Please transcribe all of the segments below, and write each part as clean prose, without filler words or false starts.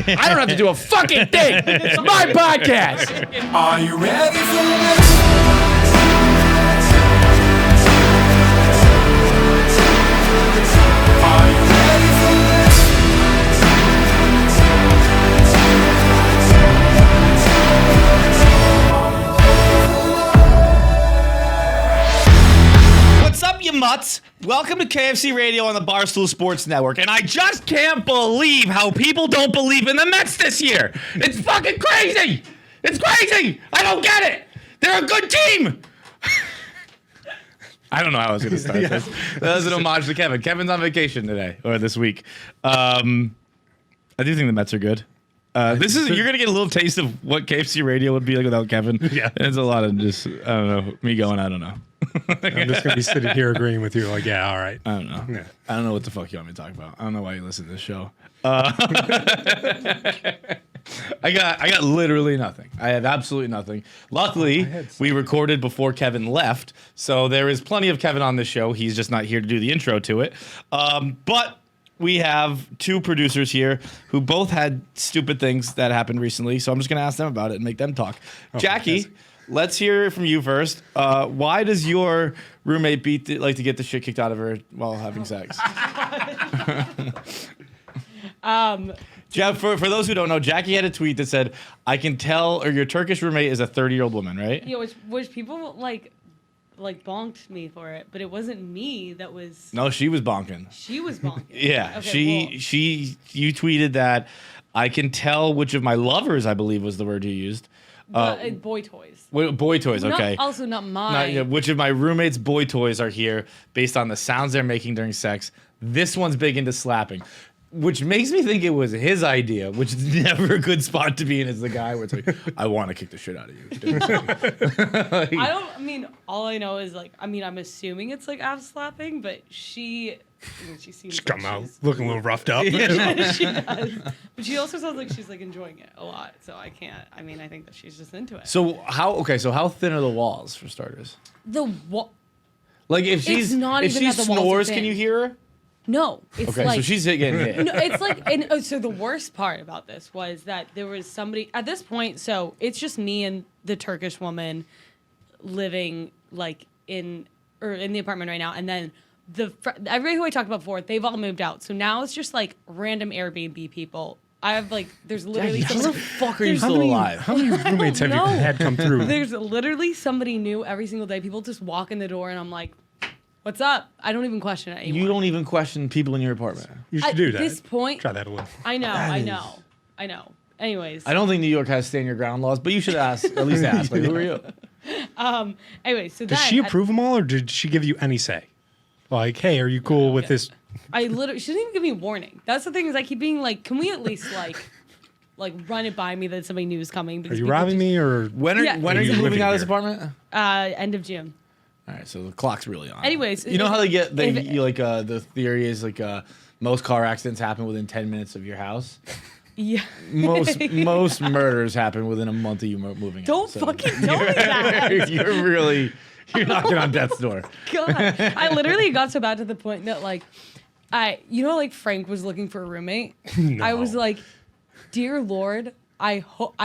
I don't have to do a fucking thing. It's my podcast. Are you ready for this? Are you ready for this? What's up, you mutts? Welcome to KFC Radio on the Barstool Sports Network. And I just can't believe how people don't believe in the Mets this year. It's fucking crazy. It's crazy. I don't get it. They're a good team. I don't know how I was going to start this. That was an homage to Kevin. Kevin's on vacation today, or this week. I do think the Mets are good. You're going to get a little taste of what KFC Radio would be like without Kevin. Yeah. And it's a lot of just, I don't know, me going, I don't know. I'm just gonna be sitting here agreeing with you, like, yeah, all right. I don't know. Yeah. I don't know what the fuck you want me to talk about. I don't know why you listen to this show. I got literally nothing. I have absolutely nothing. Luckily, we recorded before Kevin left, so there is plenty of Kevin on this show. He's just not here to do the intro to it. But we have two producers here who both had stupid things that happened recently, so I'm just going to ask them about it and make them talk. Jackie, let's hear from you first. Why does your roommate like to get the shit kicked out of her while having sex? For those who don't know, Jackie had a tweet that said, "I can tell," or your Turkish roommate is a 30-year-old woman, right? Yeah, which people like bonked me for it, but it wasn't me that was. No, she was bonking. She was bonking. Yeah, Okay, you tweeted that, "I can tell which of my lovers," I believe was the word you used. Boy toys. Boy toys, okay. Not mine. Which of my roommates' boy toys are here based on the sounds they're making during sex. This one's big into slapping. Which makes me think it was his idea, which is never a good spot to be in as the guy where it's like, I want to kick the shit out of you. All I know is I'm assuming it's like ass slapping, but she seems Just come out looking a little roughed up. Yeah, she does. But she also sounds like she's like enjoying it a lot. So I think that she's just into it. So how thin are the walls for starters? Like if she snores, can you hear her? No, it's okay, like, so she's getting hit. No, it's like, so the worst part about this was that there was somebody at this point. So it's just me and the Turkish woman living like in the apartment right now, and then everybody who I talked about before, they've all moved out. So now it's just like random Airbnb people. I have there's literally how the fuck are you How still many alive? How many roommates have you had come through? There's literally somebody new every single day. People just walk in the door, and I'm like, what's up? I don't even question it anymore. You don't even question people in your apartment. You should do that. At this point, try that a little. I know. Anyways, I don't think New York has stand your ground laws, but you should ask. At least ask. Like, who are you? Anyway, so Does she approve them all, or did she give you any say? Like, hey, are you cool with this? She didn't even give me a warning. That's the thing, is I keep being like, can we at least run it by me that somebody new is coming? Are you robbing me, or When are you moving out of this apartment? End of June. All right, so the clock's really on. Anyways, you know how the theory is most car accidents happen within 10 minutes of your house. Yeah. Most murders happen within a month of you moving out. Don't fucking tell me that. You're knocking on death's door. God, I literally got so bad to the point that Frank was looking for a roommate. No. I was like, dear Lord, I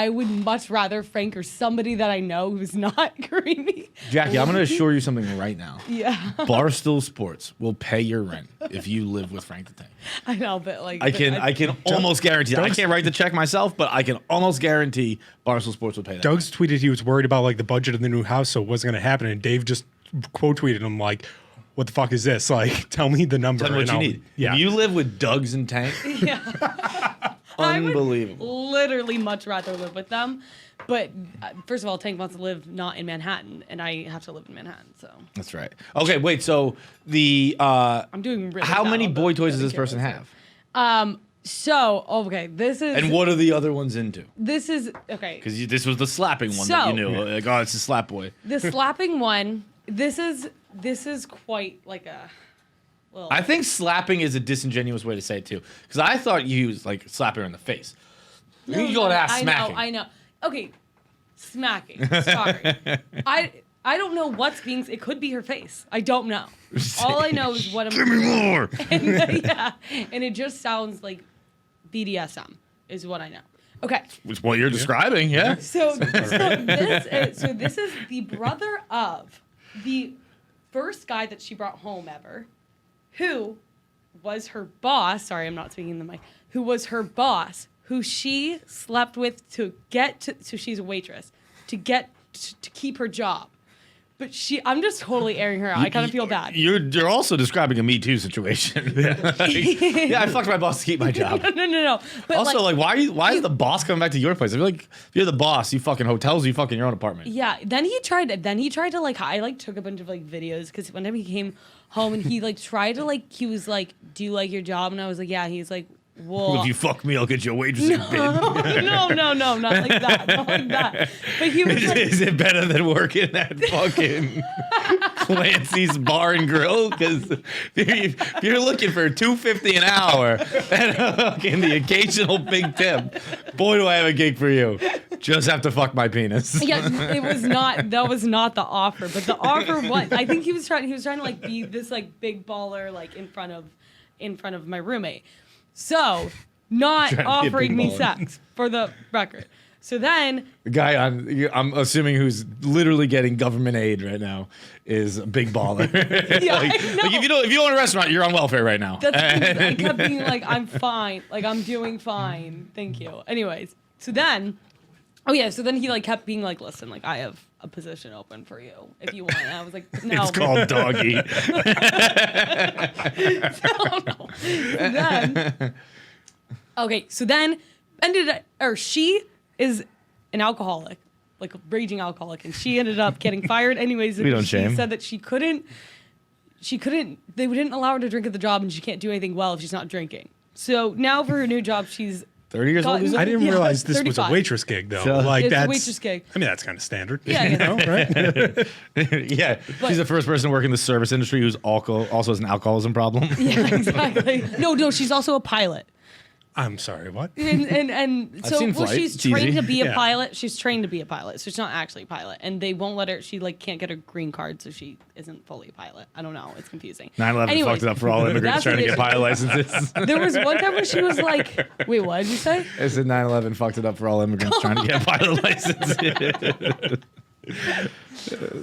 would much rather Frank or somebody that I know who's not creepy. Jackie, I'm going to assure you something right now. Yeah. Barstool Sports will pay your rent if you live with Frank the Tank. I know, but I can almost guarantee. I can't write the check myself, but I can almost guarantee Barstool Sports will pay that. Doug's tweeted he was worried about the budget of the new house, so it wasn't going to happen. And Dave just quote tweeted him like, "What the fuck is this? Like, tell me the number." Tell me what you need. Yeah. If you live with Doug's and Tank. Yeah. Unbelievable. I would literally much rather live with them. But first of all, Tank wants to live not in Manhattan, and I have to live in Manhattan, so. That's right. Okay, wait, so I'm doing really how bad, many boy but toys does this person have? This is. And what are the other ones into? This is, okay. Because this was the slapping one that you knew. Yeah. Like, oh, it's a slap boy. The slapping one, this is quite like a. Well, I think slapping is a disingenuous way to say it too, because I thought you was slapping her in the face. You go to ask smacking. I know. Okay, smacking. Sorry. I don't know what's being. It could be her face. I don't know. All I know is what I'm. Give me more. And it just sounds like BDSM. is what I know. Okay. It's what you're describing, yeah. So this is the brother of the first guy that she brought home ever, who was her boss. Sorry, I'm not speaking in the mic. Who was her boss, who she slept with to get to. So she's a waitress to get to keep her job. But I'm just totally airing her out. I kind of feel bad. You're also describing a Me Too situation. I fucked my boss to keep my job. No. But Also, why is the boss coming back to your place? I feel like if you're the boss, you fucking hotels, you fucking your own apartment. Yeah. Then he tried to I took a bunch of videos because one time he came home and he tried to he was like, "Do you like your job?" And I was like, "Yeah." He's like, well, if you fuck me, I'll get you a waitressing bid. No, not like that. Not like that. But he was like, is it better than working at fucking Clancy's Bar and Grill? Because if you're looking for $2.50 an hour and fucking the occasional big tip, boy, do I have a gig for you. Just have to fuck my penis. Yeah, it was not. That was not the offer. But the offer was. I think he was trying to be this big baller in front of my roommate. So, not offering me sex, for the record. So then... The guy I'm assuming who's literally getting government aid right now is a big baller. Yeah, I know. If you own a restaurant, you're on welfare right now. That's I kept being like, I'm fine. I'm doing fine. Thank you. Anyways, so then... Oh, yeah, so then he kept being like, listen, I have a position open for you if you want. And I was like, no. It's called doggy. So then she is an alcoholic, a raging alcoholic, and she ended up getting fired anyways. We don't she shame. said that she couldn't, they didn't allow her to drink at the job and she can't do anything well if she's not drinking. So now for her new job, she's 30 years old? I didn't realize this 35. was a waitress gig, though. So- It's that's a waitress gig. I mean, that's kind of standard. Yeah, you know, right? Yeah, she's the first person to work in the service industry who's also has an alcoholism problem. Yeah, exactly. No, she's also a pilot. I'm sorry, what? And so seen Flight. she's It's trained easy. to be a Yeah. pilot. She's trained to be a pilot, so she's not actually a pilot. And they won't let her. She can't get her green card, so she isn't fully a pilot. I don't know. It's confusing. 9/11 Anyways, fucked it up for all immigrants that's trying to what get it pilot licenses. There was one time when she was like, "Wait, what did you say?" I said 9/11 fucked it up for all immigrants trying to get pilot licenses.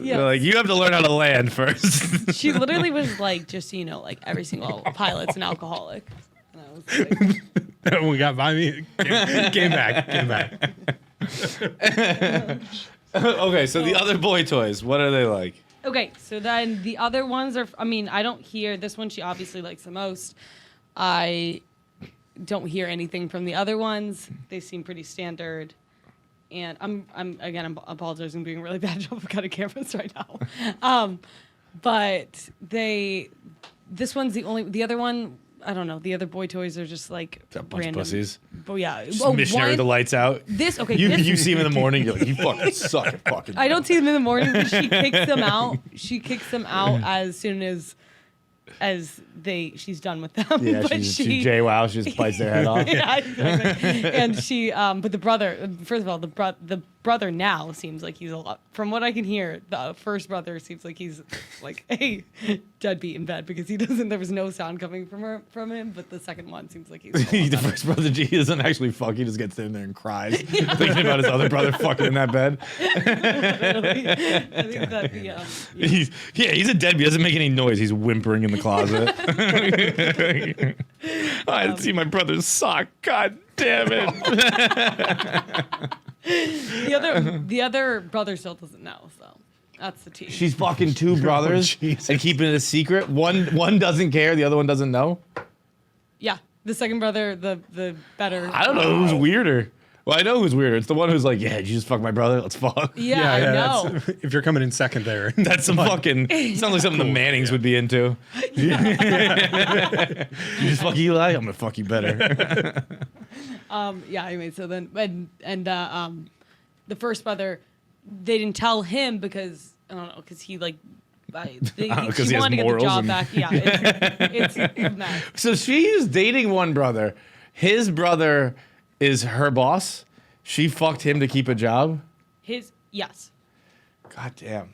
Yeah. They're like, you have to learn how to land first. She literally was like, just so you know, every single pilot's an alcoholic. And I was like, When we got by me, came back. Okay, so the other boy toys, what are they like? okay, so then the other ones are. I mean, I don't hear this one. She obviously likes the most. I don't hear anything from the other ones. They seem pretty standard. And I'm apologizing, doing a really bad job of cutting cameras right now. But this one's the other one. I don't know. The other boy toys are just A bunch of random pussies. But yeah, Missionary the lights out. This okay. You see him in the morning, you're like, you fucking suck at fucking. I don't see them in the morning, but she kicks them out. She kicks them out as soon as she's done with them. Yeah, but she JWoww, she just bites their head off. Yeah, exactly. And she, but the brother, first of all, the brother now seems like he's a lot. From what I can hear, the first brother seems like he's a deadbeat in bed because there was no sound coming from him. But the second one seems like he's a lot The better. first brother, he doesn't actually fuck. He just gets in there and cries, thinking about his other brother fucking in that bed. Literally. I think that He's a deadbeat. He doesn't make any noise. He's whimpering in the closet. I didn't see my brother's sock. God damn it. the other brother still doesn't know, so that's the tea. She's fucking two brothers Jesus. and keeping it a secret. One doesn't care. The other one doesn't know. Yeah, the second brother, the better. I don't know who's weirder. Well, I know who's weirder. It's the one who's like, yeah, did you just fuck my brother? Let's fuck. Yeah, I know. that's- If you're coming in second there, That's some fucking. Sounds like something the Mannings would be into. You just fuck Eli. I'm gonna fuck you better. Anyway, so then the first brother, they didn't tell him because I don't know, because he 'cause she he has wanted to get the morals job and- back. Yeah, it's mad. So she's dating one brother. His brother is her boss. She fucked him to keep a job. Yes. God damn.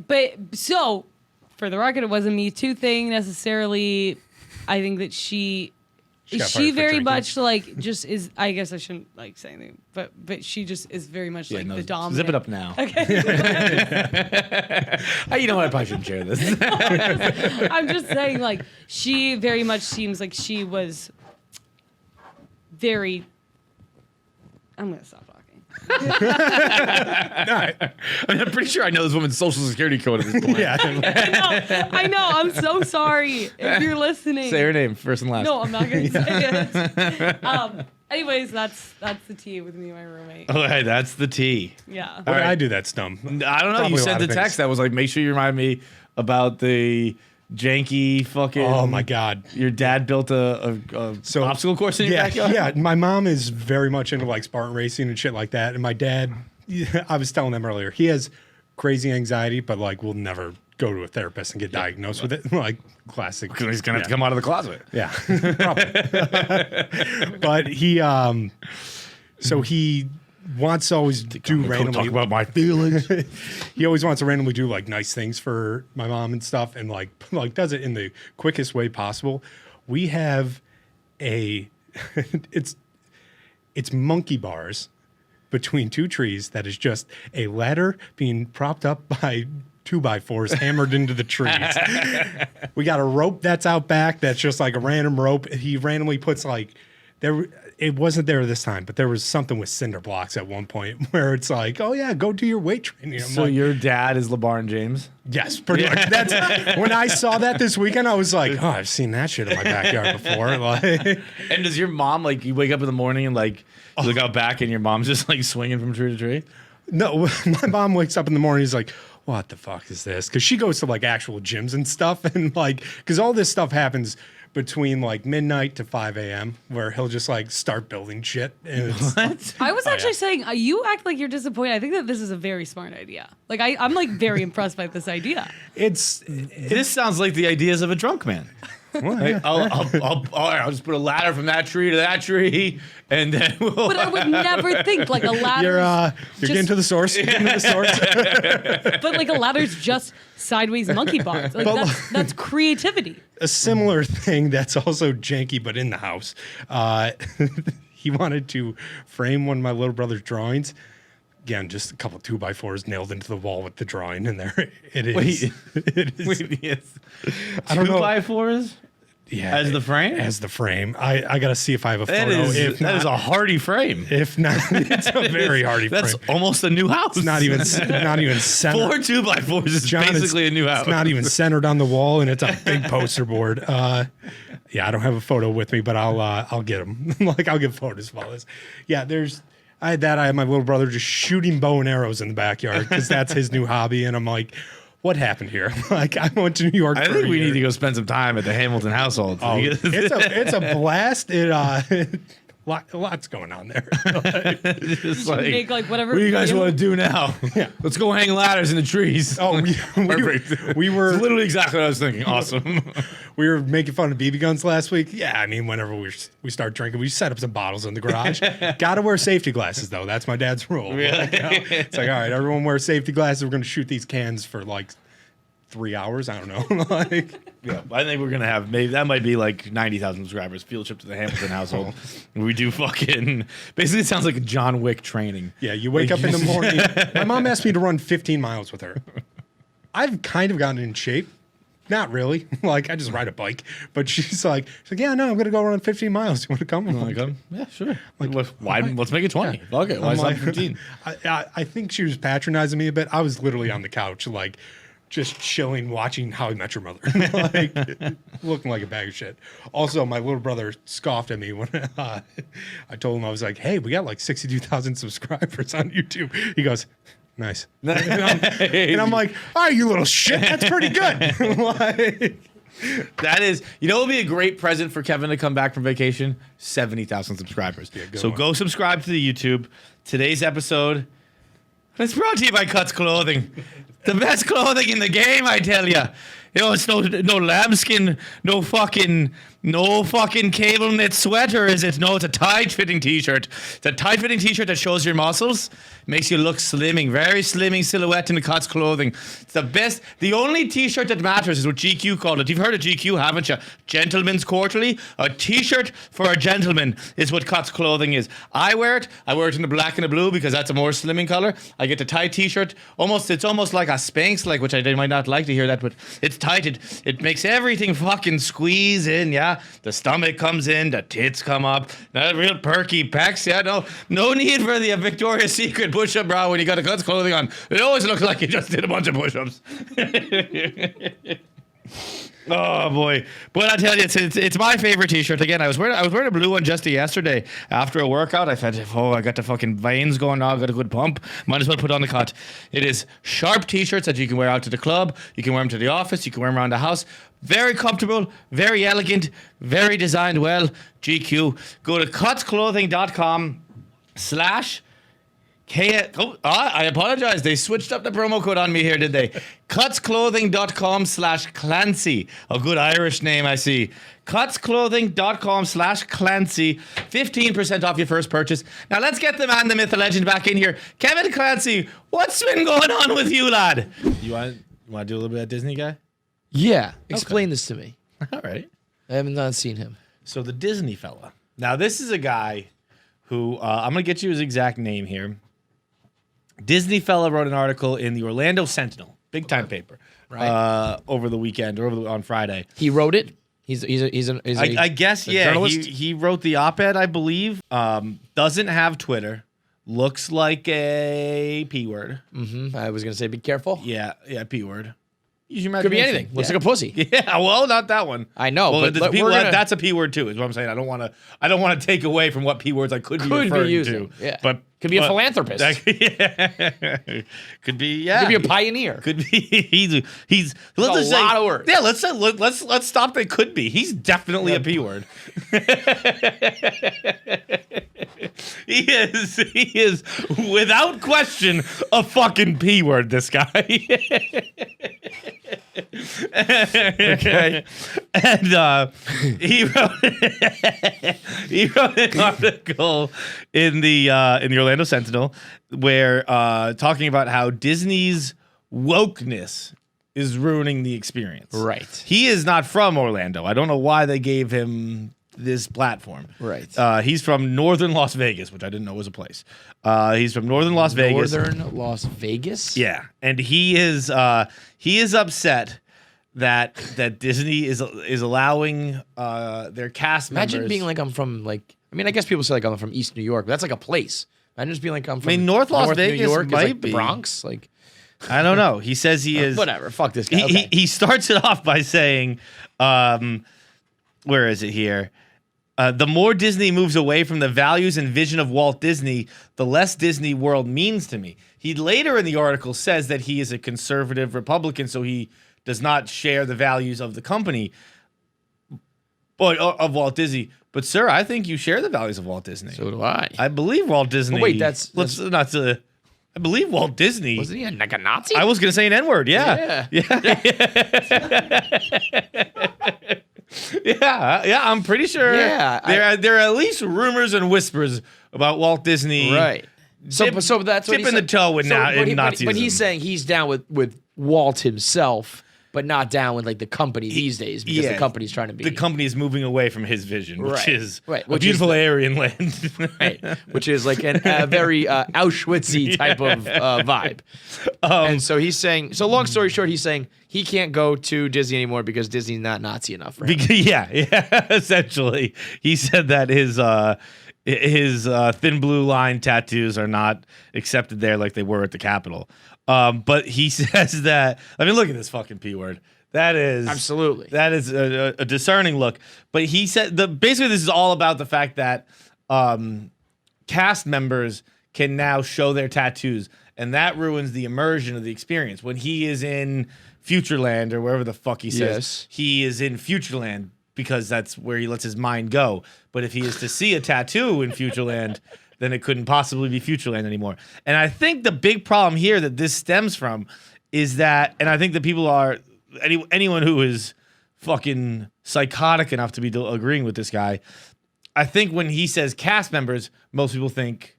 But so, for the record, it wasn't a Me Too thing necessarily. I think that she got She fired for very drinking. much like just is. I guess I shouldn't like say anything, but she just is very much like the dominant. Zip it up now. Okay. You know what? I probably shouldn't share this. I'm just saying, like, she very much seems like she was very. I'm gonna stop talking. I'm pretty sure I know this woman's social security code at this point. Yeah. I know. I'm so sorry if you're listening. Say her name first and last. No, I'm not gonna say it. Anyways, that's the tea with me and my roommate. Oh, hey, that's the tea. Yeah. What did I do that's dumb? I don't know. Probably You a sent lot the of text things. that was like, make sure you remind me about the janky fucking. Oh my God. Your dad built a obstacle course in your backyard? Yeah, my mom is very much into like Spartan racing and shit like that. And my dad, I was telling them earlier, he has crazy anxiety, but like will never go to a therapist and get diagnosed with it. Like classic. He's going to have to come out of the closet. Yeah, probably. But he, so he wants to always do randomly. Talk about my feelings. He always wants to randomly do like nice things for my mom and stuff, and like does it in the quickest way possible. We have it's monkey bars between two trees that is just a ladder being propped up by 2x4s hammered into the trees. We got a rope that's out back that's just like a random rope. He randomly puts like it wasn't there this time, but there was something with cinder blocks at one point where it's like, oh yeah, go do your weight training. I'm So like, your dad is LeBron James? yes, pretty much. That's when I saw that this weekend, I was like, oh, I've seen that shit in my backyard before. Like, And does your mom, like, you wake up in the morning and, like, you look out back and your mom's just, like, swinging from tree to tree? no, my mom wakes up in the morning, he's like, what the fuck is this? Because she goes to like actual gyms and stuff, and like, because all this stuff happens between like midnight to 5 a.m. where he'll just like start building shit. And it's, What? I was actually saying, you act like you're disappointed. I think that this is a very smart idea. Like, I'm like very impressed by this idea. This sounds like the ideas of a drunk man. Like, I'll just put a ladder from that tree to that tree, and then we'll. But I would never think like a ladder. you're getting to the source. You're getting to the source. But like a ladder's just sideways monkey bars. Like, that's creativity. A similar thing that's also janky, but in the house. He wanted to frame one of my little brother's drawings. Again, just a couple 2x4s nailed into the wall with the drawing in there. It is. Wait. It is. Wait, yes. I don't know. 2x4s? Yeah, As the frame? As the frame. I got to see if I have a That photo. is a hardy frame. If not, it's a very hardy That's frame. almost a new house. It's not even centered. 4 2x4s is John, basically a new house. It's not even centered on the wall, and it's a big poster board. Yeah, I don't have a photo with me, but I'll get them. Like I'll get photos of all this. Yeah, I had my little brother just shooting bow and arrows in the backyard because that's his new hobby, and I'm like, what happened here? Like I went to New York. I think we need to go spend some time at the Hamilton household. Oh, it's a blast. Lots going on there. Just like, Make like whatever. what do you guys video- want to do now? Yeah. Let's go hang ladders in the trees. Oh, Perfect. we were It's literally exactly what I was thinking. Awesome. we were making fun of BB guns last week. Yeah, I mean, whenever we start drinking, we set up some bottles in the garage. Got to wear safety glasses though. That's my dad's rule. Really? Like, it's like, all right, everyone wear safety glasses. We're going to shoot these cans for like 3 hours. I don't know. Like, Yeah, I think we're gonna have maybe that might be like 90,000 subscribers. Field trip to the Hamilton household. We do fucking basically. It sounds like a John Wick training. yeah, you wake up in the morning. My mom asked me to run 15 miles with her. I've kind of gotten in shape. Not really. Like I just ride a bike. But she's like, yeah, no, I'm gonna go run 15 miles. You want to come? I'm like, Yeah, sure. Like, why? Let's make it 20. Yeah. Fuck it. Why I'm stop like- 15? I think she was patronizing me a bit. I was literally on the couch, like just chilling, watching How I Met Your Mother, like looking like a bag of shit. Also, my little brother scoffed at me when I told him I was like, "Hey, we got like 62,000 subscribers on YouTube." He goes, "Nice," and I'm like, "All right, you little shit, that's pretty good." Like, That is, what would be a great present for Kevin to come back from vacation? 70,000 subscribers. good So one. go subscribe to the YouTube. Today's episode is brought to you by Cuts Clothing. The best clothing in the game, I tell ya. It's no lambskin, no fucking No fucking cable knit sweater, is it? No, it's a tight-fitting t-shirt. It's a tight-fitting t-shirt that shows your muscles, makes you look slimming, very slimming silhouette in the Cots clothing. It's the best. The only t-shirt that matters is what GQ called it. You've heard of GQ, haven't you? Gentleman's Quarterly. A t-shirt for a gentleman is what Cots clothing is. I wear it. I wear it in the black and the blue because that's a more slimming color. I get the tight t-shirt. It's almost like a Spanx, like, which I might not like to hear that, but it's tight. It makes everything fucking squeeze in, yeah. The stomach comes in, the tits come up, that real perky pecs, yeah. No need for the Victoria's Secret push-up bra when you got a Cuts clothing on. It always looks like you just did a bunch of push-ups. Oh boy! But I tell you, it's my favorite T-shirt. Again, I was wearing a blue one just yesterday after a workout. I felt, I got the fucking veins going now. I got a good pump. Might as well put on the cut. It is sharp T-shirts that you can wear out to the club. You can wear them to the office. You can wear them around the house. Very comfortable, very elegant, very designed well. GQ. Go to cutsclothing.com/ I apologize. They switched up the promo code on me here, did they? Cutsclothing.com/Clancy. A good Irish name, I see. Cutsclothing.com/Clancy. 15% off your first purchase. Now let's get the man, the myth, the legend back in here. Kevin Clancy, what's been going on with you, lad? You want to do a little bit of Disney guy? Yeah. Explain this to me. All right. I haven't not seen him. So the Disney fella. Now this is a guy who, I'm going to get you his exact name here. Disney fella wrote an article in the Orlando Sentinel, big time paper, right? Over the weekend or on Friday. He wrote it. I guess yeah. Journalist? He wrote the op-ed, I believe. Doesn't have Twitter. Looks like a P word. Mm-hmm. I was gonna say, be careful. Yeah, P word. Could be anything. Looks like a pussy. Yeah, well, not that one. I know, well, but that's a P word too. Is what I'm saying. I don't want to take away from what P words I could be referring using. to. Yeah, but could be a philanthropist. Could be yeah. Could be a pioneer. Could be he's. Let's a lot of words. Yeah, let's stop. It could be. He's definitely a P word. He is without question a fucking P word. This guy. Okay, and he wrote an article in the Orlando Sentinel where talking about how Disney's wokeness is ruining the experience. Right. He is not from Orlando. I don't know why they gave him this platform. Right. He's from northern Las Vegas, which I didn't know was a place. He's from northern Las Vegas. Northern Las Vegas? Yeah. And he is upset that Disney is allowing their cast members. Imagine being like I'm from I guess people say like I'm from East New York, but that's like a place. Imagine just being like I'm from North Las Vegas New York might is like be. The Bronx. Like I don't know. He says he is whatever. Fuck this guy. He starts it off by saying, where is it here? The more Disney moves away from the values and vision of Walt Disney, the less Disney World means to me. He later in the article says that he is a conservative Republican, so he does not share the values of the company, but of Walt Disney. But sir, I think you share the values of Walt Disney. So do I. I believe Walt Disney. But wait, I believe Walt Disney. Wasn't he like a Nazi? I was going to say an N-word. Yeah. Yeah, I'm pretty sure. Yeah, there are at least rumors and whispers about Walt Disney. Right. So that's what dipping the toe with Nazism. But he's saying he's down with Walt himself, but not down with like the company these days because the company's trying to be. The company is moving away from his vision, which is a which beautiful is Aryan land. Right. Which is like a very Auschwitz-y type of vibe. And so he's saying, so long story short, he's saying he can't go to Disney anymore because Disney's not Nazi enough for him. Yeah, essentially. He said that his thin blue line tattoos are not accepted there like they were at the Capitol. But he says that, I mean, look at this fucking P word. That is absolutely a discerning look. But he said basically this is all about the fact that cast members can now show their tattoos, and that ruins the immersion of the experience. When he is in Futureland or wherever the fuck he says, he is in Futureland because that's where he lets his mind go. But if he is to see a tattoo in Futureland, then it couldn't possibly be Futureland anymore. And I think the big problem here that this stems from is that, and I think that people are, anyone who is fucking psychotic enough to be agreeing with this guy. I think when he says cast members, most people think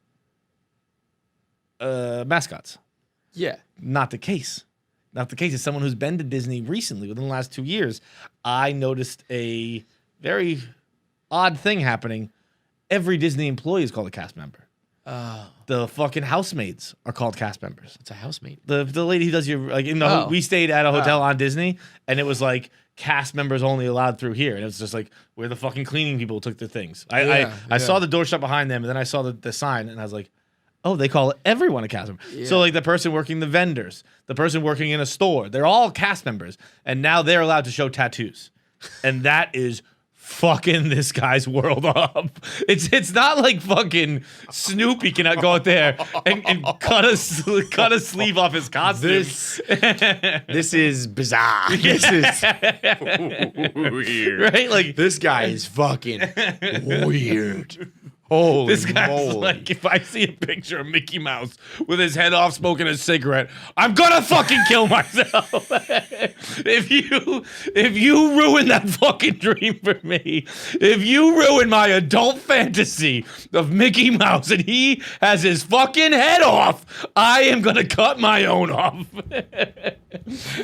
mascots. Yeah. Not the case. Not the case. As someone who's been to Disney recently, within the last 2 years, I noticed a very odd thing happening. Every Disney employee is called a cast member. Oh. The fucking housemaids are called cast members. It's a housemate. The lady who does your like in the we stayed at a hotel on Disney, and it was like cast members only allowed through here, and it was just like where the fucking cleaning people took their things. I saw the door shut behind them, and then I saw the sign, and I was like, oh, they call everyone a cast member. Yeah. So like the person working the vendors, the person working in a store, they're all cast members, and now they're allowed to show tattoos, and that is fucking this guy's world up. It's not like fucking Snoopy cannot go out there and cut a sleeve off his costume. This is bizarre. This is weird. Right? Like this guy is fucking weird. Holy this guy's moly. like, if I see a picture of Mickey Mouse with his head off smoking a cigarette, I'm gonna fucking kill myself. If you ruin that fucking dream for me, if you ruin my adult fantasy of Mickey Mouse and he has his fucking head off, I am gonna cut my own off.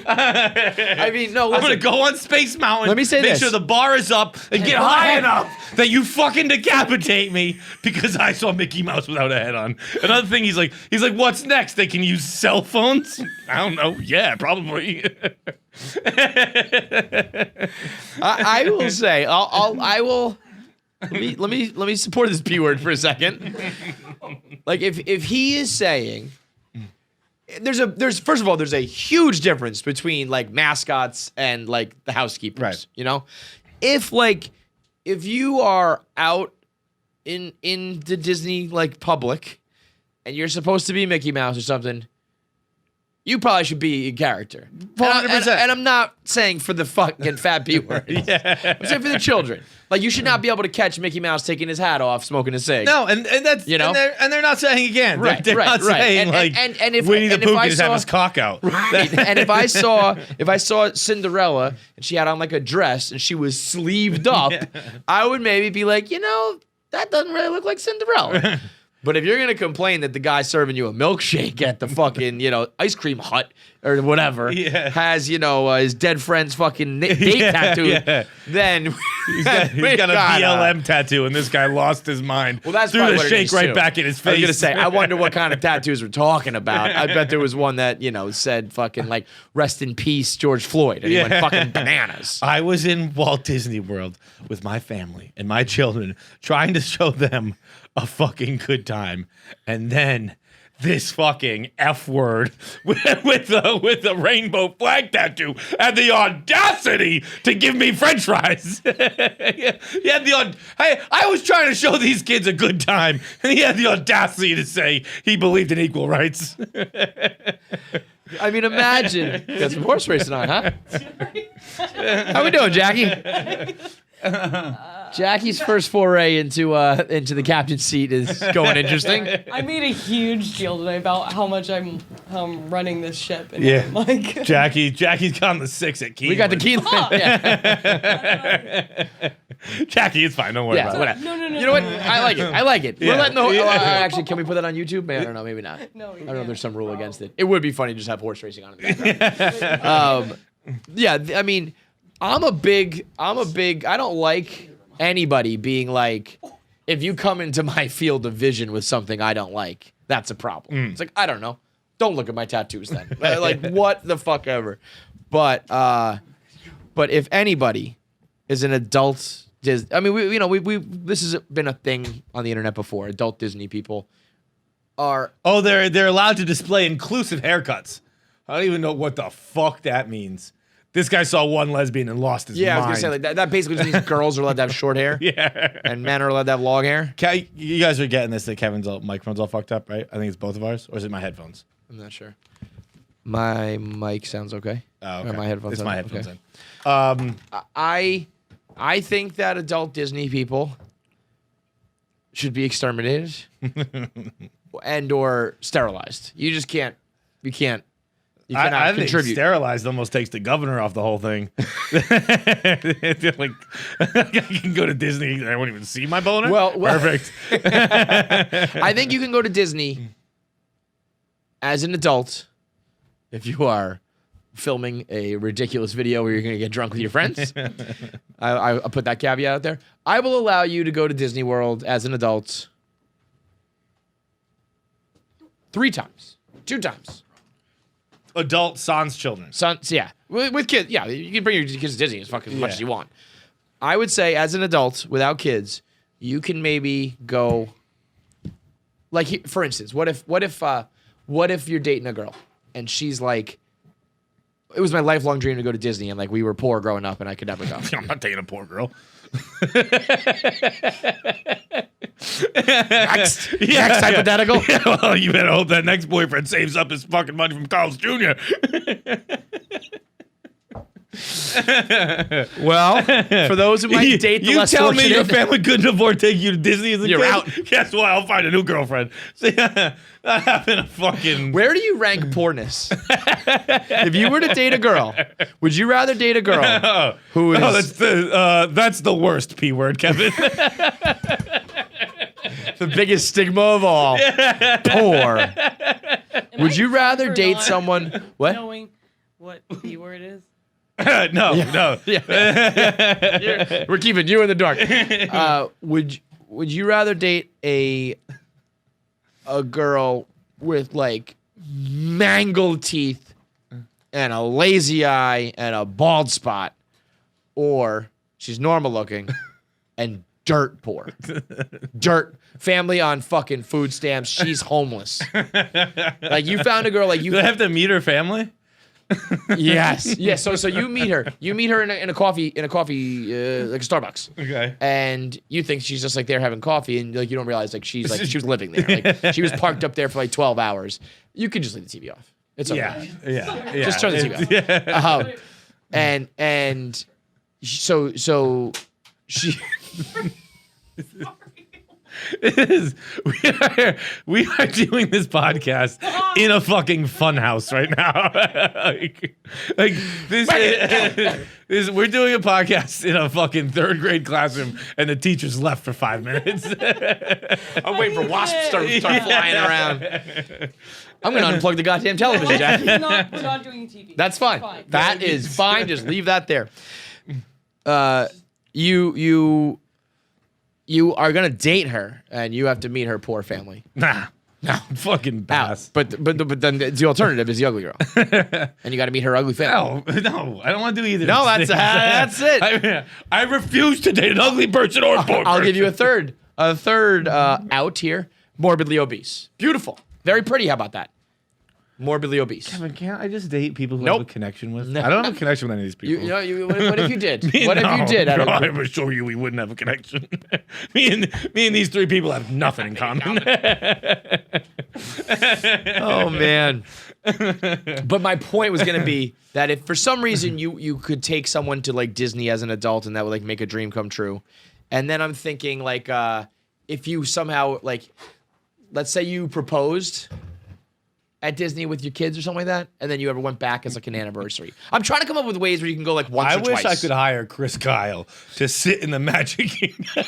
I mean, no, listen. I'm gonna go on Space Mountain. Let me say make this. sure the bar is up and get high enough that you fucking decapitate me because I saw Mickey Mouse without a head on. Another thing, he's like, what's next? They can use cell phones? I don't know. Yeah, probably. I will say, I will. Let me support this P word for a second. Like if he is saying. There's first of all, there's a huge difference between like mascots and like the housekeepers. Right. You know, if you are out in the Disney like public and you're supposed to be Mickey Mouse or something, you probably should be a character. 100%. And I'm not saying for the fucking fat P word. Yeah. I'm saying for the children. Like you should not be able to catch Mickey Mouse taking his hat off, smoking a cig. No, and that's You know? and they're not saying again. Right, They're not saying And if Winnie the and if Pooh I can just have saw- his cock out. Right. And if I saw Cinderella and she had on like a dress and she was sleeved up, I would maybe be like, that doesn't really look like Cinderella. But if you're gonna complain that the guy serving you a milkshake at the fucking ice cream hut or whatever has his dead friend's fucking date tattoo, then He's got a BLM tattoo, and this guy lost his mind. Well, that's threw probably the what it shake is, right too. back in his face. I was gonna say, I wonder what kind of tattoos we're talking about. I bet there was one that said fucking like "Rest in peace, George Floyd," and he went fucking bananas. I was in Walt Disney World with my family and my children, trying to show them a fucking good time, and then this fucking F word with a rainbow flag tattoo had the audacity to give me French fries. He had the hey, I was trying to show these kids a good time, and he had the audacity to say he believed in equal rights. I mean, imagine. Got some horse racing on, huh? How we doing, Jackie? Jackie's first foray into the captain's seat is going interesting. I made a huge deal today about how much I'm running this ship. And Yeah. I'm like, Jackie's got the 6 at Key. We got the key. Jackie, it's fine. Don't worry about it. Whatever. No. You know what? I like it. Yeah. We're letting the actually, can we put that on YouTube? Man, I don't know. Maybe not. No, I don't know if there's some rule against it. It would be funny to just have horse racing on in the background. I mean, I'm a big. I don't like anybody being like, if you come into my field of vision with something I don't like, that's a problem. It's like, I don't know. Don't look at my tattoos then. Like, what the fuck ever. But if anybody is an adult Disney, I mean, we this has been a thing on the internet before. Adult Disney people are. Oh, they're allowed to display inclusive haircuts. I don't even know what the fuck that means. This guy saw one lesbian and lost his mind. Yeah, I was gonna say like that basically just means girls are allowed to have short hair. Yeah. And men are allowed to have long hair. You guys are getting this that Kevin's microphone's all fucked up, right? I think it's both of ours, or is it my headphones? I'm not sure. My mic sounds okay. Oh, okay. Or my headphones. It's sound my headphones. okay. In. I think that adult Disney people should be exterminated and or sterilized. You just can't. You can't You cannot I think contribute. sterilized almost takes the governor off the whole thing. Like, I can go to Disney and I won't even see my boner. Well, Perfect. I think you can go to Disney as an adult if you are filming a ridiculous video where you're going to get drunk with your friends. I put that caveat out there. I will allow you to go to Disney World as an adult 3 times, 2 times. Adult sans children. Sons, yeah. With kids, yeah. You can bring your kids to Disney as fucking much Yeah. as you want. I would say as an adult without kids, you can maybe go. Like, for instance, what if you're dating a girl and she's like, it was my lifelong dream to go to Disney, and like we were poor growing up and I could never go. I'm not dating a poor girl. Next hypothetical. Yeah, well, you better hope that next boyfriend saves up his fucking money from Carl's Jr. Well, for those who might date the you less tell me fortunate, your family couldn't afford taking you to Disney as a You're kid? out. Guess what? I'll find a new girlfriend. See, that happened a fucking... where do you rank poorness? If you were to date a girl, would you rather date a girl who is that's the worst P word, Kevin. the biggest stigma of all? Poor. Would you rather For date not someone? What? Knowing what the word is. No. Yeah. We're keeping you in the dark. Would you rather date a girl with like mangled teeth and a lazy eye and a bald spot, or she's normal looking and dirt poor? Dirt family on fucking food stamps. She's homeless. Like you found a girl like you. Do I have to meet her family? Yes. Yes. So you meet her. You meet her in a coffee like a Starbucks. Okay. And you think she's just like there having coffee, and like you don't realize like she was living there. Like she was parked up there for like 12 hours. You can just leave the TV off. It's okay. Yeah. Just turn the TV off. Yeah. And so she. It is. We are doing this podcast in a fucking funhouse right now. like this. We're doing a podcast in a fucking 3rd grade classroom, and the teacher's left for 5 minutes. I'm waiting for wasps to start flying around. I'm gonna unplug the goddamn television, Jack. We're not doing TV. That's fine. Fine. That is fine. Just leave that there. You are gonna date her, and you have to meet her poor family. Nah. Fucking pass. But then the alternative is the ugly girl, and you got to meet her ugly family. No, I don't want to do either. No, that's it. I refuse to date an ugly person or a poor I'll person. give you a third out here. Morbidly obese, beautiful, very pretty. How about that? Morbidly obese. Kevin, can't I just date people who Nope. have a connection with? No. I don't have a connection with any of these people. What if you did? What if you did? I would show you we wouldn't have a connection. me and these 3 people have nothing in common. Oh man. But my point was gonna be that if for some reason you could take someone to like Disney as an adult and that would like make a dream come true, and then I'm thinking like if you somehow like, let's say you proposed at Disney with your kids or something like that, and then you ever went back as like an anniversary. I'm trying to come up with ways where you can go like once I or wish twice. I could hire Chris Kyle to sit in the Magic Kingdom.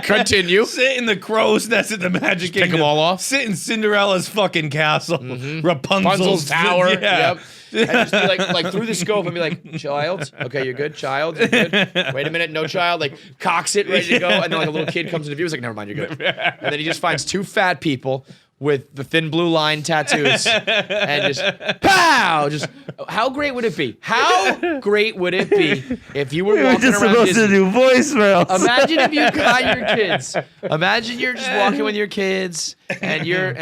Continue. Sit in the crow's nest at the Magic Kingdom. take 'em all off? Sit in Cinderella's fucking castle. Rapunzel's Rapunzel's tower. Yeah. Yep. And just be like through the scope and be like, child, okay, you're good. Child, you're good. Wait a minute, no child. Like cocks it, ready to go, and then like a little kid comes into view. He's like, never mind, you're good. And then he just finds 2 fat people with the thin blue line tattoos and just pow. Just how great would it be? How great would it be if you were walking around Disney? do voicemails. Imagine if you got your kids. Imagine you're just walking with your kids and you're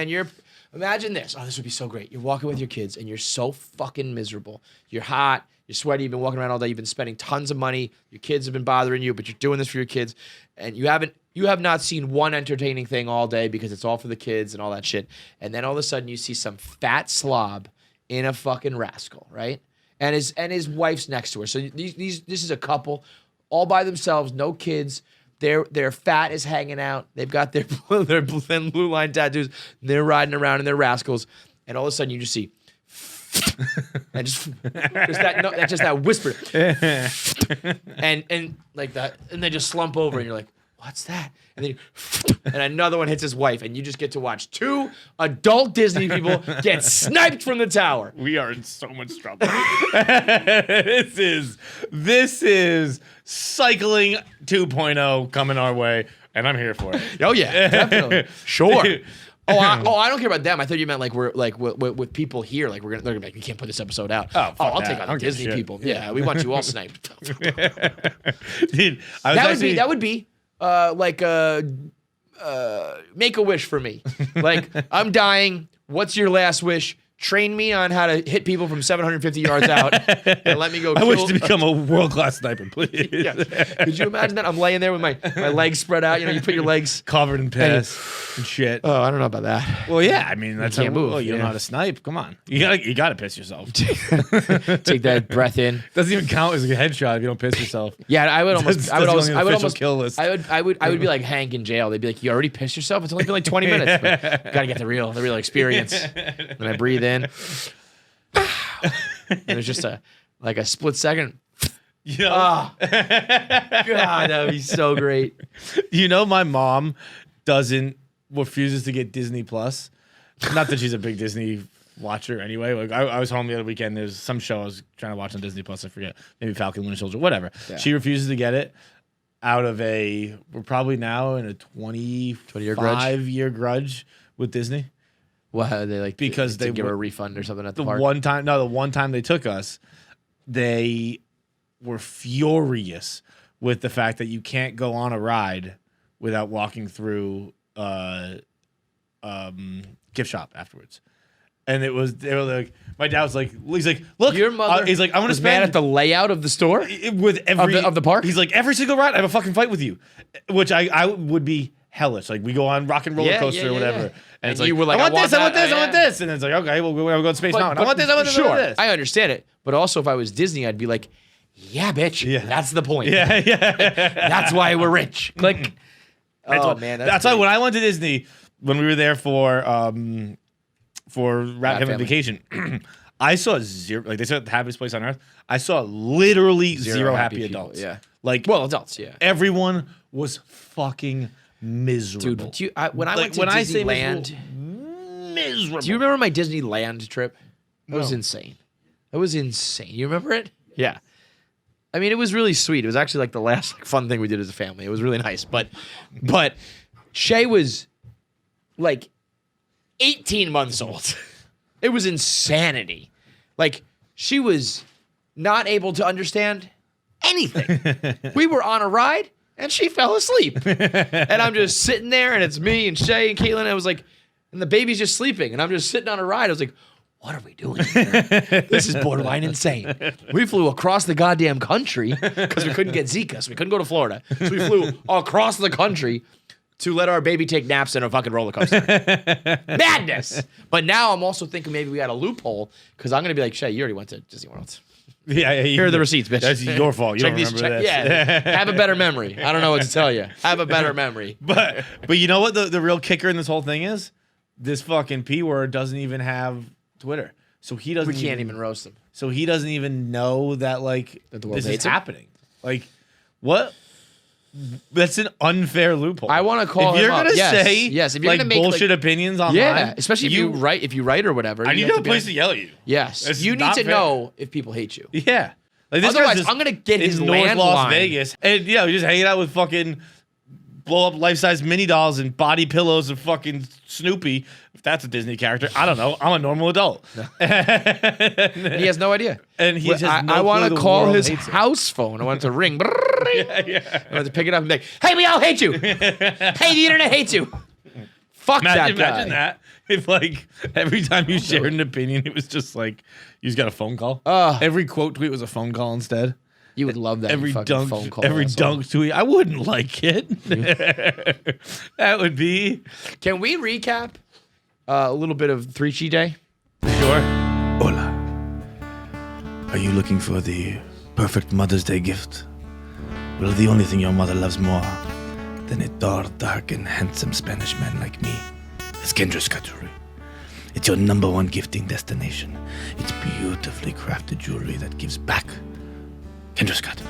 imagine this. Oh, this would be so great. You're walking with your kids and you're so fucking miserable. You're hot, you're sweaty, you've been walking around all day, you've been spending tons of money, your kids have been bothering you, but you're doing this for your kids, and you have not seen one entertaining thing all day because it's all for the kids and all that shit. And then all of a sudden you see some fat slob in a fucking rascal, right? And his wife's next to her. So this is a couple all by themselves, no kids. Their fat is hanging out. They've got their thin blue line tattoos. They're riding around in their rascals, and all of a sudden you just see, and just that whisper, and like that, and they just slump over, and you're like, what's that? And then and another one hits his wife, and you just get to watch 2 adult Disney people get sniped from the tower. We are in so much trouble. This is cycling 2.0 coming our way, and I'm here for it. Oh yeah, definitely, sure. I don't care about them. I thought you meant like we're like with people here. Like they're gonna be like, we can't put this episode out. I'll take on the Disney people. Yeah, we want you all sniped. Dude, that would be like make a wish for me. Like, I'm dying. What's your last wish? Train me on how to hit people from 750 yards out and let me go I kill. wish to become a world-class sniper, please. Yeah. Could you imagine that? I'm laying there with my legs spread out. You know, you put your legs covered in piss and shit. Oh, I don't know about that. Well, yeah, I mean, that's can't move, Well, you don't know yeah. how to snipe. Come on. You gotta piss yourself. Take that breath in. Doesn't even count as a headshot if you don't piss yourself. Yeah, I would almost kill list. I would be like Hank in jail. They'd be like, you already pissed yourself? It's only been like 20 minutes. But gotta get the real experience. Then I breathe in. And there's just a split second. You know, God, that would be so great. you know, my mom refuses to get Disney Plus. Not that she's a big Disney watcher anyway. Like I was home the other weekend. There's some show I was trying to watch on Disney Plus. I forget. Maybe Falcon Winter Soldier, whatever. Yeah. She refuses to get it out of we're probably now in a 25-year grudge with Disney. Well, they like because they give her a refund or something at the park. The one time they took us, they were furious with the fact that you can't go on a ride without walking through gift shop afterwards. And they were like, my dad was like, he's like, look, your mother. He's like, I want to spend mad at the layout of the store with every of the park. He's like, every single ride, I have a fucking fight with you, which I would be hellish. Like we go on Rock and Roller Coaster or whatever. Yeah. And it's like, you were like, I want this. And it's like, okay, we'll go to Space Mountain. I want this. Sure, I want this. I understand it. But also, if I was Disney, I'd be like, yeah, bitch. Yeah. That's the point. Yeah. That's why we're rich. Click. That's why when I went to Disney, when we were there for Rat Family Vacation, I saw zero. Like they said, the happiest place on earth. I saw literally zero happy adults. Yeah. Like, well, adults. Yeah. Everyone was fucking miserable. Dude, when I went to Disneyland, miserable. Do you remember my Disneyland trip? That was insane. You remember it? Yeah. I mean, it was really sweet. It was actually like the last fun thing we did as a family. It was really nice. But Shay was like 18 months old. It was insanity. Like, she was not able to understand anything. We were on a ride and she fell asleep. And I'm just sitting there and it's me and Shay and Caitlin. And I was like, and the baby's just sleeping. And I'm just sitting on a ride. I was like, what are we doing here? This is borderline insane. We flew across the goddamn country because we couldn't get Zika, so we couldn't go to Florida. So we flew across the country to let our baby take naps in a fucking roller coaster. Madness. But now I'm also thinking maybe we got a loophole because I'm going to be like, Shay, you already went to Disney World. Yeah. Here are the receipts, bitch. That's your fault. You don't remember this. Yeah. Have a better memory. I don't know what to tell you. Have a better memory. But you know what the real kicker in this whole thing is? This fucking P word doesn't even have Twitter. So he doesn't. We can't even roast him. So he doesn't even know that that the world this hates is happening. Like, what? That's an unfair loophole. I want to call if him you're up. Gonna say yes. If you're like gonna make bullshit opinions online, yeah, especially if you write or whatever. I need to have a place to yell at you. Yes, you need to know if people hate you. Yeah. Like this Otherwise, I'm gonna get his North Las landline. Vegas, and we're just hanging out with fucking blow up life-size mini dolls and body pillows and fucking Snoopy. If that's a Disney character, I don't know. I'm a normal adult. And he has no idea. And he just I want to call his house phone. I want it to ring. Yeah. I want to pick it up and be like, hey, we all hate you. Hey, the internet hates you. Fuck that guy. Imagine that. If like every time you shared an opinion, it was just like you just got a phone call. Every quote tweet was a phone call instead. You would love that. Every fucking phone call. Every dunk tweet. I wouldn't like it. That would be. Can we recap a little bit of 3G Day? Sure. Hola. Are you looking for the perfect Mother's Day gift? Well, the only thing your mother loves more than a tall, dark, and handsome Spanish man like me is Kendra's Cut Jewelry. It's your #1 gifting destination. It's beautifully crafted jewelry that gives back. Kendra's Cut.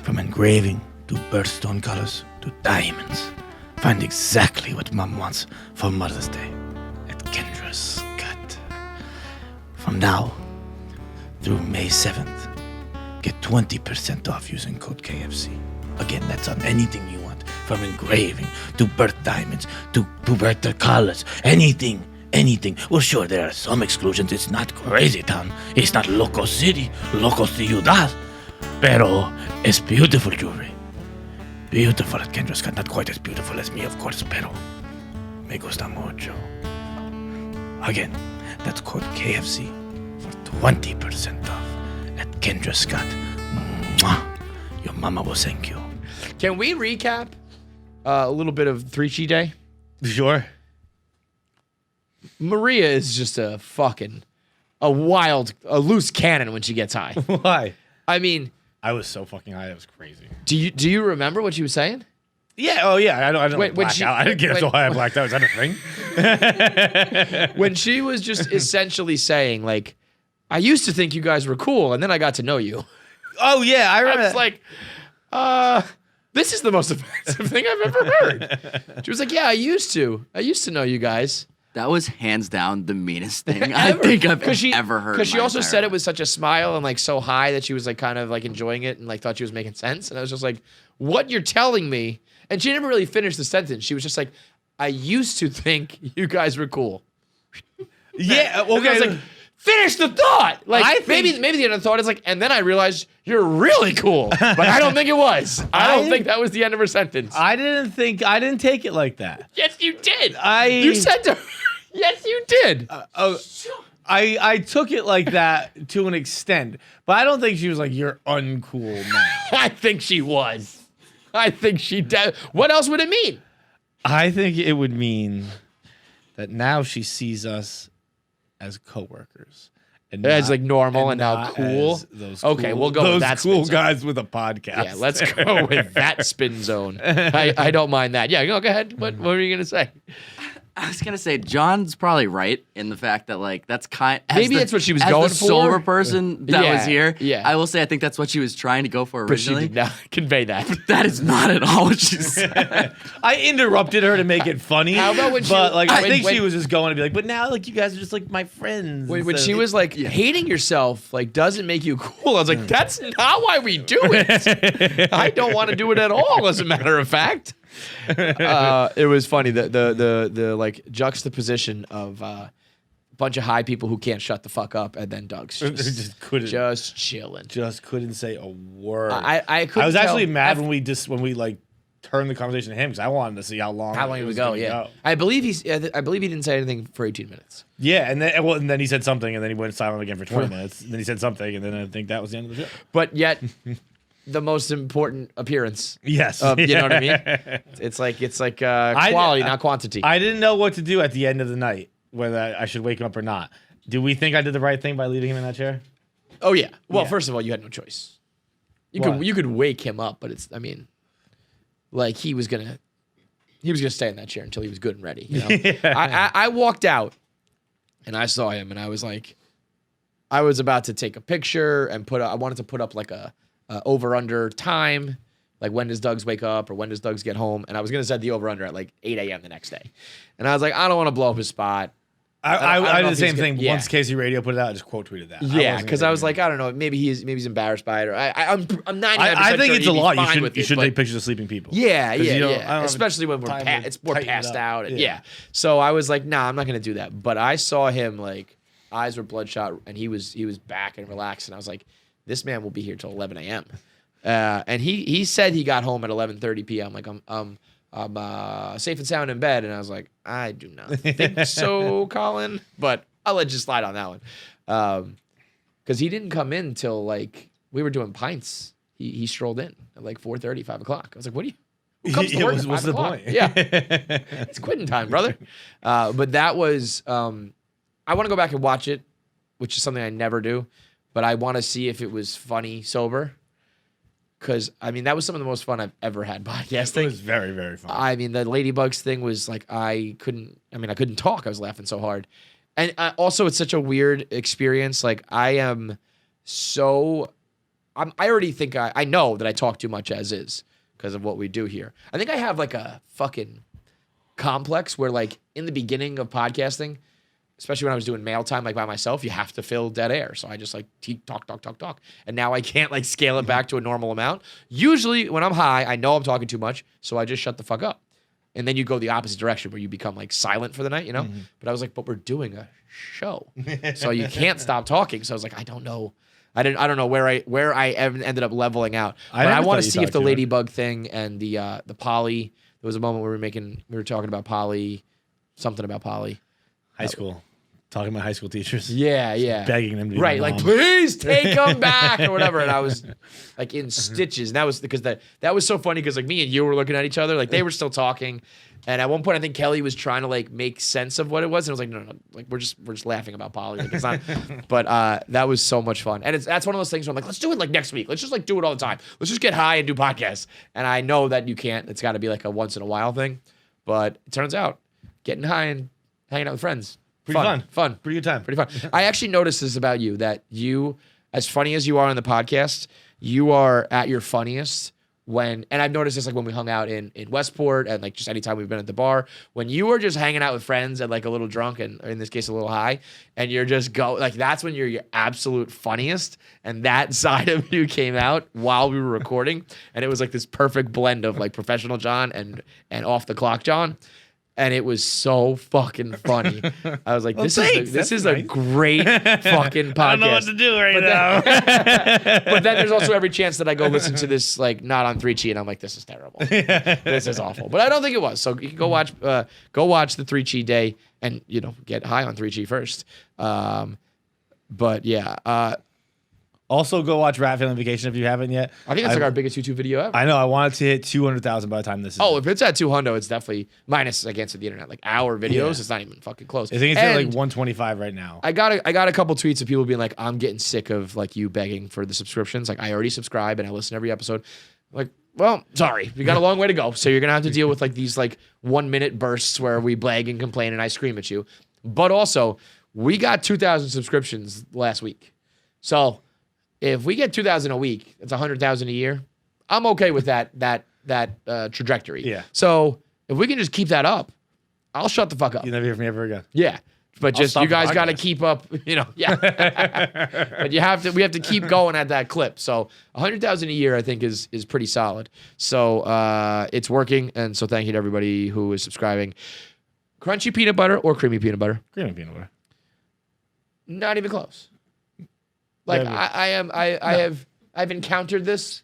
From engraving to birthstone colors to diamonds. Find exactly what Mom wants for Mother's Day at Kendra's Cut. From now through May 7th, get 20% off using code KFC. Again, that's on anything you want, from engraving to birth diamonds to birth colors, anything. Well, sure, there are some exclusions. It's not crazy town. It's not loco city, loco ciudad. Pero it's beautiful jewelry. Beautiful at Kendra's Cut. Not quite as beautiful as me, of course, pero me gusta mucho. Again, that's code KFC for 20% off at Kendra's Cut. Mwah. Your mama will thank you. Can we recap a little bit of 3G Day? Sure. Maria is just a loose cannon when she gets high. Why? I mean, I was so fucking high. It was crazy. do you remember what she was saying? Yeah. Oh, yeah. I don't Wait, when black she- out. I didn't get when- so high I blacked out. Is that a thing? When she was just essentially saying, like, I used to think you guys were cool, and then I got to know you. Oh, yeah. I I remember. was like, this is the most offensive thing I've ever heard. She was like, yeah, I used to know you guys. That was hands down the meanest thing I Ever. think I've 'Cause she- ever heard. Because she in my also entire said it life. with such a smile and like so high that she was like kind of like enjoying it and like thought she was making sense. And I was just like, what you're telling me? And she never really finished the sentence. She was just like, I used to think you guys were cool. yeah. And I was like, finish the thought. Like I think- maybe the end of the thought is like, and then I realized you're really cool. But I don't think it was. I don't think that was the end of her sentence. I didn't take it like that. Yes, you did. I- You said to her, yes, you did. I took it like that to an extent, but I don't think she was like, you're uncool now. I think she was. I think she did. What else would it mean? I think it would mean that now she sees us as coworkers. And As, like, normal and now not cool? as Those Okay, cool, we'll go with those that cool spin zone. guys with a podcast. Yeah, let's go with that spin zone. I don't mind that. Yeah, go ahead. What were you going to say? I was gonna say John's probably right in the fact that like that's kind. Maybe that's what she was as going the for. sober person that Yeah, was here. yeah. I will say I think that's what she was trying to go for But she originally. did not convey that. That is not at all what she said. I interrupted her to make it funny. How about when she- but like I when- think when- she was just going to be like, but now like you guys are just like my friends. When instead she of- was like, hating yourself like doesn't make you cool. I was like, that's not why we do it. I don't want to do it at all, as a matter of fact. It was funny the like juxtaposition of a bunch of high people who can't shut the fuck up, and then Doug's just couldn't just chilling. just couldn't say a word. I couldn't I was actually tell- mad when we like turned the conversation to him because I wanted to see how long it was would go. gonna Yeah, I believe he didn't say anything for 18 minutes. Yeah, and then he said something, and then he went silent again for 20 minutes. And then he said something, and then I think that was the end of the show. But yet, the most important appearance. Yes, You know what I mean? It's like quality, not quantity. I didn't know what to do at the end of the night, whether I should wake him up or not. Do we think I did the right thing by leaving him in that chair? Oh yeah. Well, Yeah. first of all, you had no choice. What? You could wake him up, but like he was gonna stay in that chair until he was good and ready. You know? I walked out and I saw him and I was like, I was about to take a picture and I wanted to put up like a over under time, like when does Doug's wake up or when does Doug's get home, and I was gonna set the over under at like 8 a.m. the next day, and I was like, I don't want to blow up his spot. I I don't did know the if same he's thing. good- yeah. Once Casey Radio put it out, I just quote tweeted that. Yeah, because I was like, I don't know, maybe he's embarrassed by it, or I'm 99% I think sure it's he'd a be lot. fine You with should it, take but- pictures of sleeping people. Yeah, 'Cause you don't- I don't yeah. have Especially when we're time to it's more tighten it passed up. out. And, Yeah. yeah. So I was like, nah, I'm not gonna do that. But I saw him like eyes were bloodshot, and he was back and relaxed, and I was like, this man will be here till 11 a.m. And he said he got home at 11:30 p.m. Like I'm safe and sound in bed, and I was like, I do not think so, Colin. But I'll let you slide on that one, because he didn't come in till like we were doing pints. He strolled in at like 4:30, 5 o'clock. I was like, what do you? Who comes to Yeah, work what's at the 5 o'clock? point? Yeah, it's quitting time, brother. But that was. I want to go back and watch it, which is something I never do. But I want to see if it was funny sober. because I mean that was some of the most fun I've ever had podcasting. It was very, very fun. I mean, the Ladybugs thing was like I couldn't talk. I was laughing so hard, and also it's such a weird experience. Like I already think I know that I talk too much as is because of what we do here. I think I have like a fucking complex where like in the beginning of podcasting, especially when I was doing mail time like by myself, you have to fill dead air. So I just like talk. And now I can't like scale it back to a normal amount. Usually when I'm high, I know I'm talking too much, so I just shut the fuck up. And then you go the opposite direction where you become like silent for the night, you know? But I was like, but we're doing a show. So you can't stop talking. So I was like, I don't know. I don't know where I ended up leveling out. But I want to see if the Ladybug thing and the poly. There was a moment where we were talking about poly, something about poly. High school. Talking about high school teachers. Yeah. Begging them to be right, my like mom. please take them back or whatever. And I was like in stitches. And that was because that was so funny because like me and you were looking at each other, like they were still talking. And at one point I think Kelly was trying to like make sense of what it was. And I was like, no, like we're just laughing about poly. Like it's not but that was so much fun. And that's one of those things where I'm like, let's do it like next week. Let's just like do it all the time. Let's just get high and do podcasts. And I know that you can't. It's gotta be like a once in a while thing. But it turns out getting high and hanging out with friends. Pretty fun. Pretty good time. Pretty fun. I actually noticed this about you, that you, as funny as you are on the podcast, you are at your funniest when, and I've noticed this like when we hung out in Westport and like just anytime we've been at the bar, when you are just hanging out with friends and like a little drunk and or in this case a little high, and you're just like that's when you're your absolute funniest. And that side of you came out while we were recording, and it was like this perfect blend of like professional John and off the clock John. And it was so fucking funny. I was like, this is a great fucking podcast. I don't know what to do right now. But then there's also every chance that I go listen to this like not on 3Chi and I'm like, this is terrible. This is awful. But I don't think it was. So you can go watch the 3Chi day and get high on 3Chi first. But yeah. Also, go watch Rat Family Vacation if you haven't yet. I think that's like our biggest YouTube video ever. I know. I want it to hit 200,000 by the time this is. If it's at 200, it's definitely minus against the internet. Like our videos, it's not even fucking close. I think it's at like 125 right now. I got a couple tweets of people being like, I'm getting sick of like you begging for the subscriptions. Like I already subscribe and I listen to every episode. Like, well, sorry, we got a long way to go. So you're gonna have to deal with like these like 1 minute bursts where we blag and complain and I scream at you. But also, we got 2,000 subscriptions last week. So if we get 2,000 a week, it's 100,000 a year. I'm okay with that trajectory. Yeah. So if we can just keep that up, I'll shut the fuck up. You'll never hear from me ever again. Yeah. But I'll just stop you guys the got to podcast. keep up, yeah. But we have to keep going at that clip. So 100,000 a year, I think, is pretty solid. So it's working, and so thank you to everybody who is subscribing. Crunchy peanut butter or creamy peanut butter? Creamy peanut butter. Not even close. Like Yeah, I've encountered this,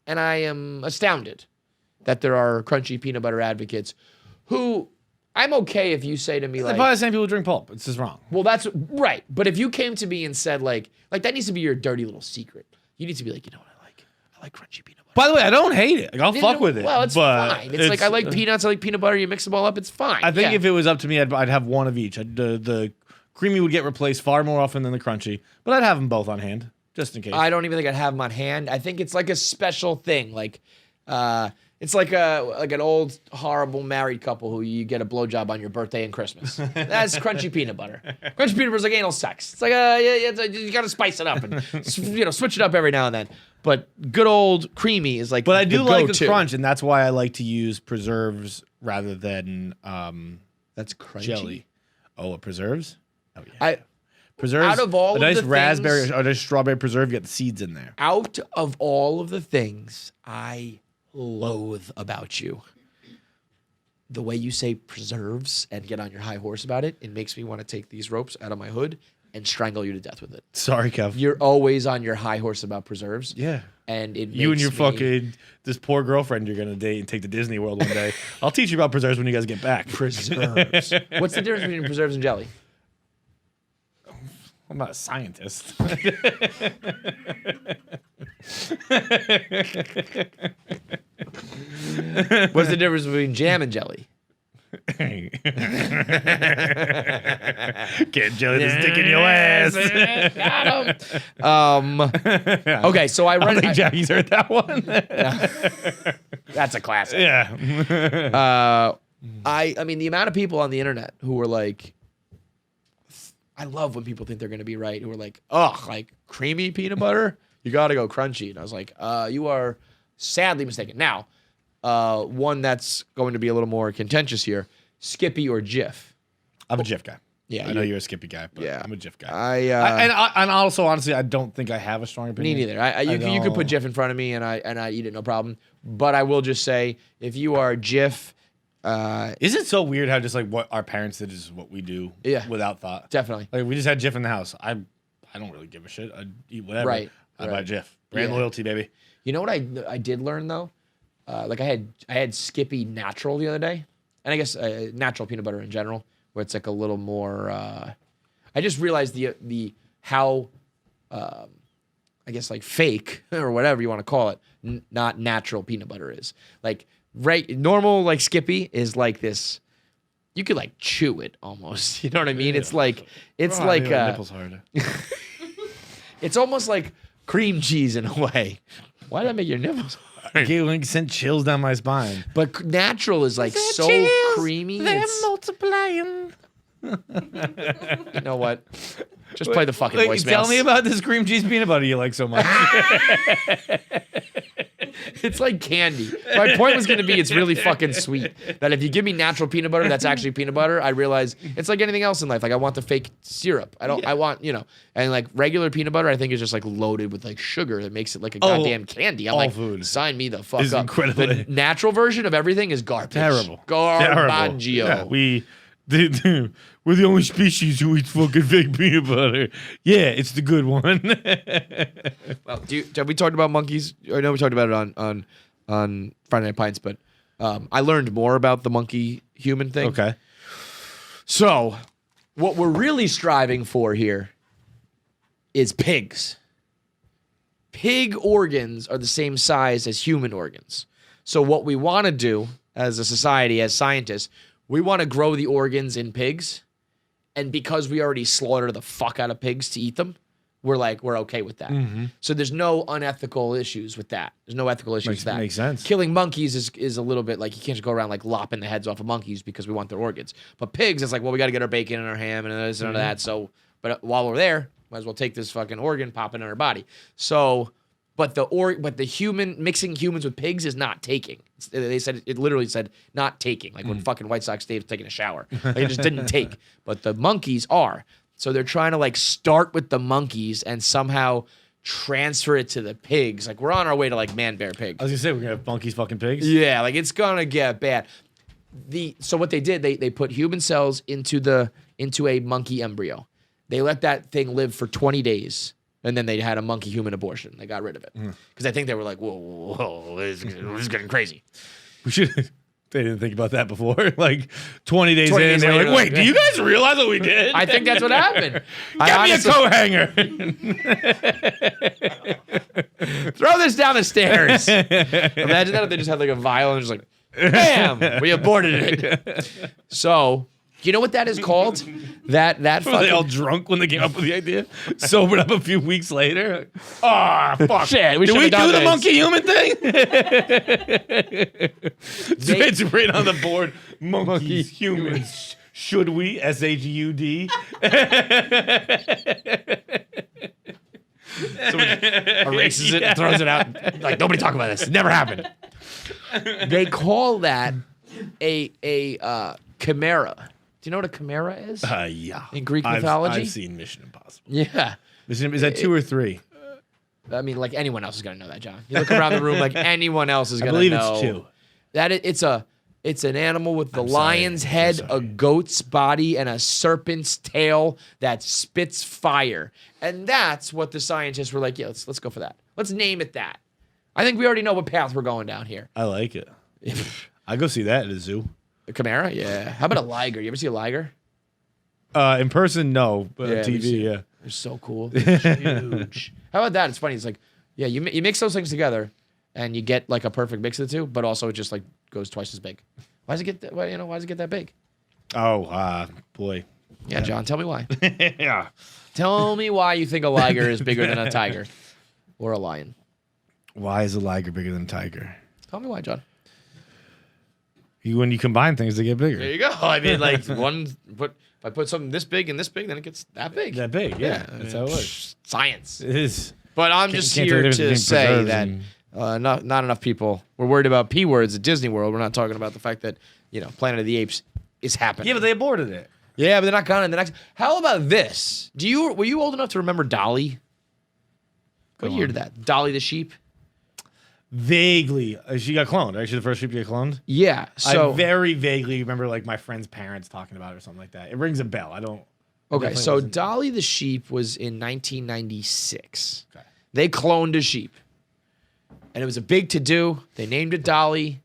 and I am astounded that there are crunchy peanut butter advocates who I'm okay if you say to me They're like, probably the same people who drink pulp. It's just wrong. well, that's right. But if you came to me and said like that needs to be your dirty little secret. You need to be like, you know what I like? I like crunchy peanut butter. By the way, I don't hate it. Like, I'll fuck with it. Well, it's but fine. It's like I like peanuts. I like peanut butter. You mix them all up. It's fine. I think Yeah. if it was up to me, I'd have one of each. The creamy would get replaced far more often than the crunchy, but I'd have them both on hand just in case. I don't even think I'd have them on hand. I think it's like a special thing. Like, it's like an old horrible married couple who you get a blowjob on your birthday and Christmas. That's crunchy peanut butter. Crunchy peanut butter is like anal sex. It's like you got to spice it up and switch it up every now and then. But good old creamy is like. But I do like the go-to. crunch, and that's why I like to use preserves rather than That's crunchy. jelly. Oh, preserves? Oh yeah. Preserves. Out of all a of nice the raspberry things- or a nice strawberry preserve, you get the seeds in there. Out of all of the things I loathe about you, the way you say preserves and get on your high horse about it, it makes me want to take these ropes out of my hood and strangle you to death with it. Sorry, Kev. You're always on your high horse about preserves. Yeah. And it You and makes your me- fucking this poor girlfriend you're gonna date and take to Disney World one day. I'll teach you about preserves when you guys get back. preserves. What's the difference between preserves and jelly? I'm not a scientist. What's the difference between jam and jelly? Can't jelly this dick in your ass. Got him. Okay, so I I read. think Jackie's heard that one. That's a classic. Yeah. I mean, the amount of people on the internet who were like, I love when people think they're gonna be right. Who are like, ugh, like creamy peanut butter, you gotta go crunchy. And I was like, you are sadly mistaken. Now, one that's going to be a little more contentious here: Skippy or Jif. I'm a Jif guy. Yeah, I know you're a Skippy guy, but Yeah. I'm a Jif guy. I And also, honestly, I don't think I have a strong me opinion. neither. You could put Jif in front of me and I eat it no problem. But I will just say, if you are Jif, Is it so weird how just like what our parents did is what we do Yeah. without thought? definitely. Like we just had Jif in the house. I don't really give a shit. I eat whatever. Right, I buy right. Jif. Brand Yeah. loyalty, baby. You know what I did learn though? Like I had Skippy natural the other day, and I guess natural peanut butter in general, where it's like a little more. I just realized the how, I guess like fake or whatever you want to call it, not natural peanut butter is. Like normal like Skippy is like this. You could like chew it almost. You know what I mean? It's like it's like nipples hard. it's almost like cream cheese in a way. Why did I make your nipples hard? It sent chills down my spine. But natural is like so creamy. It's, multiplying. you know what? Just play the fucking voicemails. Tell me about this cream cheese peanut butter you like so much. It's like candy. My point was going to be it's really fucking sweet. That if you give me natural peanut butter that's actually peanut butter, I realize it's like anything else in life. Like I want the fake syrup. I want, and like regular peanut butter I think is just like loaded with like sugar that makes it like a goddamn candy. I'm all like, food sign me the fuck is up. incredibly- The natural version of everything is garbage. Terrible. Garbaggio. Yeah, we're the only species who eats fucking fake peanut butter. Yeah, it's the good one. Well, have we talked about monkeys? I know we talked about it on Friday Night Pints, but I learned more about the monkey human thing. Okay. So, what we're really striving for here is pigs. Pig organs are the same size as human organs. So, what we want to do as a society, as scientists, we want to grow the organs in pigs. And because we already slaughter the fuck out of pigs to eat them, we're okay with that. So there's no unethical issues with that. There's no ethical issues with that. Makes sense. Killing monkeys is a little bit like you can't just go around like lopping the heads off of monkeys because we want their organs. But pigs, it's like, well, we got to get our bacon and our ham and this and that. So, but while we're there, might as well take this fucking organ, pop it in our body. So, but the human mixing humans with pigs is not taking. They said it literally said not taking, like when fucking White Sox Dave's taking a shower. Like it just didn't take. But the monkeys are. So they're trying to like start with the monkeys and somehow transfer it to the pigs. Like we're on our way to like man, bear, pig. I was gonna say we're gonna have monkeys fucking pigs. Yeah, like it's gonna get bad. So what they did, they put human cells into a monkey embryo. They let that thing live for 20 days. And then they had a monkey human abortion. They got rid of it. Because I think they were like, whoa, this is getting crazy. We should. They didn't think about that before. Like 20 days 20 in, days they're later, like, wait, do you guys realize what we did? I think that's what happened. Get me a coat hanger. Throw this down the stairs. Imagine that if they just had like a vial and just like, bam, we aborted it. So, you know what that is called? That Were they all fucking drunk when they came up with the idea? Sobered up a few weeks later. Ah, fuck. shit. Did we do the monkey human thing? It's written on the board. Monkeys, humans. Should we? SHUD. Erases it and throws it out. Like, nobody talk about this. It never happened. They call that a chimera. Do you know what a chimera is? Yeah. In Greek mythology? I've seen Mission Impossible. Yeah. Is that 2 or 3? I mean, like anyone else is gonna know that, John. You look around the room, like anyone else is I gonna believe know. it's 2. That it's an animal with the I'm sorry. lion's I'm head, sorry. a goat's body, and a serpent's tail that spits fire. And that's what the scientists were like, yeah, let's go for that. Let's name it that. I think we already know what path we're going down here. I like it. I go see that at a zoo. A chimera? Yeah. How about a liger? You ever see a liger? In person, no, but Yeah, on we've seen- TV, yeah. They're so cool. They're huge. How about that? It's funny. It's like, yeah, you mix those things together and you get like a perfect mix of the two, but also it just like goes twice as big. Why does it get that? Why does it get that big? Oh, boy. Yeah, John, tell me why. Yeah. Tell me why you think a liger is bigger than a tiger or a lion. Why is a liger bigger than a tiger? Tell me why, John. When you combine things, they get bigger. There you go. I mean, like if I put something this big and this big, then it gets that big. That big, yeah. That's how it works. Science. It is. But I'm just can't tell here the difference to between say preserves that and- not enough people were worried about P words at Disney World. We're not talking about the fact that Planet of the Apes is happening. Yeah, but they aborted it. Yeah, but they're not counting the next. How about this? Were you old enough to remember Dolly? What year did that? Dolly the sheep? Vaguely. She got cloned, right? She's the first sheep to get cloned? Yeah. So I very vaguely remember like my friend's parents talking about it or something like that. It rings a bell. I don't. okay, definitely so wasn't- Dolly the sheep was in 1996. Okay. They cloned a sheep, and it was a big to-do. They named it Dolly,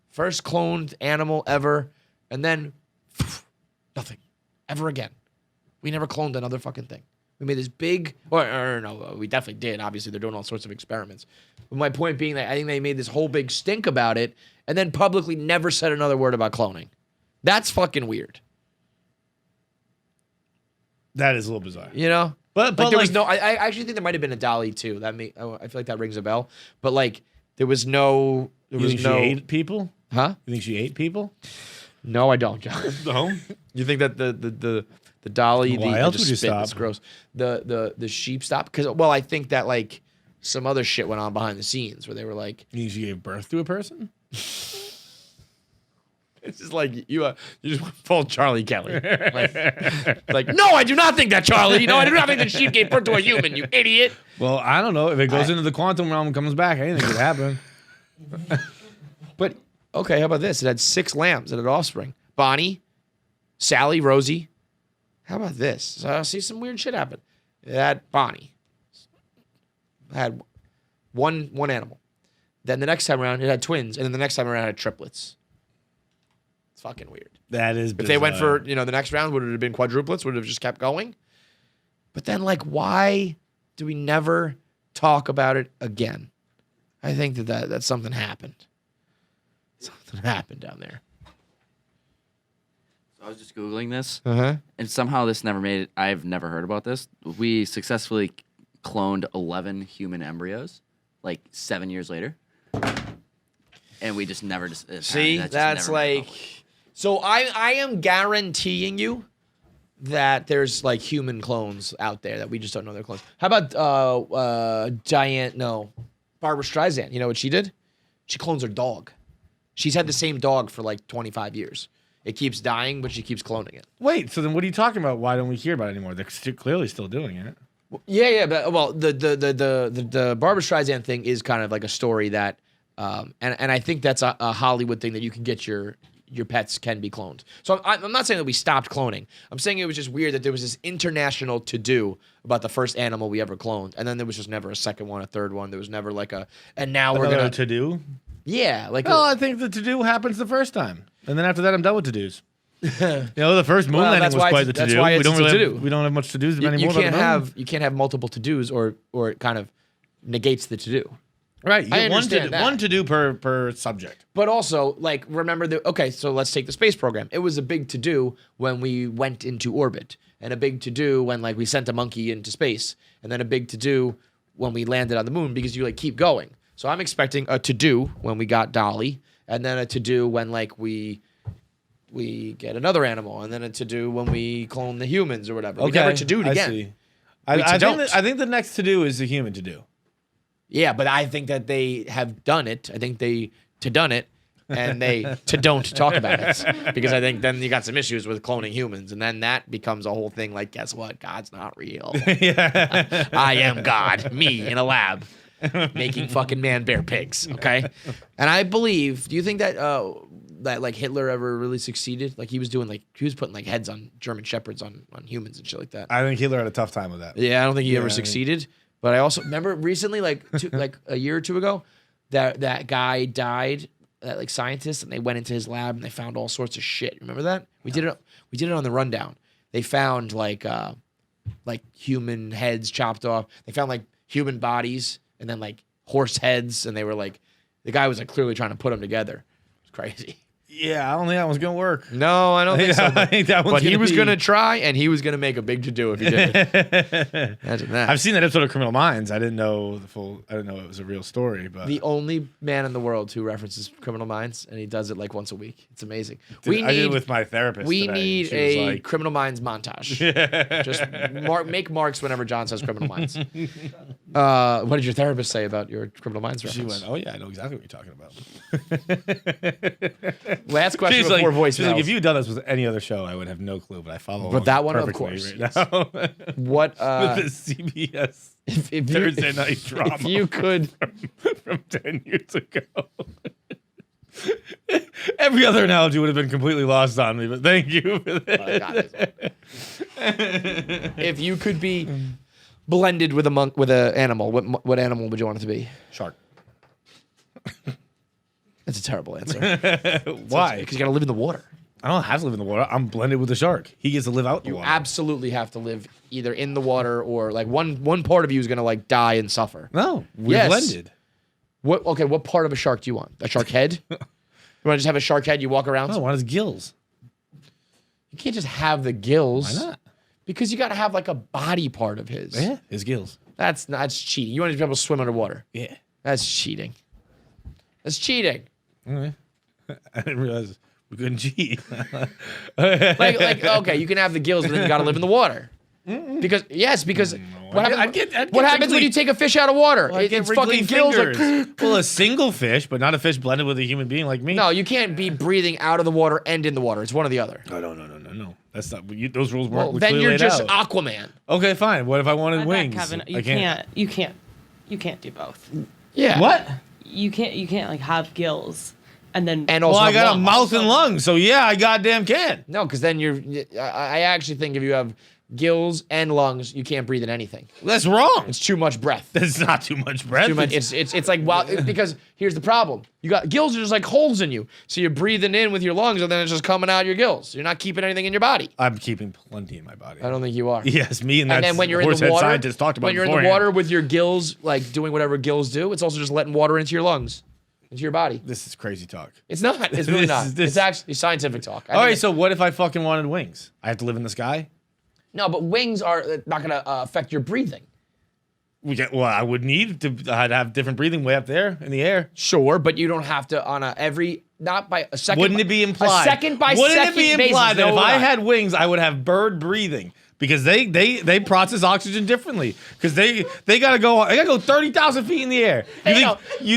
first cloned animal ever, and then nothing ever again. We never cloned another fucking thing. We made this big, or no, we definitely did. Obviously, they're doing all sorts of experiments. But my point being that I think they made this whole big stink about it, and then publicly never said another word about cloning. That's fucking weird. That is a little bizarre. You know? But Like there was like- no. I actually think there might have been a Dolly too. I feel like that rings a bell. But like there was no. There You was think no. she ate people? Huh? You think she ate people? No, I don't, John. No. You think that the Dolly, Why the else just would you spit, stop? It's gross. The sheep stopped because I think that like some other shit went on behind the scenes where they were like, You think she gave birth to a person? it's just like you just full Charlie Kelly. like no, I do not think that, Charlie. No, I do not think that sheep gave birth to a human. You idiot. Well, I don't know. If it goes into the quantum realm and comes back, anything could happen. But okay, how about this? It had 6 lambs. It had offspring. Bonnie, Sally, Rosie. How about this? So I see some weird shit happen. It had Bonnie. It had one animal. Then the next time around, it had twins, and then the next time around, it had triplets. It's fucking weird. That is If they went for the next round, would it have been quadruplets? Would it have just kept going? But then, like, why do we never talk about it again? I think that something happened. Something happened down there. So I was just Googling this, Uh-huh. and somehow this never made it. I've never heard about this. We successfully cloned 11 human embryos, like 7 years later. And we just never... See, that's like... So I am guaranteeing you that there's, like, human clones out there that we just don't know they're clones. How about Barbara Streisand? You know what she did? She clones her dog. She's had the same dog for, like, 25 years. It keeps dying, but she keeps cloning it. Wait, so then what are you talking about? Why don't we hear about it anymore? They're clearly still doing it. Yeah, but the Barbara Streisand thing is kind of like a story that, and I think that's a Hollywood thing that you can get your pets can be cloned. So I'm not saying that we stopped cloning. I'm saying it was just weird that there was this international to-do about the first animal we ever cloned, and then there was just never a second one, a third one. There was never like and now we're gonna to do. yeah, like Well, I think the to do happens the first time, and then after that, I'm done with to dos. The first moon Well, landing that's was why quite it's- the to that's do. why We it's don't a really to-do. we don't have much to dos you anymore. can't have multiple to-dos or it kind of negates the to-do. Right. You I get understand that. one to do per subject. But also, like, remember so let's take the space program. It was a big to-do when we went into orbit, and a big to-do when, like, we sent a monkey into space, and then a big to-do when we landed on the moon, because you, like, keep going. So I'm expecting a to-do when we got Dolly, and then a to-do when, like, we get another animal, and then a to-do when we clone the humans or whatever. We never to-do it again. I see. We I think the next to do is the human to do. Yeah, but I think that they have done it. I think they done it, and they don't talk about it, because I think then you got some issues with cloning humans, and then that becomes a whole thing. Like, guess what? God's not real. I am God, me in a lab, making fucking man bear pigs. Okay, and I believe. Do you think that that like Hitler ever really succeeded? Like he was putting like heads on German shepherds on humans and shit like that. I think Hitler had a tough time with that. Yeah, I don't think he ever succeeded. But I also remember recently, like a year or two ago, that guy died, that like scientist, and they went into his lab and they found all sorts of shit. Remember that? We did it on the rundown. They found like human heads chopped off. They found like human bodies and then like horse heads, and they were like, the guy was like clearly trying to put them together. It's crazy. Yeah, I don't think that one's gonna work. No, I don't think so. I think that one's But he was be- gonna try, and he was gonna make a big to do if he did it. Imagine that. I've seen that episode of Criminal Minds. I didn't know it was a real story, but The only man in the world who references Criminal Minds, and he does it like once a week. It's amazing. I did it with my therapist. We today. need She was a like, Criminal Minds montage. Just make marks whenever John says Criminal Minds. What did your therapist say about your Criminal Minds She reference? went, "Oh yeah, I know exactly what you're talking about." Last question She's before like, voicemails. she's like, "If you had done this with any other show, I would have no clue." But I follow. But that one, of perfectly course, right now. What With the CBS if you, Thursday night drama. if you could from 10 years ago. Every other analogy would have been completely lost on me, but thank you for that. if you could be blended with an animal, what animal would you want it to be? Shark. That's a terrible answer. Why? Because you got to live in the water. I don't have to live in the water. I'm blended with the shark. He gets to live out in the water. Absolutely have to live either in the water or like one part of you is gonna like die and suffer. No, we're Yes. blended. What part of a shark do you want? A shark head? You want to just have a shark head? You walk around. I don't want his gills. You can't just have the gills. Why not? Because you got to have like a body part of his. Yeah, his gills. That's cheating. You want to be able to swim underwater. Yeah. That's cheating. That's cheating. Okay. I didn't realize we couldn't cheat. Like okay, you can have the gills, but then you got to live in the water. Because what happens when you take a fish out of water? It's fucking gills. Like, Well, a single fish, but not a fish blended with a human being like me. no, you can't be breathing out of the water and in the water. It's one or the other. No. That's not. Those rules Well, weren't. then clearly you're laid just out. Aquaman. Okay, fine. What if I wanted I bet, wings? Kevin, I can't. you can't do both. Yeah. What? You can't like have gills and then And Well, also I got a lungs. mouth and lungs, so yeah, I goddamn can. No, because then I actually think if you have gills and lungs, you can't breathe in anything. That's wrong. It's too much breath. That's not too much breath. Too much. It's like because here's the problem. You got gills are just like holes in you, so you're breathing in with your lungs, and then it's just coming out your gills. You're not keeping anything in your body. I'm keeping plenty in my body. I don't think you are. Yes, me and that. And then when you're in the horsehead water, scientist talked about when you're in the beforehand. water with your gills, like doing whatever gills do, it's also just letting water into your lungs, into your body. This is crazy talk. It's not. It's really This not. is- this- It's actually scientific talk. I All think right, so what if I fucking wanted wings? I have to live in the sky. no, but wings are not going to affect your breathing. Well, I would need to. I'd have different breathing way up there in the air. Sure, but you don't have to on not by a second. Wouldn't it be implied? A second by Wouldn't second it be basis, implied that no, if I not. had wings, I would have bird breathing? Because they process oxygen differently. Because they gotta go 30,000 feet in the air.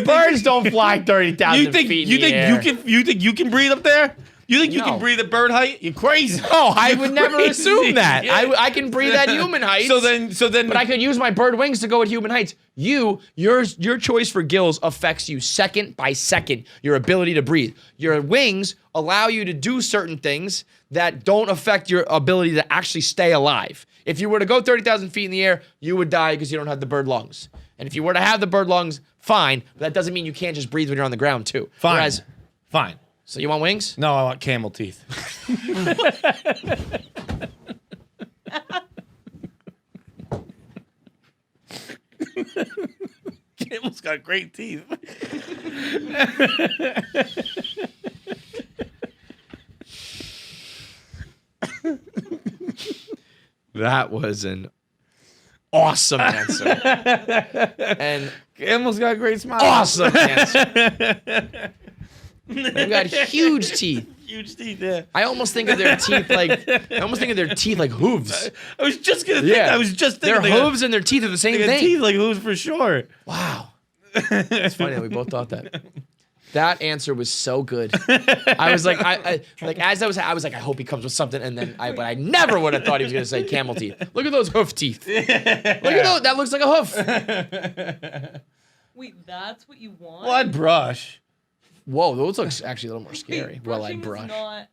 Birds don't fly 30,000 You think feet you in the think air. you can you can breathe up there? You think you No. can breathe at bird height? You're crazy. No, I would never Crazy. assume that. Yeah. I can breathe at human heights. So then, But I could use my bird wings to go at human heights. Your choice for gills affects you second by second, your ability to breathe. Your wings allow you to do certain things that don't affect your ability to actually stay alive. If you were to go 30,000 feet in the air, you would die because you don't have the bird lungs. And if you were to have the bird lungs, fine. But that doesn't mean you can't just breathe when you're on the ground too. fine, Whereas, fine. so you want wings? No, I want camel teeth. Camel's got great teeth. That was an awesome answer. And Camel's got great smiles. awesome answer. They've got huge teeth. Huge teeth, yeah. I almost think of their teeth like hooves. I was just gonna think. I was just thinking. Their hooves and their teeth are the same They got thing. teeth like hooves for sure. Wow. It's funny that we both thought that. That answer was so good. I was like, I was like, I hope he comes with something, and then but I never would have thought he was gonna say camel teeth. Look at those hoof teeth. Look at those. That looks like a hoof. Wait, that's what you want? Well, I'd brush. Whoa, those looks actually a little more scary. Wait, Well, I brushing is brush.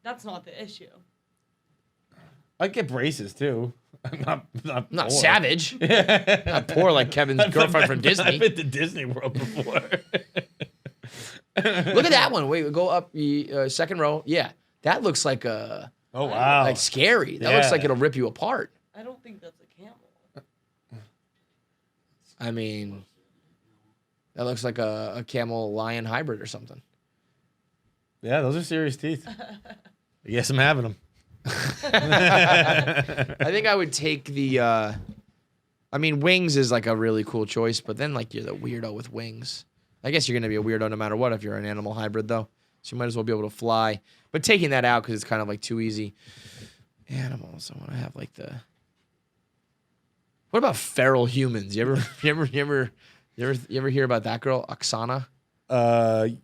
That's not the issue. I'd get braces too. I'm not Not poor. savage. Not poor like Kevin's girlfriend from Disney. I've been to Disney World before. Look at that one. Wait, go up the second row. Yeah, that looks like Oh wow! like scary. That looks Yeah. like it'll rip you apart. I don't think that's a camel. I mean, that looks like a camel lion hybrid or something. Yeah, those are serious teeth. Yes, I'm having them. I think I would take the. I mean, wings is like a really cool choice, but then like you're the weirdo with wings. I guess you're gonna be a weirdo no matter what if you're an animal hybrid though. So you might as well be able to fly. But taking that out because it's kind of like too easy. Animals. I want to have like the. What about feral humans? You ever hear about that girl, Oksana?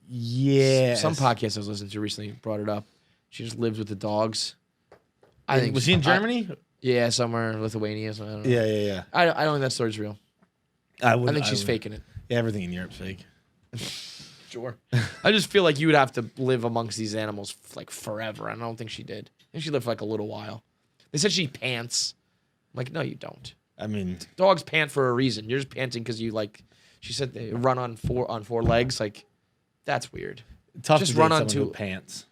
Yeah. Some podcast I was listening to recently brought it up. She just lives with the dogs. I think was she in Germany? Yeah, somewhere in Lithuania. So I don't know. Yeah. I don't think that story's real. I think she's faking it. Yeah, everything in Europe's fake. Sure. I just feel like you would have to live amongst these animals like forever. And I don't think she did. I think she lived for like a little while. They said she pants. I'm like, no, you don't. I mean, Dogs pant for a reason. You're just panting because you like. She said they run on four legs. Like, that's weird. tough Just to run date on someone two- with pants.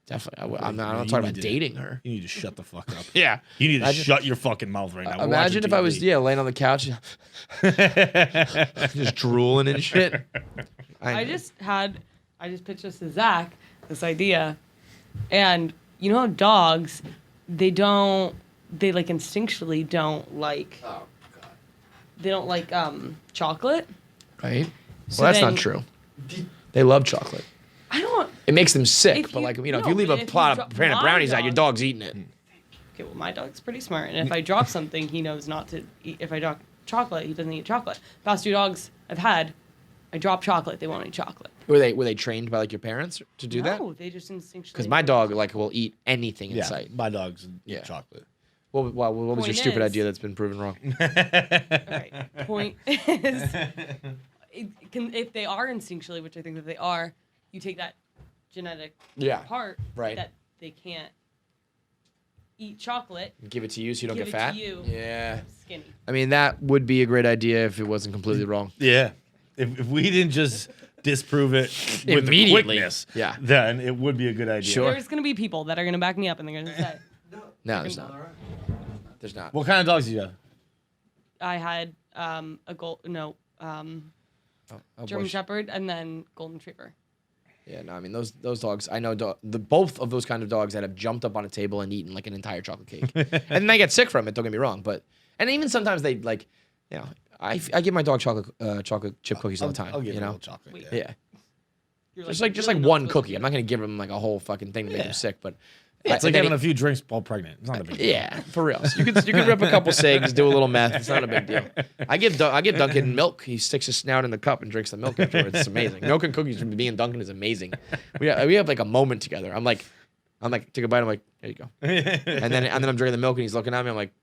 Definitely. I'm not You talking need about to- dating her. You need to shut the fuck up. Yeah. You need to Imagine- shut your fucking mouth right now. We're Imagine watching if I was TV. laying on the couch, just drooling and shit. I just pitched this to Zack, this idea, and you know how dogs, they like instinctually don't like. Oh God. They don't like chocolate. Right. So Well, that's then- not true. They love chocolate. I don't. It makes them sick, If but you- like if you no, leave but a if you pot drop of pan of my brownies out, your dog- dog's eating it. Okay, well, my dog's pretty smart, and if I drop something, he knows not to eat. If I drop chocolate, he doesn't eat chocolate. Past two dogs I've had, I drop chocolate, they won't eat chocolate. Were they trained by like your parents to do that? No, they just instinctually. Because my dog like will eat anything in Yeah, sight. my dog's Yeah. chocolate. What was your Point stupid is- idea that's been proven wrong? Alright, point is, if they are instinctually, which I think that they are, you take that genetic Yeah, part right. that they can't eat chocolate, Give it to you so you don't give get it fat. to you, Yeah. skinny. I mean that would be a great idea if it wasn't completely wrong. Yeah. If we didn't just disprove it with the Immediately. quickness, Yeah. then it would be a good idea. Sure. There's gonna be people that are gonna back me up, and they're gonna say, No, there's not. There's not. What kind of dogs do you have? I had a Oh, German boy. Shepherd, and then Golden Retriever. Yeah, no, I mean those dogs. I know both of those kind of dogs that have jumped up on a table and eaten like an entire chocolate cake, and then they get sick from it. Don't get me wrong, but and even sometimes they like, you know, I give my dog chocolate chip cookies all the time. I'll give you him a know, little chocolate. yeah, You're just really like not one supposed cookie. to. I'm not gonna give him like a whole fucking thing to make him Yeah. sick, but Yeah, it's and like then having a few drinks while pregnant. It's not a big deal. yeah, for real. So you can rip a couple cigs, do a little meth. It's not a big deal. I give Duncan milk. He sticks his snout in the cup and drinks the milk afterwards. It's amazing. Milk and cookies from me and Duncan is amazing. We have like a moment together. I'm like, take a bite. I'm like, there you go. And then I'm drinking the milk and he's looking at me. I'm like,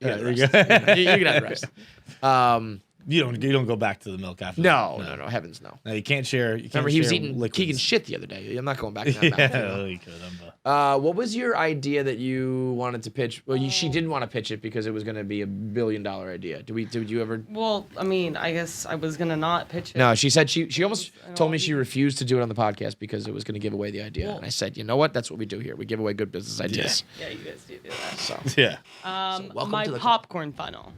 you Yeah, can there you have the rest. You can have the rest. You don't go back to the milk after. No, that. no, heavens no. No, you can't share. You can't Remember, he was share eating liquids. Keegan's shit the other day. I'm not going back to that. Yeah, bathroom. you could, but- What was your idea that you wanted to pitch? Well, she didn't want to pitch it because it was going to be $1 billion idea. Did you ever? Well, I mean, I guess I was gonna not pitch it. No, she said she almost told me she refused to do it on the podcast because it was going to give away the idea. Well- And I said, you know what? That's what we do here. We give away good business ideas. Yeah, you guys do that. So Yeah. welcome My to the popcorn funnel.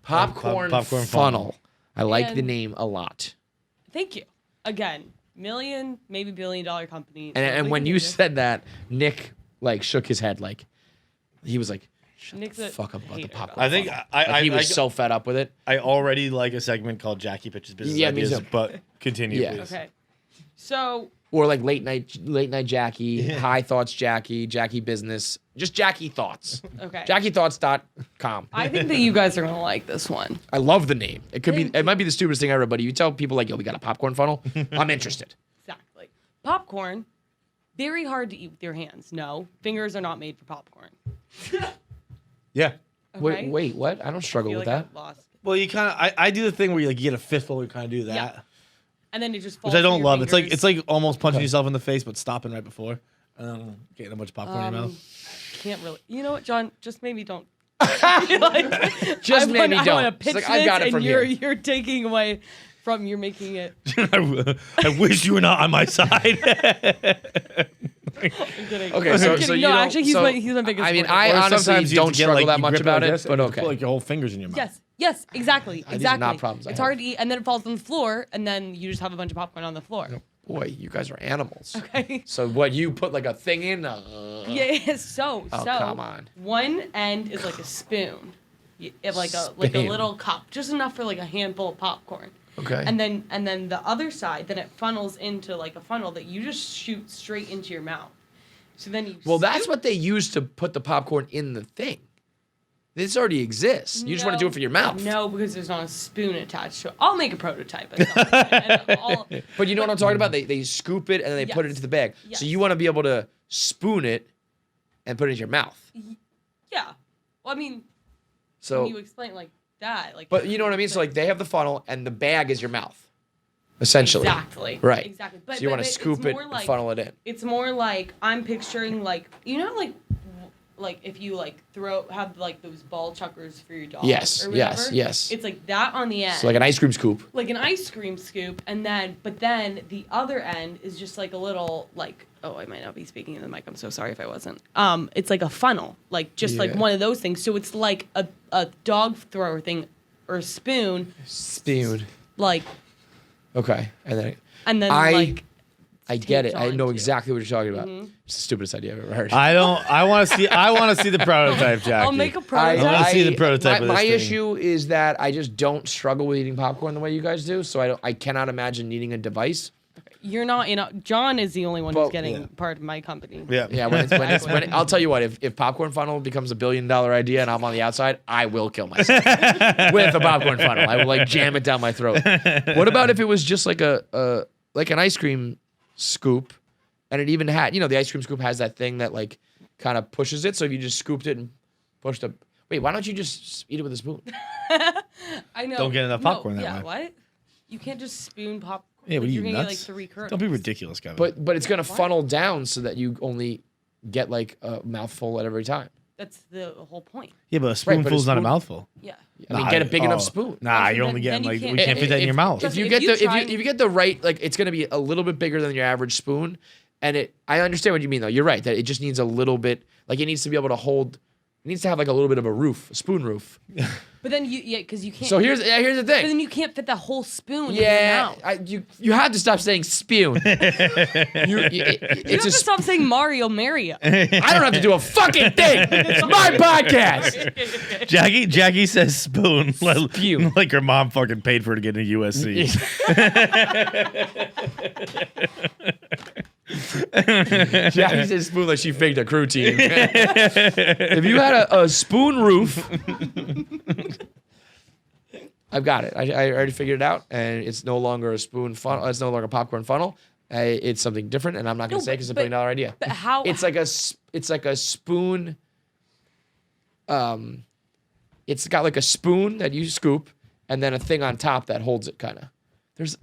popcorn Popcorn funnel. I like the And- name a lot. Thank you. Again, million, maybe $1 billion company. And Totally when can you do this. said that, Nick like shook his head like he was like, Nick's a fuck up about the hater popcorn. I think funnel. I Like, he was I, so fed up with it. I already like a segment called Jackie Pitches Business Yeah, me Ideas, too. but continue, Yeah. please. Okay. So Or like late night Jackie, high thoughts Jackie business, just Jackie thoughts. okay. JackieThoughts.com. I think that you guys are gonna like this one. I love the name. It could be. Thank It might be the stupidest thing ever. But you tell people like, "Yo, we got a popcorn funnel." I'm interested. Exactly. Popcorn, very hard to eat with your hands. No, fingers are not made for popcorn. Yeah. Okay? Wait, what? I don't I struggle feel with like that. I've lost. Well, you kind of I do the thing where you like you get a fistful and kind of do that, Yeah. And then it just falls. which I through don't your love. It's like fingers. almost punching yourself in the face, but stopping right before. Getting a bunch of popcorn in your mouth. Can't really. You know what, John? Just maybe don't. Like, Just maybe I don't. wanna It's pitch like, I got it this, from and here. you're taking away from. You're making it. I wish you were not on my side. I'm kidding. Okay, I'm so kidding. you no, don't- actually, he's so, my biggest. I mean, supporter. I Or honestly sometimes you have don't to get, struggle like, that you much grip about like it, this but and just okay. put like your whole fingers in your mouth. Yes, exactly, is exactly. not problems I It's have. hard to eat, and then it falls on the floor, and then you just have a bunch of popcorn on the floor. Boy, you guys are animals. Okay. So what, you put like a thing in? Yeah. So come on. one end is like a spoon, like a Spoon. little cup, just enough for like a handful of popcorn. Okay. And then the other side, then it funnels into like a funnel that you just shoot straight into your mouth. So then you. Well, that's scoop- what they use to put the popcorn in the thing. This already exists. You just want to do it for your mouth. No, because there's not a spoon attached to it. I'll make a prototype. At some point, and But you know what I'm talking about? They scoop it and then they put it Yes. into the bag. Yes. So you want to be able to spoon it and put it in your mouth. yeah. Well, I mean, So, when you explain it like that, like. but you know what I mean? So like they have the funnel and the bag is your mouth, essentially. Exactly. Right. Exactly. So you want to it's scoop it more and like- funnel it in. It's more like I'm picturing like like if you like have like those ball chuckers for your dog. Yes, Or yes, whatever. yes. It's like that on the end. So like an ice cream scoop. Like an ice cream scoop, and then the other end is just like a little like, oh, I might not be speaking in the mic. I'm so sorry if I wasn't. It's like a funnel, like just like Yeah. one of those things. So it's like a dog thrower thing or a spoon, Spoon. like, Okay. And then I get it. taped I know onto. exactly what you're talking about. It's the stupidest idea I've ever heard. I want to see the prototype, Jackie. I'll make a I prototype. wanna see the prototype of this My thing. issue is that I just don't struggle with eating popcorn the way you guys do, so I cannot imagine needing a device. You're not, John is the only one Well, who's getting part of my company. Yeah. Yeah, I'll tell you what, if popcorn funnel becomes $1 billion idea and I'm on the outside, I will kill myself with a popcorn funnel. I will like jam it down my throat. What about if it was just like like an ice cream scoop, and it even had, the ice cream scoop has that thing that like kind of pushes it. So if you just scooped it and pushed a, wait, why don't you just eat it with a spoon? I know. Don't get enough popcorn that yeah, way. What? You can't just spoon pop. Yeah, what are like, you you're gonna nuts? get like 3 kernels. Don't be ridiculous, Kevin. But it's gonna funnel down so that you only get like a mouthful at every time. That's the whole point. yeah, but a spoonful's not a spoon- mouthful. Yeah. I mean, get a big enough Oh, spoon. Nah, Okay, you're only then getting you like can't- we can't fit that in your mouth. If you If get you the try- if you get the right, like it's gonna be a little bit bigger than your average spoon, and I understand what you mean though. You're right that it just needs a little bit, like it needs to be able to hold. It needs to have like a little bit of a roof, a spoon roof. But then because you can't. So here's the But then thing. you can't fit the whole spoon in your Yeah, mouth. you have to stop saying spoon. You have to stop saying Mario Mario. I don't have to do a fucking thing. It's my podcast. Jackie says spoon. Spew. Like her mom fucking paid for her to get into USC. Jackie says spoon like she faked a crew team. If you had a spoon roof, I've got it. I already figured it out, and it's no longer a spoon funnel. It's no longer a popcorn funnel. It's something different, and I'm not going to say because it's a $1 billion idea. But how? It's like a spoon. It's got like a spoon that you scoop, and then a thing on top that holds it, kind of.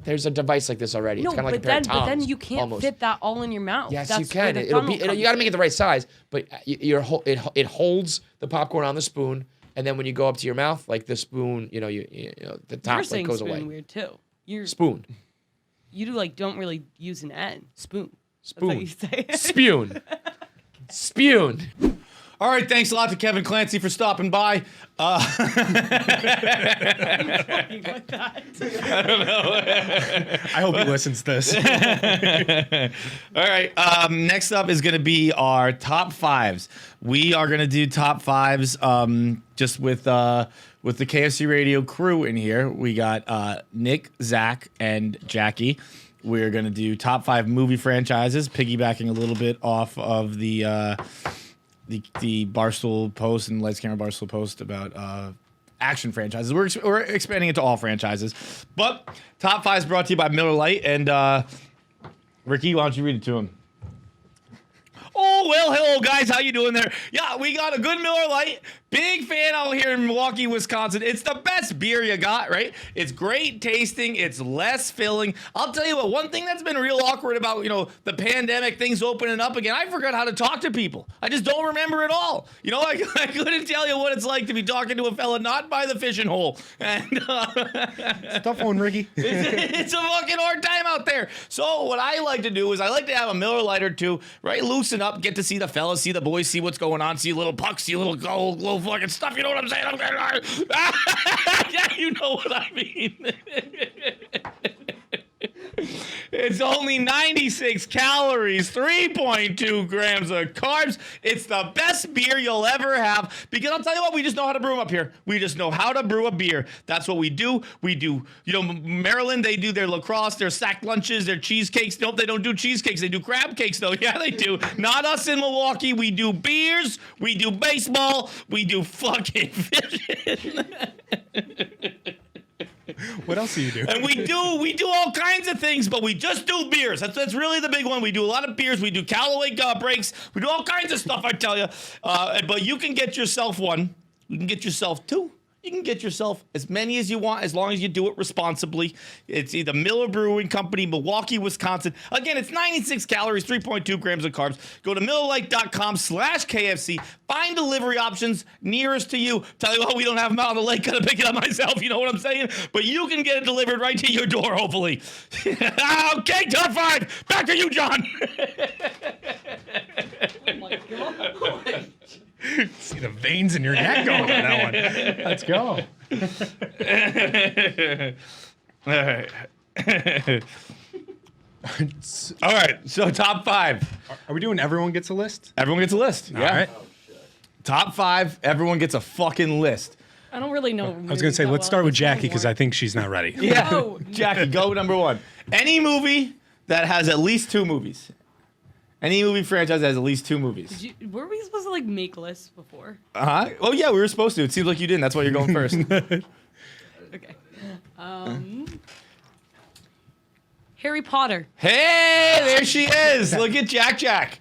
There's a device like this already. no, It's kind of like but a pair then of Toms, you can't almost. fit that all in your mouth. Yes, That's you where can. the It'll funnel be. comes You got to make it in. the right size, but it holds the popcorn on the spoon, and then when you go up to your mouth, like the spoon, the You're top like saying goes spoon away. weird too. Spoon, You don't really use an N. Spoon. That's how you spoon, say it. spoon, spoon. All right, thanks a lot to Kevin Clancy for stopping by. I hope he listens to this. All right. Next up is going to be our top fives. We are going to do top fives just with the KFC Radio crew in here. We got Nick, Zach, and Jackie. We're going to do top 5 movie franchises, piggybacking a little bit off of the Barstool post and Lights Camera Barstool post about action franchises. We're expanding into all franchises. But top 5 is brought to you by Miller Lite. And Ricky, why don't you read it to him? Oh, well, hello, guys. How you doing there? Yeah, we got a good Miller Lite. Big fan out here in Milwaukee, Wisconsin. It's the best beer you got, right? It's great tasting. It's less filling. I'll tell you what, one thing that's been real awkward about, the pandemic, things opening up again, I forgot how to talk to people. I just don't remember it all. I couldn't tell you what it's like to be talking to a fella not by the fishing hole. And It's a tough one, Ricky. it's a fucking hard time out there. So what I like to do is I like to have a Miller Lite or two, right? Loosen up, get to see the fellas, see the boys, see what's going on, see a little pucks, see a little gold fucking stuff. You know what I'm saying? Yeah, you know what I mean. It's only 96 calories, 3.2 grams of carbs. It's the best beer you'll ever have because I'll tell you what, we just know how to brew them up here. We just know how to brew a beer. That's what we do. We do, Maryland, they do their lacrosse, their sack lunches, their cheesecakes. Nope, they don't do cheesecakes. They do crab cakes, though. Yeah, they do. Not us in Milwaukee. We do beers. We do baseball. We do fucking fishing. What else do you do? And we do all kinds of things, but we just do beers. That's really the big one. We do a lot of beers. We do Callaway breaks. We do all kinds of stuff, I tell you. But you can get yourself one. You can get yourself two. You can get yourself as many as you want as long as you do it responsibly. It's either Miller Brewing Company, Milwaukee, Wisconsin. Again, it's 96 calories, 3.2 grams of carbs. Go to MillerLite.com/KFC. Find delivery options nearest to you. Tell you what, we don't have them out on the lake. Gotta pick it up myself. You know what I'm saying? But you can get it delivered right to your door, hopefully. Okay, top 5. Back to you, John. Oh my god. See the veins in your neck going on that one. Let's go. All right. All right. So top 5. Are we doing everyone gets a list? Everyone gets a list. Yeah. All right. Top 5. Everyone gets a fucking list. I don't really know. I was going to say, let's start with Jackie because I think she's not ready. Yeah. No. Jackie, go number 1. Any movie that has at least 2 movies. Any movie franchise that has at least 2 movies. Were we supposed to like make lists before? Oh yeah, we were supposed to. It seems like you didn't. That's why you're going first. Okay. Harry Potter. Hey, there she is. Look at Jack.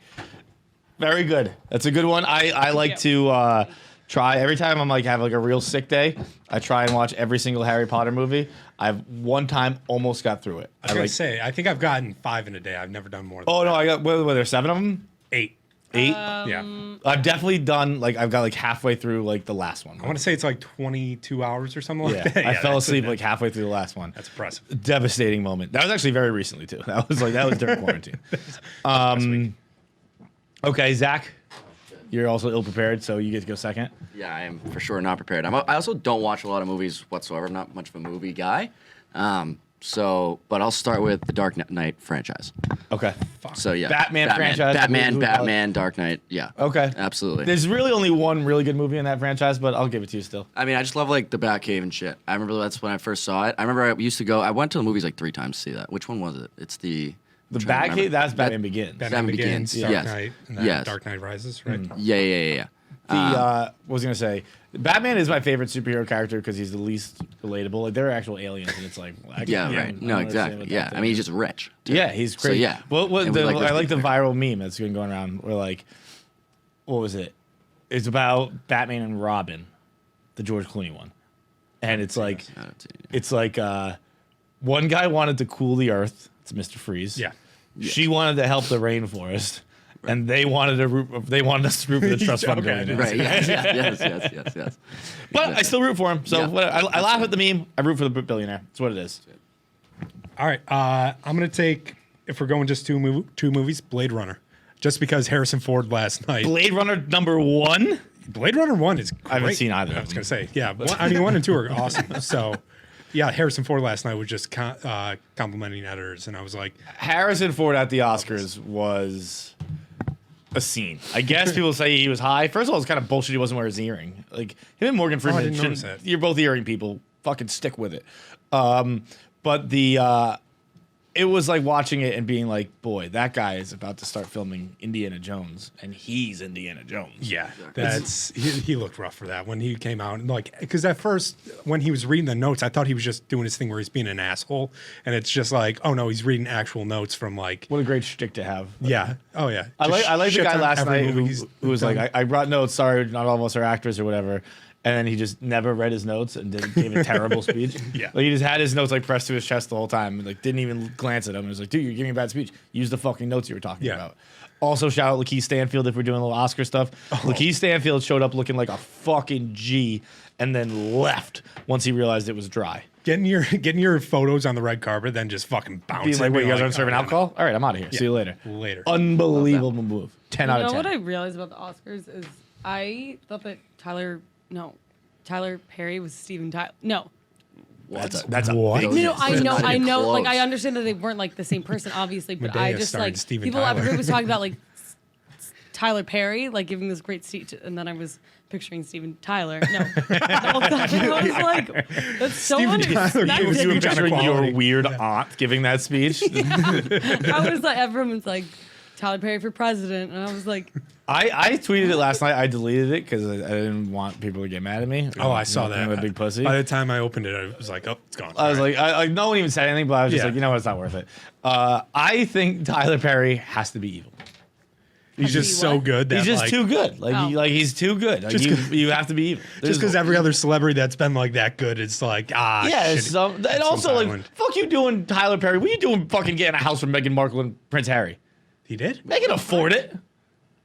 Very good. That's a good one. I like to try every time I'm have a real sick day. I try and watch every single Harry Potter movie. I've one time almost got through it. I was going to say, I think I've gotten 5 in a day. I've never done more than Oh no, I got. Were there 7 of them? 8. 8. Yeah. I've definitely done I've got halfway through the last one. I want to say it's 22 hours or something like that. I fell that's asleep halfway through the last one. That's impressive. Devastating moment. That was actually very recently too. That was during quarantine. Okay, Zach, you're also ill prepared, so you get to go second. Yeah, I am for sure not prepared. I also don't watch a lot of movies whatsoever. I'm not much of a movie guy. But I'll start with the Dark Knight franchise. Okay. So yeah, Batman franchise. Batman, Dark Knight. Yeah. Okay. Absolutely. There's really only one really good movie in that franchise, but I'll give it to you still. I mean, I just love the Batcave and shit. I remember that's when I first saw it. I remember I used to go. I went to the movies 3 times to see that. Which one was it? It's the Batcave. That's Batman Begins. Batman Begins, Dark yes. Knight, and then Yes. Dark Knight Rises, right? Yeah. What was I gonna say? Batman is my favorite superhero character because he's the least relatable. There are actual aliens, and it's Yeah, right. No, exactly. Yeah, I mean, he's just rich. Too. Yeah, he's So, crazy. yeah. Well, And we I rich like the people. viral meme that's been going around where what was it? It's about Batman and Robin, the George Clooney one, and it's one guy wanted to cool the earth. It's Mr. Freeze. Yeah. She wanted to help the rainforest. Right. And they wanted us to root for the trust fund billionaires. Right. Yes. But I still root for him. So Yeah. I laugh at the meme. I root for the billionaire. That's what it is. All right. I'm going to take, if we're going just two movies, Blade Runner. Just because Harrison Ford last night. Blade Runner number 1. Blade Runner 1 is great. I haven't seen either. I was going to say, yeah. 1 and 2 are awesome. So, yeah, Harrison Ford last night was just complimenting editors. And I was like. Harrison Ford at the Oscars was a scene. I guess people say he was high. First of all, it's kind of bullshit he wasn't wearing his earring. Him and Morgan Freeman. didn't notice that. You're both earring people. Fucking stick with it. But it was watching it and being boy, that guy is about to start filming Indiana Jones, and he's Indiana Jones. Yeah, he looked rough for that when he came out. And because at first when he was reading the notes, I thought he was just doing his thing where he's being an asshole, and it's just oh no, he's reading actual notes from What a great shtick to have. Yeah. Oh yeah. I like the Shits guy on last every night movie who was done. I brought notes. Sorry, not all of us are actors or whatever. And then he just never read his notes and gave a terrible speech. Yeah. He just had his notes pressed to his chest the whole time. And, didn't even glance at them. It was dude, you're giving a bad speech. Use the fucking notes you were talking about. Also, shout out Lakeith Stanfield if we're doing a little Oscar stuff. Lakeith Stanfield showed up looking like a fucking G and then left once he realized it was dry. Getting your photos on the red carpet, then just fucking bouncing. Being wait, you guys aren't serving alcohol? All right, I'm out of here. See you later. Later. Unbelievable move. 10 out of 10. What I realized about the Oscars is I thought that Tyler Perry was Steven Tyler. No. That's a What? big. No, I They're know, not I even know. Like, close. I understand that they weren't like the same person, obviously, but I Medea just starred like Steven people Tyler. everybody was talking about like Tyler Perry, like giving this great speech, and then I was picturing Steven Tyler. No, the whole time I was like, that's so Steven Tyler gives You you were a kind of picturing your quality. weird aunt giving that speech. I was like, everyone's like Tyler Perry for president, and I was like, I tweeted it last night. I deleted it because I didn't want people to get mad at me. Oh, I saw I'm that. a big pussy. By the time I opened it, I was like, oh, it's gone. I was like, no one even said anything, but I was just Yeah. like, you know what, it's not worth it. I think Tyler Perry has to be evil. he's to just be so what? good that He's just like, too good. Like, Oh. he's too good. Like, Just you have to be evil. just because every other celebrity that's been like that good, it's like, Yeah, shit. and also like, Island. fuck you doing Tyler Perry. What are you doing fucking getting a house from Meghan Markle and Prince Harry? He did? They can afford it.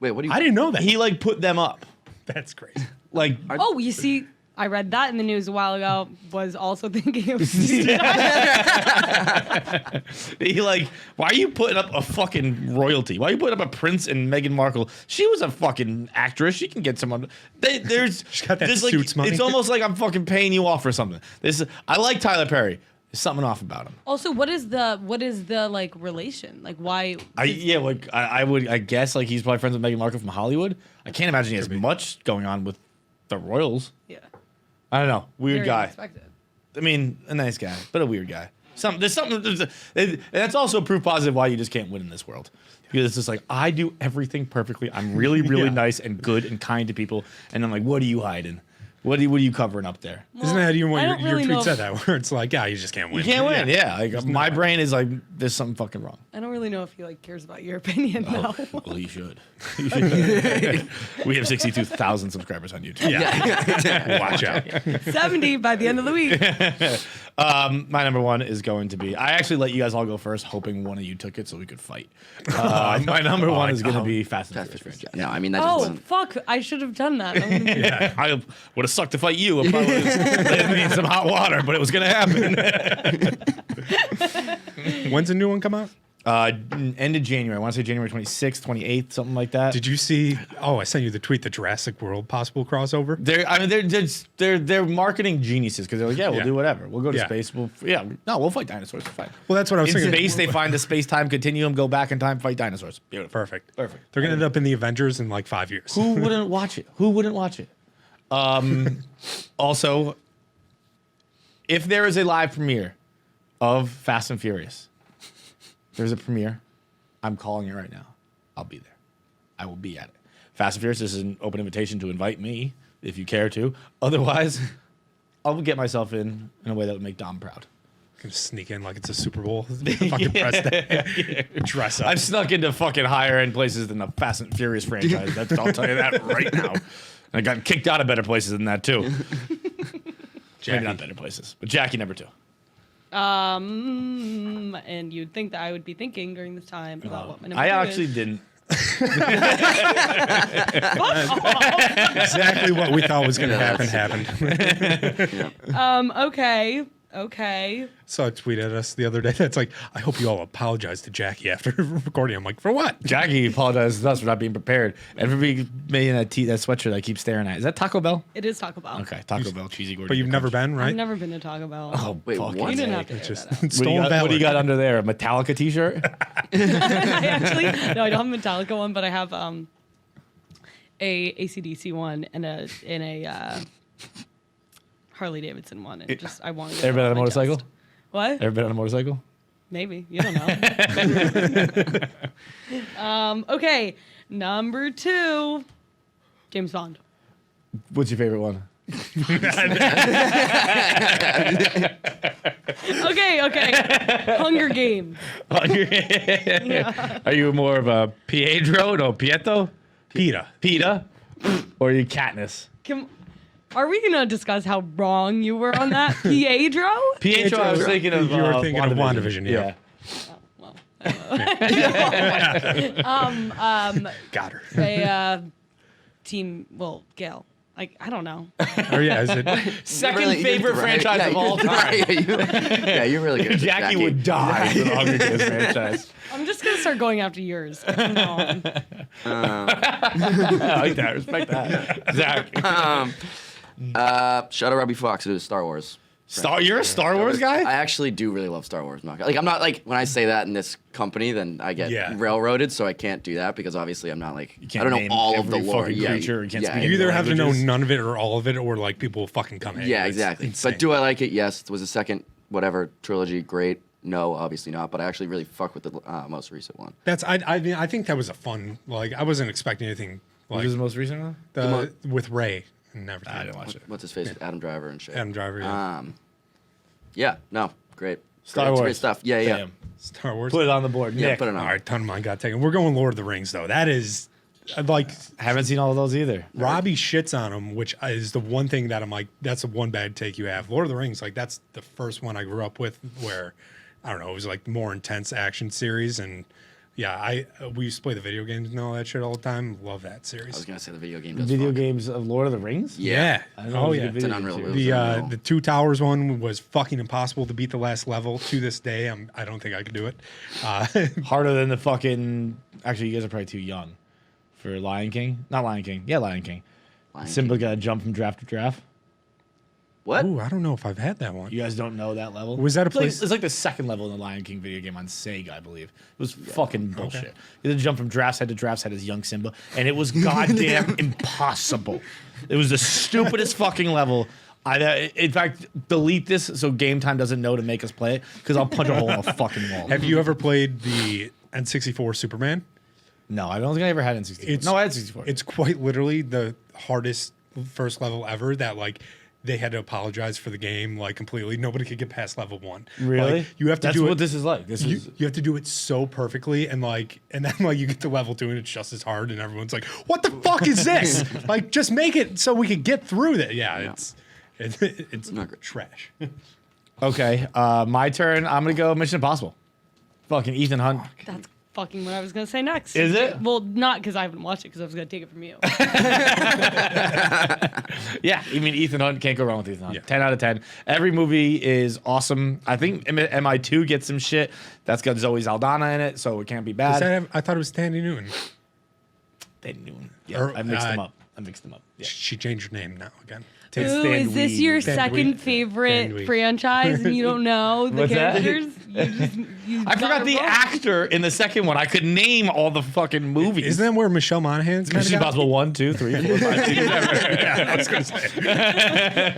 Wait, what do you? I didn't know that. He like put them up. That's crazy. Like, oh, you see, I read that in the news a while ago. Was also thinking of he like, why are you putting up a fucking royalty? Why are you putting up a Prince and Meghan Markle? She was a fucking actress. She can get someone. There's She's got that there's, like, Suits money. It's almost like I'm fucking paying you off for something. I like Tyler Perry. There's something off about him. Also, what is the like relation? Like, why? I guess like he's probably friends with Meghan Markle from Hollywood. I can't imagine he has much going on with the royals. Yeah, I don't know. Weird very guy. unexpected. I mean, a nice guy, but a weird guy. And that's also proof positive why you just can't win in this world. Because it's just like, I do everything perfectly. I'm really, really Yeah. nice and good and kind to people. And I'm like, what are you hiding? What are you covering up there? Isn't that even I what don't your really tweet know said if- that? Where it's like, you just can't win. You can't win. Yeah. Like, my brain is like, there's something fucking wrong. I don't really know if he like cares about your opinion though. Well, you should. We have 62,000 subscribers on YouTube. Yeah. Watch out. 70 by the end of the week. My number one is going to be. I actually let you guys all go first, hoping one of you took it so we could fight. My number one is going to be Fast and Furious franchise. No, I mean that just Oh wasn't. fuck! I should have done that. I would've- Yeah. I would have sucked to fight you if I would have some hot water, but it was going to happen. When's the new one come out? End of January. I want to say January 26th, 28th, something like that. Did you see? Oh, I sent you the tweet. The Jurassic World possible crossover. They're marketing geniuses because they're like, yeah, we'll Yeah. do whatever. We'll go to Yeah. space. We'll fight dinosaurs. It's fine. Well, that's what I was In thinking. space, they find the space-time continuum, go back in time, fight dinosaurs. Beautiful. Perfect. Perfect. They're gonna end up in the Avengers in like 5 years. Who wouldn't watch it? Who wouldn't watch it? Also, if there is a live premiere of Fast and Furious, there's a premiere. I'm calling it right now. I'll be there. I will be at it. Fast and Furious, this is an open invitation to invite me if you care to. Otherwise, I'll get myself in a way that would make Dom proud. Gonna sneak in like it's a Super Bowl. Fucking press day. Dress up. I've snuck into fucking higher end places than the Fast and Furious franchise. I'll tell you that right now. And I got kicked out of better places than that too. Maybe not better places, but Jackie number two. And you'd think that I would be thinking during this time about what my number I two actually is. didn't. Exactly what we thought was gonna happen happened. Okay. Saw a tweet at us the other day that's like, I hope you all apologize to Jackie after recording. I'm like, for what? Jackie apologizes to us for not being prepared and for being made in that sweatshirt I keep staring at. Is that Taco Bell? It is Taco Bell. Okay, Taco Bell cheesy gordita But you've never crunch. been, right? I've never been to Taco Bell. Oh, Wait, fuck what? You didn't yeah. have to It's air just that out. What do you stolen got- valor. what do you got under there? A Metallica t-shirt? I actually no, I don't have a Metallica one, but I have a AC/DC one and a Harley Davidson one, and just I want to. Ever been on a motorcycle? What? Ever been on a motorcycle? Maybe you don't know. Okay, number two, James Bond. What's your favorite one? Okay. Hunger Games. Are you more of a Pietro? No, Pietro? PETA. PETA? Or are you Katniss? Are we gonna discuss how wrong you were on that, Pietro? Pietro, I was thinking of You were thinking of WandaVision, yeah. Well, Got her. a team. Well, Gail. Like I don't know. Or yeah, is it? Second Really- favorite right, franchise yeah, of all you're- time. you're really good. at this, Jackie would die for the Hunger Games franchise. I'm just gonna start going after yours. from now on. I like that. Respect that. Zach. Shadow Robbie Fox. It was Star Wars. You're a Star Wars guy? I actually do really love Star Wars. I'm not like when I say that in this company, then I get railroaded, so I can't do that because obviously I'm not like I don't know all of the lore. Creature, Yeah, You either have to know none of it or all of it, or like people will fucking come at you. Yeah, It's exactly. insane. But do I like it? Yes. Was the second whatever trilogy great? No, obviously not. But I actually really fuck with the most recent one. I mean, I think that was a fun. Like, I wasn't expecting anything What like was the most recent one? with Ray and everything. I didn't watch it. What's his face? Adam Driver and shit. Adam Driver. Yeah. Yeah. No. Great. Star Great Wars stuff. Yeah. Yeah. Damn. Star Wars. Put it on the board. Yeah. Nick. Put it on. All right, ton of mine got taken. We're going Lord of the Rings though. That is like Haven't seen all of those either. Robbie shits on them, which is the one thing that I'm like, that's the one bad take you have. Lord of the Rings, like that's the first one I grew up with where I don't know, it was like more intense action series, and yeah, we used to play the video games and all that shit all the time. Love that I was series. gonna say the video game. Does Video fuck. games of Lord of the Rings? Yeah. I know Oh it was a yeah. good It's an video unreal. game It series. was unreal. The Two Towers one was fucking impossible to beat the last level. To this day, I don't think I could do it. Harder than the fucking. Actually, you guys are probably too young for Lion King. Not Lion King. Yeah, Lion King. Lion Simba King. got to jump from draft to draft. What? Ooh, I don't know if I've had that one. You guys don't know that level? Was that a It's like- place- It's like the second level in the Lion King video game on Sega, I believe. It was fucking bullshit. You had to jump from draft's head to draft's head as young Simba, and it was goddamn impossible. It was the stupidest fucking level. In fact, delete this so Game Time doesn't know to make us play it, because I'll punch a hole in the fucking wall. Have you ever played the N64 Superman? No, I don't think I ever had N64. It's- No, I had 64. It's quite literally the hardest first level ever that like they had to apologize for the game like completely. Nobody could get past level 1. Really? Like, you have to That's do what it. this is like. This You, is you have to do it so perfectly and then like you get to level 2 and it's just as hard and everyone's like, what the fuck is this? Like just make it so we could get through that. Yeah. It's Not great. trash. okay. My turn. I'm gonna go Mission Impossible. Fucking Ethan Hunt. That's fucking what I was gonna say next. Is it? Well, not because I haven't watched it, because I was gonna take it from you. Yeah, I mean Ethan Hunt, can't go wrong with Ethan Hunt. Yeah. 10 out of 10. Every movie is awesome. I think MI2 gets some shit. That's got Zoe Saldana in it, so it can't be bad. I thought it was Tandy Newton. They knew. Yeah, Or, I mixed them up. Yeah. She changed her name now again. It's Ooh, Stan is this Weed. your Stan second Weed. favorite Stan Weed. franchise and you don't know the What's that? characters? I forgot the actor in the second one. I could name all the fucking movies. Isn't that where Michelle Monaghan's kind Mission Impossible 1, 2, 3, 4, 5, 6, 7. Yeah, I was gonna say.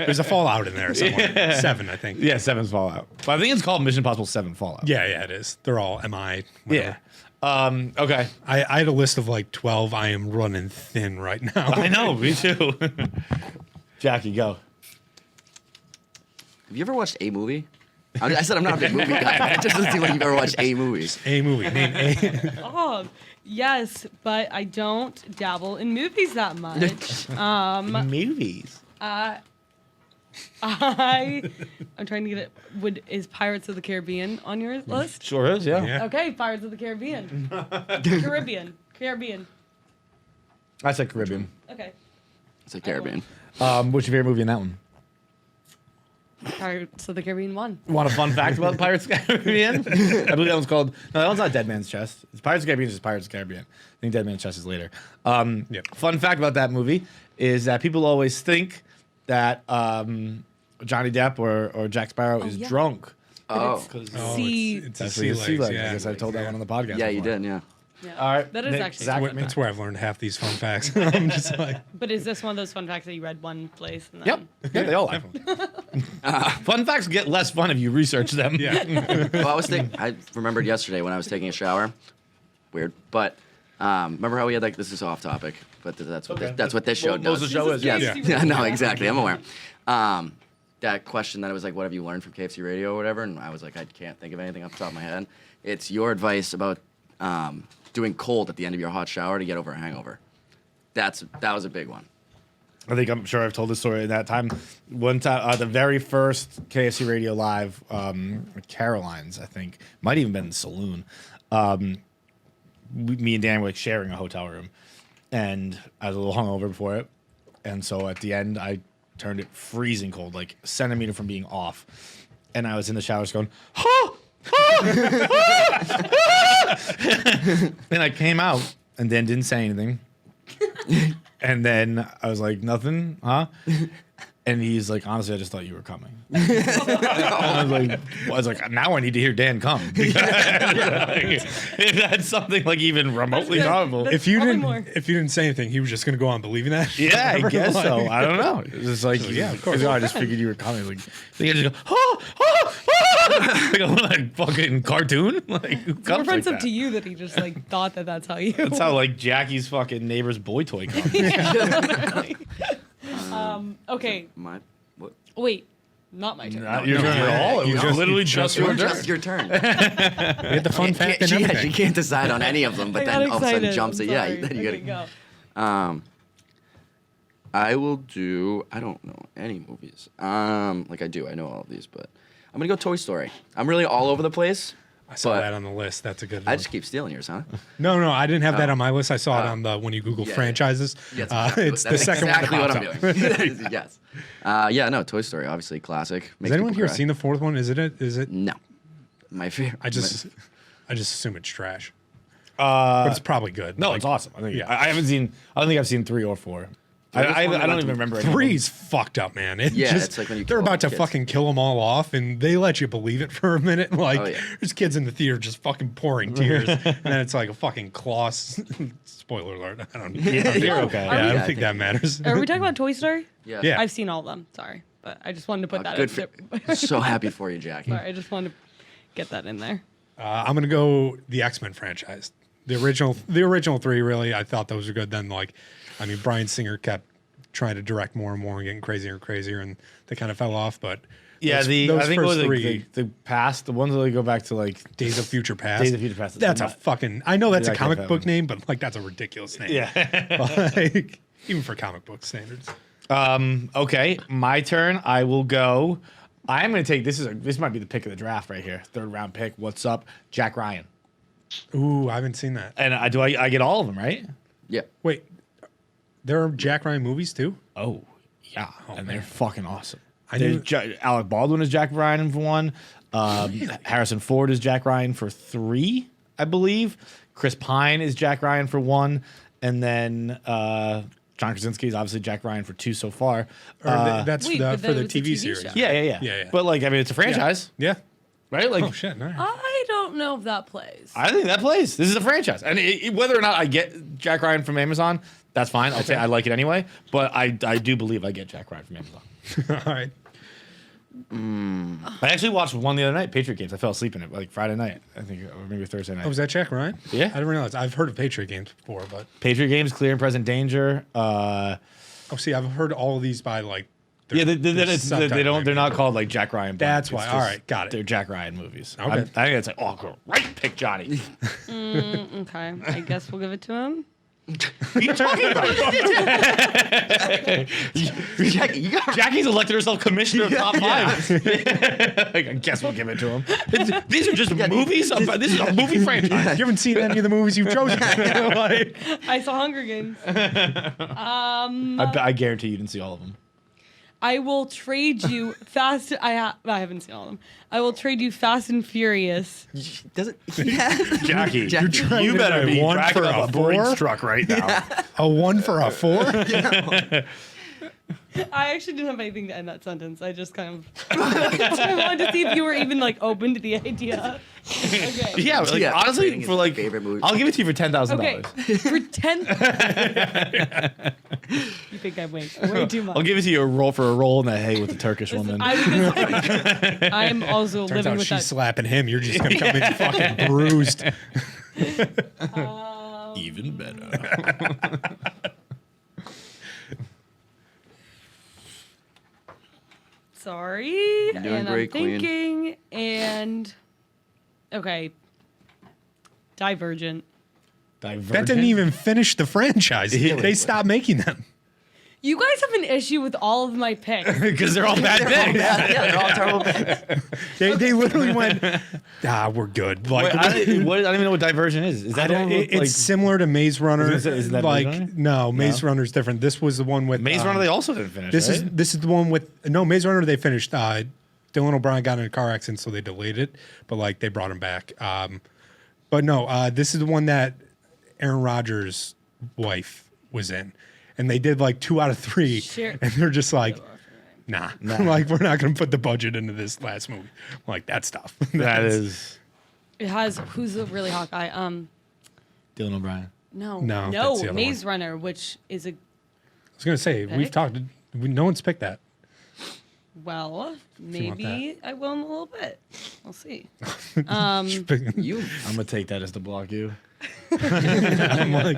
There's a Fallout in there somewhere. 7, I think. Yeah, 7's Fallout. But I think it's called Mission Impossible 7 Fallout. Yeah, it is. They're all MI. Yeah. Whatever. Okay. I had a list of like 12. I am running thin right now. I know, me too. Jackie, go. Have you ever watched a movie? I said I'm not a big movie guy. It just doesn't seem like you've ever watched a movies. A movie. Name A. Oh, yes, but I don't dabble in movies that much. Movies. I'm trying to get it. Is Pirates of the Caribbean on your list? Sure is, yeah. Yeah. Okay, Pirates of the Caribbean. Caribbean. I said Caribbean. Okay. It's a Caribbean. What's your favorite movie in that one? Pirates of the Caribbean 1. Want a fun fact about Pirates of the Caribbean? I believe that one's called. No, that one's not Dead Man's Chest. It's Pirates of the Caribbean. Is just Pirates of the Caribbean. I think Dead Man's Chest is later. Yep. Fun fact about that movie is that people always think that Johnny Depp or Jack Sparrow is yeah. drunk. Oh. See, It's That's a what you sea see. legs. Like, Yeah. I guess I told that one on the podcast. Yeah, you before. did. Yeah. yeah. All right. That is Nick, actually Zach, fun That's where I've learned half these fun facts. I'm just like, But is this one of those fun facts that you read one place and then? Yep. Yeah, they all like them. Fun facts get less fun if you research them. yeah. Well, I remembered yesterday when I was taking a shower. Weird, but remember how we had like this is off topic, but that's what that's what this show Well, does. most of the show is, Yes. yeah. Yeah. No, exactly. I'm aware. That question that it was like, what have you learned from KFC Radio or whatever? And I was like, I can't think of anything off the top of my head. It's your advice about doing cold at the end of your hot shower to get over a hangover. That was a big one. I think I'm sure I've told this story at that time. One time, the very first KFC Radio Live, Caroline's, I think, might even been in the saloon. Me and Dan were like sharing a hotel room, and I was a little hungover before it, and so at the end I turned it freezing cold, like a centimeter from being off, and I was in the showers going, "Ha! And I came out and then didn't say anything. And then I was like, nothing, huh? And he's like, honestly, I just thought you were coming. I was like, now I need to hear Dan come. Like, if that's something like even remotely probable. That's If you probably didn't say anything, he was just gonna go on believing that. Yeah, I guess Like- so. I don't know. It's just like, yeah, of course. I just figured you were coming. Like, they just go, oh, oh, oh. Like a like fucking cartoon. Like, who More comes like offensive that? to you that he just like thought that that's how you. That's how like Jackie's fucking neighbor's boy toy comes. Okay, My, what? wait, not my turn. Not your turn at all. It was literally just your turn. Just your turn. We had the fun fact and She everything. can't decide on any of them, but I then got all of a sudden excited. jumps I'm it. Yeah, sorry. then you Okay, gotta. go. I will do. I don't know any movies. Like I do. I know all of these, but I'm gonna go Toy Story. I'm really all over the place. I saw but that on the list. That's a good I one. just keep stealing yours, huh? No, I didn't have that on my list. I saw it on the when you Google Yeah, franchises. Yeah, that's It's the second exactly one what that I'm pops up. doing. Yes. Yeah. No. Toy Story, obviously classic. Has anyone here seen the fourth one? Is it? No. My favorite. I just assume it's trash. But it's probably good. No, Like, it's awesome. I think yeah. I haven't seen. I don't think I've seen 3 or 4. I don't even remember. any of them. Three's fucked up, man. It Yeah, just, it's like when you they're kill all about the to kids. fucking kill them all off, and they let you believe it for a minute. Like, Oh, yeah. there's kids in the theater just fucking pouring tears, and then it's like a fucking claw. Spoiler alert. I don't. You're okay. Yeah, I don't Yeah, I think that matters. Are we talking about Toy Story? Yeah. Yeah. I've seen all of them. Sorry, but I just wanted to put that. Good. So happy for you, Jackie. Sorry, I just wanted to get that in there. I'm gonna go the X-Men franchise. The original 3. Really, I thought those were good. Then, Bryan Singer kept trying to direct more and more and getting crazier and crazier, and they kind of fell off. But Yeah, those I think it first was three, the past, the ones that go back to like Days of Future Past. Days of Future Past. That's a fucking. I know that's a Yeah, I comic get that book one. name, but that's a ridiculous name. Yeah. Like, even for comic book standards. Okay, my turn. I will go. I'm going to take this might be the pick of the draft right here. 3rd round pick. What's up? Jack Ryan. Ooh, I haven't seen that. And I get all of them, right? Yeah. Wait, there are Jack Ryan movies too? Oh, yeah. And they're man. fucking awesome. I knew- Alec Baldwin is Jack Ryan for 1. Harrison Ford is Jack Ryan for 3, I believe. Chris Pine is Jack Ryan for 1. And then John Krasinski is obviously Jack Ryan for 2 so far. That's Wait, but for the that was a TV TV series. show. Yeah. But it's a franchise, Yeah. right? Like, Oh shit! Nice. I don't know if that plays. I think that plays. This is a franchise, and whether or not I get Jack Ryan from Amazon, that's fine. I'll say I like it anyway. But I do believe I get Jack Ryan from Amazon. All right. I actually watched one the other night, Patriot Games. I fell asleep in it like Friday night, I think, or maybe Thursday night. Oh, was that Jack Ryan? Yeah. I didn't realize. I've heard of Patriot Games before, but Patriot Games, Clear and Present Danger. see, I've heard all of these by Yeah, their they don't. They're not called like Jack Ryan. That's It's why. just- All right, got it. They're Jack Ryan movies. Okay. I think it's like, oh, great pick, Johnny. Okay, I guess we'll give it to him. What are you talking about? Jackie, you got Jackie's elected herself commissioner of top 5. Like, I guess we'll give it to him. These are just movies. This is a movie franchise. You haven't seen any of the movies you've chosen. Like, I saw Hunger Games. I guarantee you didn't see all of them. I will trade you Fast. I haven't seen all of them. I will trade you Fast and Furious. doesn't. Yeah. Jackie, Jackie, trying you to better get be one tracking for up a a Brinks 4? truck right now. a 1 for a 4? I actually didn't have anything to end that sentence. I just kind of I wanted to see if you were even open to the idea. Okay. Yeah, like, Yeah, honestly, rating is for my like, favorite movie. I'll give it to you for $10,000. Okay. For 10. You think I wait way too much. I'll give it to you a roll in the hay with the Turkish woman. I was gonna say, I'm also Turns living out with she's that. slapping him. You're just gonna come in fucking bruised. Even better. Sorry. doing And great, I'm Queen. thinking and okay. Divergent. That didn't even finish the franchise. They stopped making them. You guys have an issue with all of my picks. because they're all bad things. Yeah, they're all terrible picks. They literally went, we're good. Like, Wait, I don't even know what Diversion is. Is that all, it's like, similar to Maze Runner. Is that Maze like Runner? no, Maze Runner's different. This was the one with Maze Runner? They also didn't finish. This right? is the one with Maze Runner. They finished. Dylan O'Brien got in a car accident, so they delayed it. But like they brought him back. But no, this is the one that Aaron Rodgers' wife was in, and they did like 2 out of 3, Sure. and they're just like, nah. Like, we're not going to put the budget into this last movie. I'm like, that's tough. That is It has who's the really hot guy? Dylan O'Brien. No, No, that's the other Maze Runner, which is a I was going to say, we've Pick? talked, no one's picked that. well, want maybe I will in a little bit. We'll see. You I'm gonna take that as to block you. I'm like,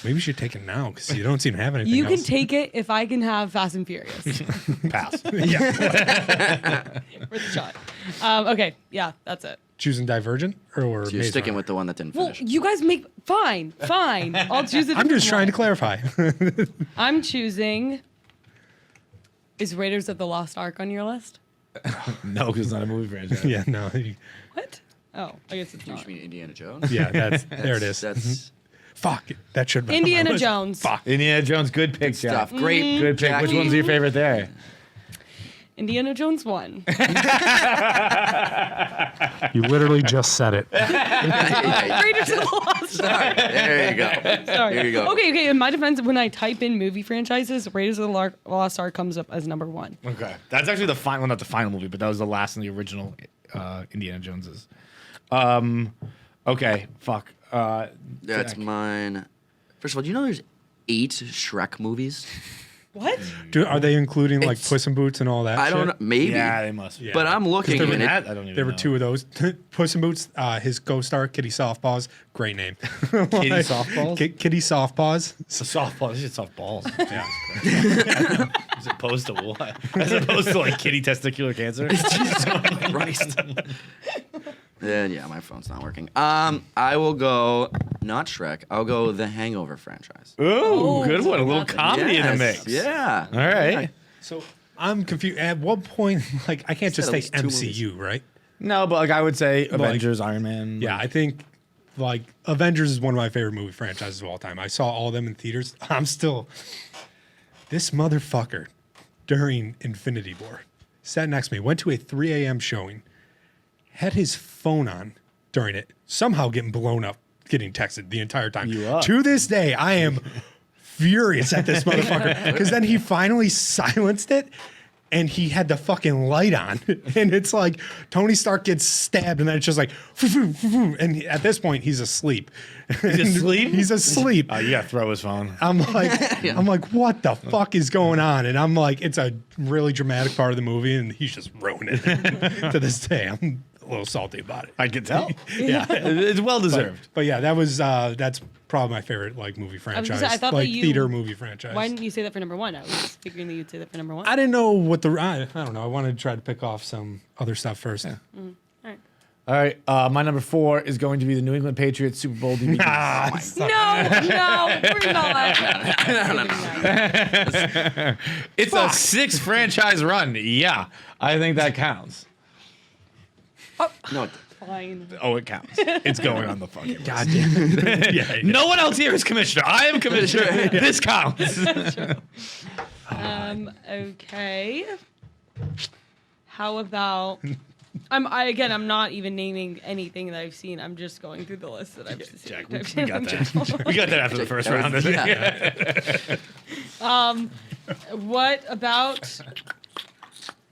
maybe you should take it now because you don't seem to have anything You else. can take it if I can have Fast and Furious. Pass. Worth a shot. Okay, yeah, that's it. Choosing Divergent or So you're Maze sticking Runner? with the one that didn't Well, finish. you guys make fine. I'll choose it. I'm just trying to clarify. I'm choosing. Is Raiders of the Lost Ark on your list? No, because it's not a movie franchise. Yeah, no. What? Oh, I guess it's You not. mean Indiana Jones? Yeah, there it is. That's Fuck. That should be on my Indiana list. Jones. Fuck. Indiana Jones, good pick, Jack. stuff. Great. Good pick. Which Jackie. one's your favorite there? Indiana Jones 1. You literally just said it. Raiders of the Lost Ark. There you go. Sorry. There you go. Okay. In my defense, when I type in movie franchises, Raiders of the Lost Ark comes up as number 1. Okay, that's actually the final, well, not the final movie, but that was the last in the original Indiana Joneses. Okay, fuck. That's Jack. mine. First of all, do you know there's 8 Shrek movies? What? Are they including like It's- Puss in Boots and all that I don't know. shit? Maybe. Yeah, they must. Yeah. But I'm looking there and were I don't even There were know. 2 of those. Puss in Boots, his co-star, Kitty Softpaws. Great name. Kitty Softballs? Kitty Softpaws. It's a softball. This is softballs. Yeah. As opposed to what? As opposed to like kitty testicular cancer. Jesus Christ. Then yeah, my phone's not working. I will go not Shrek. I'll go the Hangover franchise. Ooh, good one. A little that's- comedy in the Yes, mix. Yeah. All right. So I'm confused. At what point, like, I can't just Said say at least 2 MCU, right? No, but like I would say Avengers, Iron Man. Yeah, I think like Avengers is one of my favorite movie franchises of all time. I saw all of them in theaters. I'm still this motherfucker during Infinity War sat next to me, went to a 3 a.m. showing, had his phone on during it, somehow getting blown up, getting texted the entire time. You up. To this day, I am furious at this motherfucker because then he finally silenced it. And he had the fucking light on, and it's like Tony Stark gets stabbed, and then it's just like, and at this point he's asleep. He's asleep? He's asleep. You gotta throw his phone. I'm like, what the fuck is going on? And I'm like, it's a really dramatic part of the movie, and he's just ruining it. To this day, I'm a little salty about it. I can tell. Yeah, It's well deserved. but yeah, that was that's probably my favorite like movie was franchise, gonna say, I thought like that you- theater movie franchise. Why didn't you say that for number 1? I was figuring that you'd say that for number 1. I didn't know what I don't know. I wanted to try to pick off some other stuff first. All right. All right. My number 4 is going to be the New England Patriots Super Bowl DVD. No, we're not. It's a 6 franchise run. Yeah, I think that counts. No, Fine. Oh, it counts. It's going on the fucking list. God damn it. Yeah, No one else here is commissioner. I am commissioner. This counts. Okay. How about I'm not even naming anything that I've seen. I'm just going through the list that I've seen. Jack, we got that. We got that after the first that round. was- Yeah. What about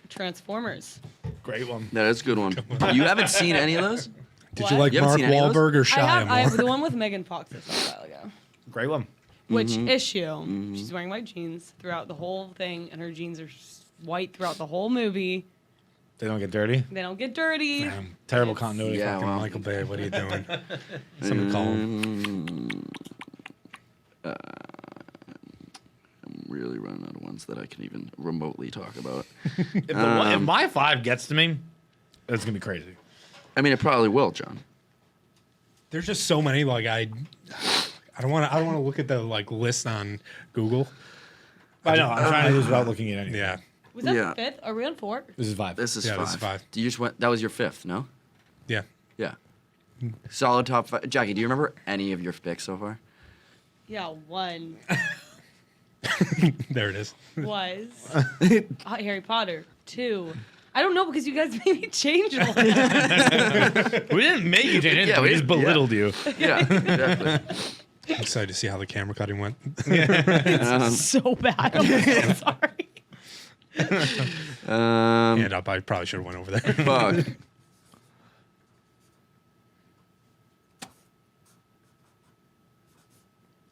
Transformers? Great one. that is a good one. You haven't seen any of those? Did you What? like You haven't Mark seen any of those? Wahlberg or I Shia have more? the one with Megan Fox I saw a while ago. Great one. Which issue? She's wearing white jeans throughout the whole thing, and her jeans are white throughout the whole movie. They don't get dirty. They don't get dirty. Terrible continuity. Yeah, Fucking well. Michael Bay, what are you doing? Somebody call him. I'm really running out of ones that I can even remotely talk about. If my 5 gets to me, it's gonna be crazy. I mean, it probably will, John. There's just so many. Like I don't want to look at the like list on Google. I know. I'm trying to do this without looking at anything. Yeah, Was that Yeah. the 5th? Are we on 4? This is 5. This is Yeah, 5. this is 5. You just went. That was your 5th, no? yeah. Yeah. Solid top 5. Jackie, do you remember any of your picks so far? Yeah, 1 There it is. was Harry Potter. 2. I don't know because you guys made me change it. We didn't make you change anything. Yeah, we we just didn't- yeah. belittled you. Yeah, exactly. I'm excited to see how the camera cutting went. So bad. I'm so sorry. Hand up. I probably should have went over there. Fuck.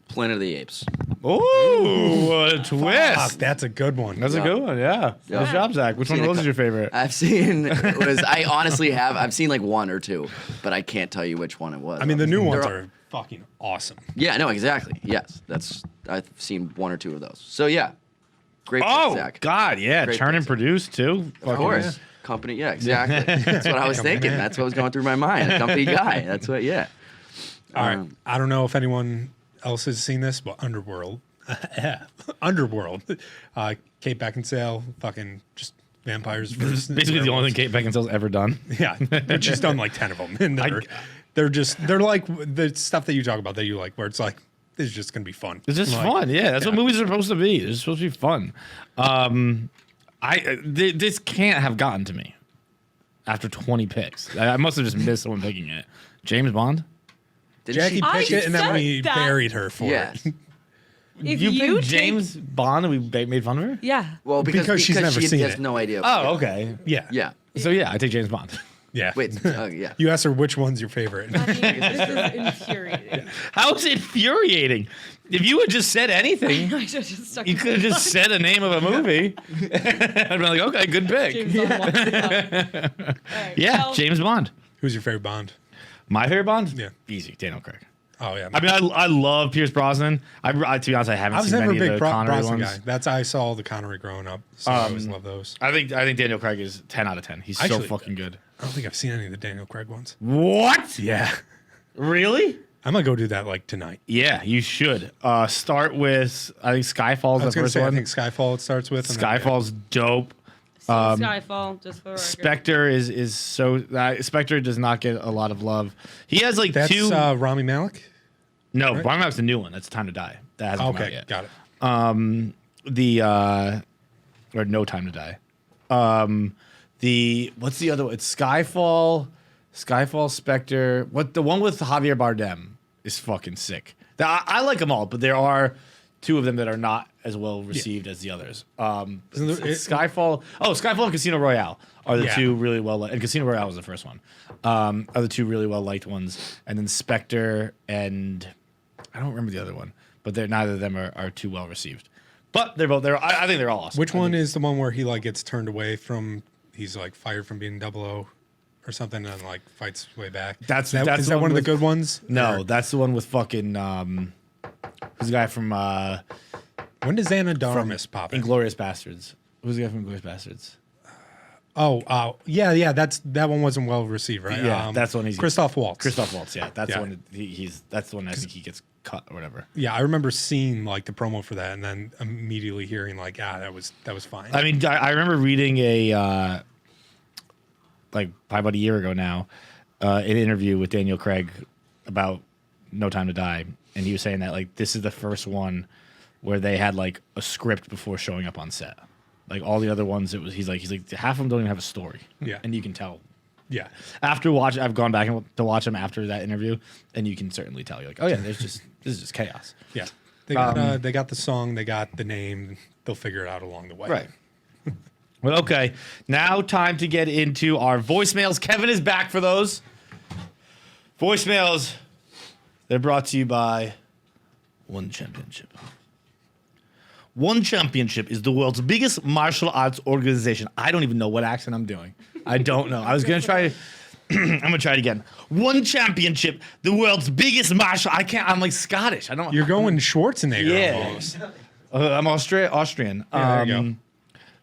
Planet of the Apes. Oh, what a Fuck, twist. that's a good one. That's a good one, yeah. Yeah. Good job, Zach. Which one Seen a was cou- your favorite? I've seen I honestly have. I've seen like one or two, but I can't tell you which one it was. I mean, the new ones They're- are fucking awesome. Yeah, no, exactly. Yes, I've seen one or two of those. So yeah, great. pick, Oh, Zach. God, yeah. Great Turn pick, and Zach. produce, too. Of course. Company, yeah, exactly. That's what I was thinking. That's what was going through my mind. A company guy. That's what, yeah. All right. I don't know if anyone else has seen this, but Underworld. Underworld. Kate Beckinsale, fucking just vampires. Versus Basically the only thing Kate Beckinsale's ever done. Yeah, but she's done like 10 of them, and they're like the stuff that you talk about that you like, where it's like this is just gonna be fun. It's just Like, fun, yeah. That's what movies are supposed to be. It's supposed to be fun. This can't have gotten to me after 20 picks. I must have just missed someone picking it. James Bond? Didn't Jackie she- I picked it, and then said we that. buried her for Yes. it. If you you picked take- James Bond and we made fun of her? Yeah. Well, Because she's never she seen has it. no idea. Oh, okay. Yeah, Yeah. So yeah, I take James Bond. yeah. Wait. Yeah. You asked her which one's your favorite. I mean, this is infuriating. How is it infuriating? If you had just said anything, I should have just stuck you with could have just said a name of a movie. I'd be like, okay, good pick. James Bond wants to know. All right, Yeah, well, James Bond. Who's your favorite Bond? My favorite Bond? Yeah. Easy, Daniel Craig. Oh yeah. I mean, I love Pierce Brosnan. To be honest, I haven't I was seen never a many of big the Connery Brosnan ones. guy. I saw the Connery growing up, so I always love those. I think Daniel Craig is 10 out of 10. He's so Actually, fucking good. I don't think I've seen any of the Daniel Craig ones. What? Yeah, Really? I'm gonna go do that like tonight. Yeah, you should. Start with, I think Skyfall's I was the gonna first say one. I think Skyfall it starts with. and then- Skyfall's dope. Skyfall, just for the record. Spectre is so. Spectre does not get a lot of love. He has like That's two. Rami Malek. No, right? Brian Malek's the new one. That's Time to Die. That hasn't come out Okay, yet. got it. Or No Time to Die. What's the other one? It's Skyfall, Spectre. What the one with Javier Bardem is fucking sick. I like them all, but there are two of them that are not as well received as the others. Skyfall. Skyfall and Casino Royale are the Yeah. two really well liked. And Casino Royale was the first one. Are the two really well liked ones. And then Spectre and I don't remember the other one, but neither of them are too well received. But they're both there. I think they're all awesome. Which one is the one where he like gets turned away from? He's like fired from being 00 or something, and like fights his way back. That's is the that one one of the with- good ones? No, Or that's the one with fucking who's the guy from when does Anna Darmus pop in? Inglourious Bastards? Who's the guy from Inglourious Bastards? Yeah. That one wasn't well received, right? Yeah, that's the one he's Christoph Waltz. Christoph Waltz, yeah. That's the Yeah. one that's the one I think he gets cut or whatever. Yeah, I remember seeing like the promo for that, and then immediately hearing like, that was fine. I mean, I remember reading a like probably about a year ago now, an interview with Daniel Craig about No Time to Die, and he was saying that like this is the first one where they had like a script before showing up on set. Like all the other ones, he's like half of them don't even have a story. Yeah. And you can tell. yeah, After watch, I've gone back to watch them after that interview, and you can certainly tell. You're like, oh yeah, this is just chaos. yeah. They got the song, they got the name. They'll figure it out along the way. Right. Well, okay. Now time to get into our voicemails. Kevin is back for those. Voicemails. They're brought to you by One Championship. One Championship is the world's biggest martial arts organization. I don't even know what accent I'm doing. I don't know. I was going to try. I'm going to try it again. One Championship, the world's biggest martial. I'm like Scottish. I don't. You're going Schwarzenegger Yeah. almost. I'm Austrian. Yeah, there you go.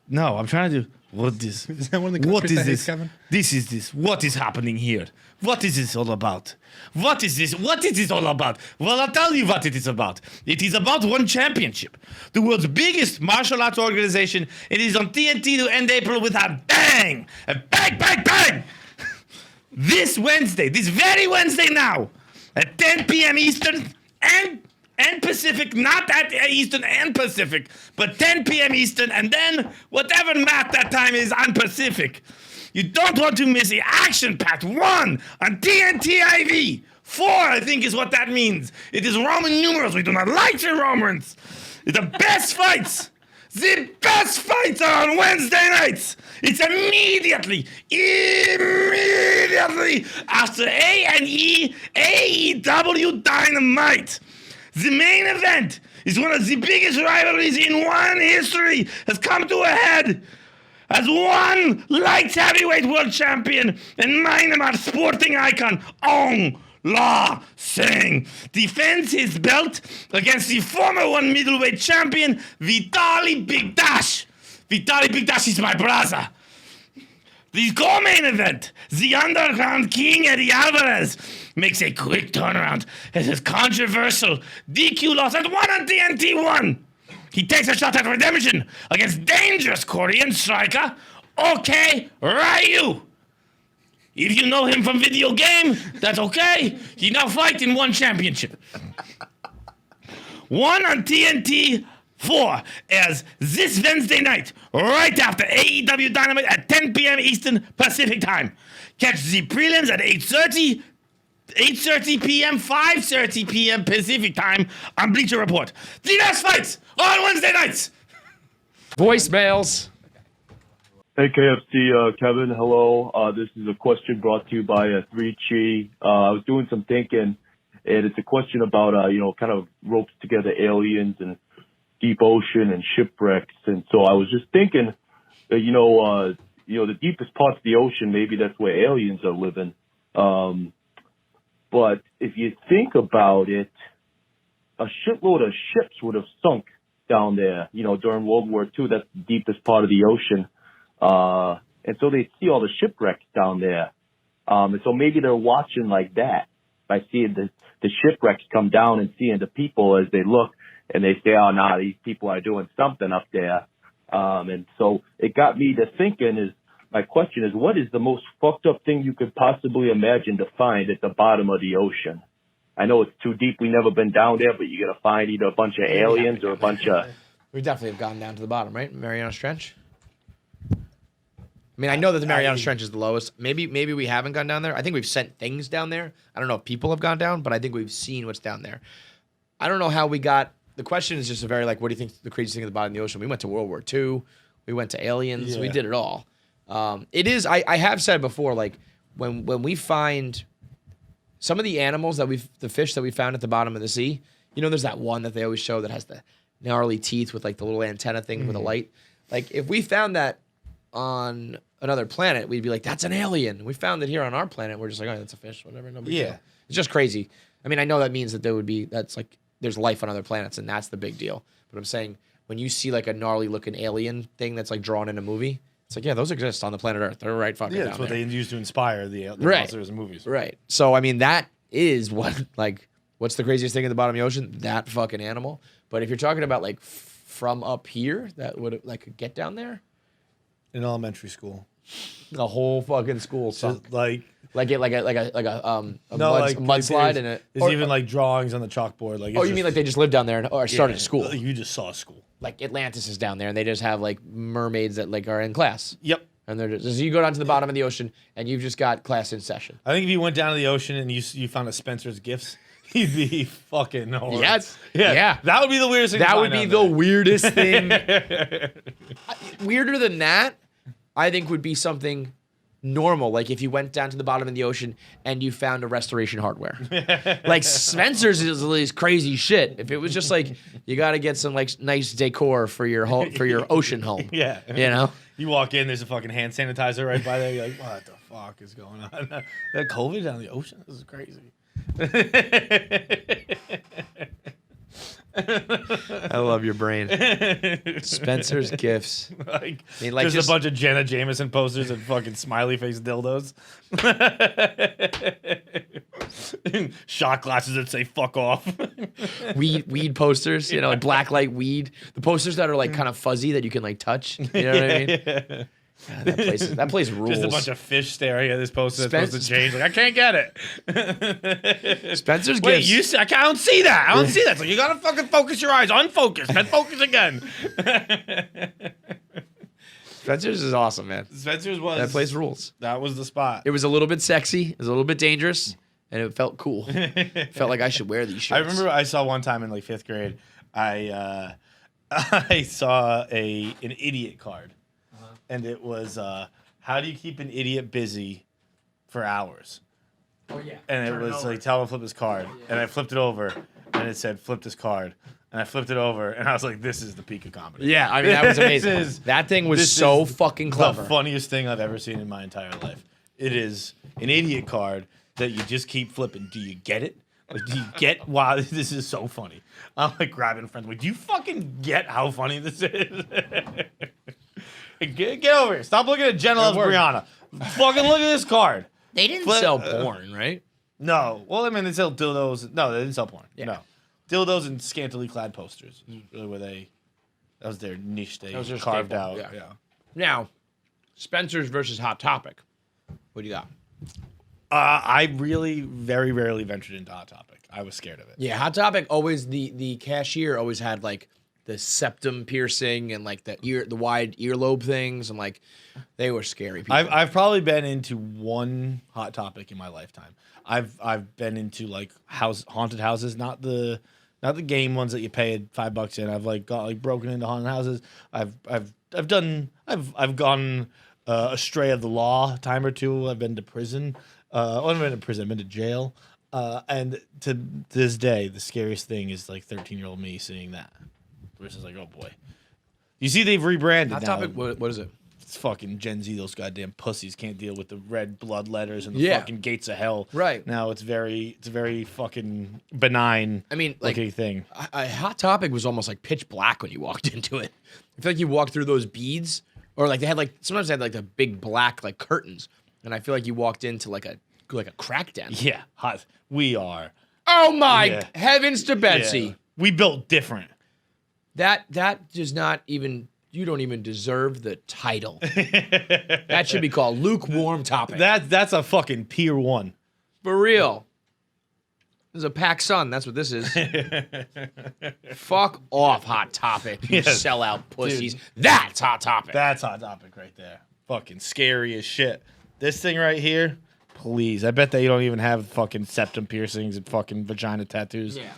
No, I'm trying to do. What is? Is that one of the What countries is that hates this? Kevin? This is this. What is happening here? What is this all about? What is this? What is this all about? Well, I'll tell you what it is about. It is about One Championship, the world's biggest martial arts organization. It is on TNT to end April with a bang! A bang, bang, bang! This Wednesday, this very Wednesday now, at 10 p.m. Eastern and Pacific, not at Eastern and Pacific, but 10 p.m. Eastern, and then whatever math that time is on Pacific. You don't want to miss the action-packed 1 on TNT IV. 4, I think, is what that means. It is Roman numerals. We do not like the Romans. It's the best fights. The best fights are on Wednesday nights. It's immediately after A&E AEW Dynamite. The main event is one of the biggest rivalries in one history has come to a head. As one light heavyweight world champion and Myanmar sporting icon Ong La Singh defends his belt against the former one middleweight champion Vitaly Bigdash. Vitaly Bigdash is my brother. The co-main event, the underground king Eddie Alvarez makes a quick turnaround as his controversial DQ loss at 1 on TNT 1. He takes a shot at redemption against dangerous Korean striker OK Ryu. If you know him from video game, that's okay. He now fights in one championship. 1 on TNT 4 as this Wednesday night, right after AEW Dynamite at 10 p.m. Eastern Pacific Time. Catch the prelims at 8:30 p.m., 5:30 p.m. Pacific Time on Bleacher Report. The best fights on Wednesday nights. Voicemails. Hey, KFC, Kevin, hello. This is a question brought to you by 3Chi. I was doing some thinking, and it's a question about, kind of ropes together aliens and deep ocean and shipwrecks. And so I was just thinking that, the deepest parts of the ocean, maybe that's where aliens are living. But if you think about it, a shitload of ships would have sunk down there, during World War II. That's the deepest part of the ocean. And so they see all the shipwrecks down there. And so maybe they're watching like that by seeing the shipwrecks come down and seeing the people as they look and they say, oh, nah, these people are doing something up there. And so it got me to thinking my question is, what is the most fucked up thing you could possibly imagine to find at the bottom of the ocean? I know it's too deep. We've never been down there, but you're going to find either a bunch of aliens or a bunch of... We definitely have gone down to the bottom, right? Marianas Trench. I mean, I know that the Marianas Trench is the lowest. Maybe we haven't gone down there. I think we've sent things down there. I don't know if people have gone down, but I think we've seen what's down there. I don't know how we got... The question is just a very, what do you think the craziest thing at the bottom of the ocean? We went to World War II. We went to aliens. Yeah. We did it all. It is... I have said before, when we find... Some of the animals the fish that we found at the bottom of the sea, there's that one that they always show that has the gnarly teeth with the little antenna thing with a light. If we found that on another planet, we'd be like, that's an alien. We found it here on our planet. We're just like, oh, that's a fish, whatever. No big deal. It's just crazy. I mean, I know that means that there's life on other planets, and that's the big deal. But I'm saying when you see a gnarly looking alien thing that's drawn in a movie, it's yeah, those exist on the planet Earth. They're right fucking down there. That's what they use to inspire the monsters and movies. Right. So, I mean, that is what, what's the craziest thing at the bottom of the ocean? That fucking animal. But if you're talking about, from up here, that would, could get down there? In elementary school. The whole fucking school. So, a mudslide and it. There's even drawings on the chalkboard. You mean they just lived down there or started school? You just saw school. Atlantis is down there, and they just have mermaids that are in class. Yep. And they're just you go down to the bottom of the ocean, and you've just got class in session. I think if you went down to the ocean and you found a Spencer's Gifts, you'd be fucking horrible. Yes. Yeah. That would be the weirdest thing. That would be the weirdest thing. Weirder than that, I think, would be something normal. If you went down to the bottom of the ocean and you found a restoration hardware. Spencer's is crazy shit. If it was just you got to get some nice decor for your ocean home. Yeah. You walk in, there's a fucking hand sanitizer right by there. You're like, what the fuck is going on? That COVID down the ocean? This is crazy. I love your brain. Spencer's Gifts. Just a bunch of Jenna Jameson posters and fucking smiley face dildos. Shot glasses that say fuck off. Weed posters, blacklight weed. The posters that are kind of fuzzy that you can touch. You know what I mean? Yeah. God, that place rules. Just a bunch of fish staring at this poster that's supposed to change. I can't get it. Spencer's Wait, Gifts. I don't see that. I don't see that. So you gotta fucking focus your eyes. Unfocus. Then focus again. Spencer's is awesome, man. Spencer's was. That place rules. That was the spot. It was a little bit sexy. It was a little bit dangerous. And it felt cool. Felt like I should wear these shirts. I remember I saw one time in 5th grade, I I saw an idiot card, and it was how do you keep an idiot busy for hours? Oh yeah. And it was like tell him to flip his card, and I flipped it over, and it said flip this card, and I flipped it over, and I was like, this is the peak of comedy. Yeah, I mean that was amazing. That thing was so fucking clever. The funniest thing I've ever seen in my entire life. It is an idiot card that you just keep flipping. Do you get it? Like, do you get? Wow, this is so funny. I'm like grabbing friends. Like, do you fucking get how funny this is? Get over here. Stop looking at Jenna Loves Brianna. Fucking look at this card. They didn't sell porn, right? No. Well, I mean, they sell dildos. No, they didn't sell porn. Yeah. No. Dildos and scantily clad posters. Really, where that was their niche they carved out. Yeah. Now, Spencer's versus Hot Topic. What do you got? I really very rarely ventured into Hot Topic. I was scared of it. Yeah, Hot Topic always the cashier always had like the septum piercing and like the wide earlobe things and like they were scary people. I've probably been into one Hot Topic in my lifetime. I've been into like haunted houses, not the game ones that you pay $5 in. I've like got like broken into haunted houses. I've gone astray of the law a time or two. I've been to prison. I've been to prison. I've been to jail. And to this day, the scariest thing is like 13-year-old me seeing that. Versus like, oh boy. You see they've rebranded Hot now. Topic, what is it? It's fucking Gen Z, those goddamn pussies can't deal with the red blood letters and the fucking gates of hell. Right. Now it's very fucking benign looking thing. A Hot Topic was almost like pitch black when you walked into it. I feel like you walked through those beads, or like they had like sometimes they had like the big black like curtains, and I feel like you walked into like a crack den. Yeah, hot. We are. Oh my heavens to Betsy! Yeah. We built different. That does not even. You don't even deserve the title. That should be called Lukewarm Topic. That's a fucking tier 1. For real. This is a pack sun. That's what this is. Fuck off, Hot Topic. You sellout pussies. Dude, that's Hot Topic. That's Hot Topic right there. Fucking scary as shit. This thing right here, please. I bet they don't even have fucking septum piercings and fucking vagina tattoos. Yeah.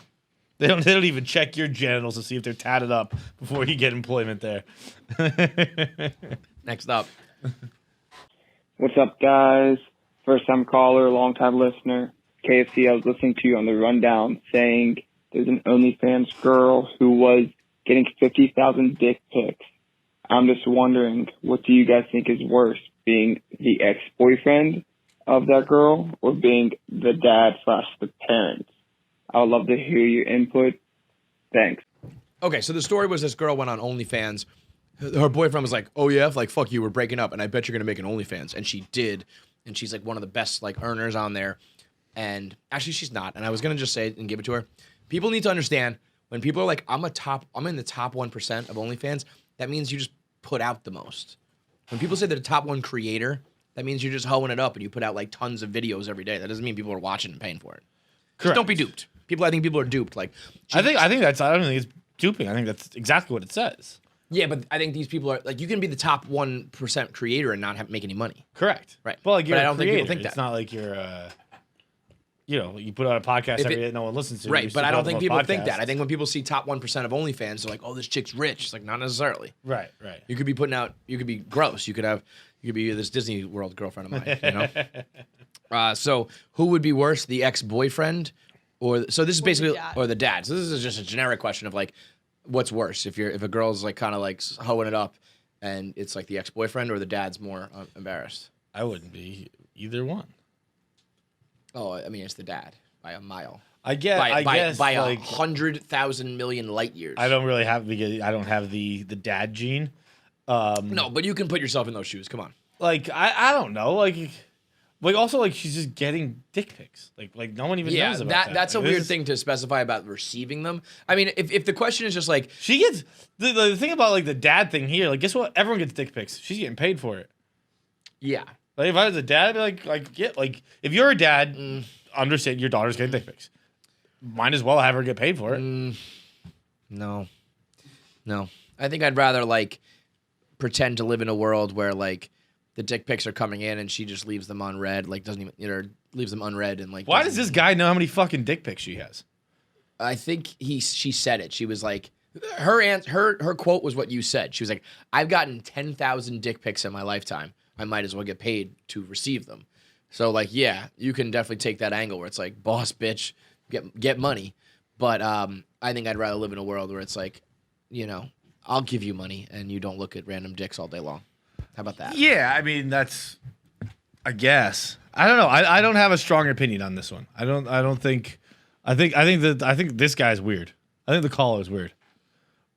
They don't even check your genitals to see if they're tatted up before you get employment there. Next up. What's up, guys? First time caller, long time listener. KFC, I was listening to you on the rundown saying there's an OnlyFans girl who was getting 50,000 dick pics. I'm just wondering, what do you guys think is worse, being the ex-boyfriend of that girl or being the dad/the parent? I would love to hear your input. Thanks. Okay, so the story was this girl went on OnlyFans. Her boyfriend was like, oh yeah, like fuck you, we're breaking up, and I bet you're gonna make an OnlyFans. And she did, and she's like one of the best like earners on there. And actually she's not. And I was gonna just say it and give it to her. People need to understand when people are like, I'm in the top 1% of OnlyFans, that means you just put out the most. When people say they're the top 1 creator, that means you're just hoeing it up and you put out like tons of videos every day. That doesn't mean people are watching and paying for it. Just don't be duped. I think people are duped. Like, I don't think it's duping. I think that's exactly what it says. Yeah, but I think these people are like, you can be the top 1% creator and not make any money. Correct. Right. Well, like, but I don't think people think that. It's not like you're, you put out a podcast every day that no one listens to. Right, but I don't think people think that. I think when people see top 1% of OnlyFans, they're like, oh, this chick's rich. It's like, not necessarily. Right. You could be you could be gross. You could be this Disney World girlfriend of mine, you know? So who would be worse, the ex-boyfriend so this is basically, or the dad. So this is just a generic question of like, what's worse? If a girl's like kind of like hoeing it up and it's like the ex-boyfriend or the dad's more embarrassed? I wouldn't be either one. Oh, I mean, it's the dad by a mile. I guess by like 100,000 million light years. I don't have the dad gene. No, but you can put yourself in those shoes. Come on. Like I don't know. Like also like she's just getting dick pics. Like no one even knows about that. That's a weird thing to specify about receiving them. I mean, if the question is just like she gets the thing about like the dad thing here. Like guess what? Everyone gets dick pics. She's getting paid for it. Yeah. Like if I was a dad, I'd be like if you're a dad, understand your daughter's getting dick pics. Might as well have her get paid for it. No. I think I'd rather like pretend to live in a world where like the dick pics are coming in and she just leaves them unread, like doesn't even, or leaves them unread and like. Why does this guy know how many fucking dick pics she has? I think she said it. She was like, Her quote was what you said. She was like, "I've gotten 10,000 dick pics in my lifetime. I might as well get paid to receive them." So like, yeah, you can definitely take that angle where it's like, boss bitch, get money. But I think I'd rather live in a world where it's like, I'll give you money and you don't look at random dicks all day long. How about that? Yeah, I mean that's. I guess I don't know. I don't have a strong opinion on this one. I think this guy's weird. I think the caller is weird.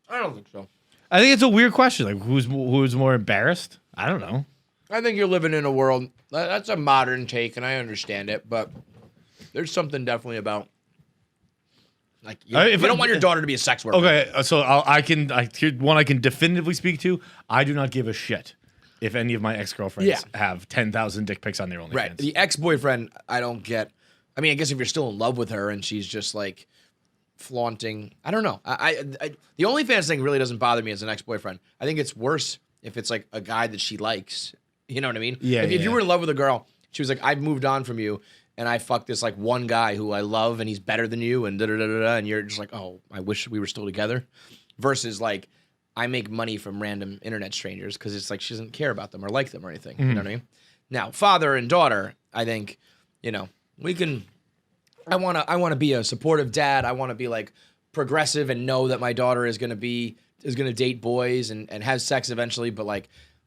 I don't think so. I think it's a weird question. Like who's more embarrassed? I don't know. I think you're living in a world that's a modern take, and I understand it, but there's something definitely about like you don't want your daughter to be a sex worker. Okay, so here's one I can definitively speak to. I do not give a shit if any of my ex-girlfriends have 10,000 dick pics on their OnlyFans. Right. The ex-boyfriend, I don't get. I mean, I guess if you're still in love with her and she's just like flaunting, I don't know. The OnlyFans thing really doesn't bother me as an ex-boyfriend. I think it's worse if it's like a guy that she likes. You know what I mean? Yeah. If you were in love with a girl, she was like, "I've moved on from you, and I fucked this like one guy who I love, and he's better than you," and and you're just like, "Oh, I wish we were still together," versus like, I make money from random internet strangers because it's like she doesn't care about them or like them or anything. You know what I mean? Now, father and daughter, I think, we can. I want to be a supportive dad. I want to be like progressive and know that my daughter is gonna date boys and have sex eventually.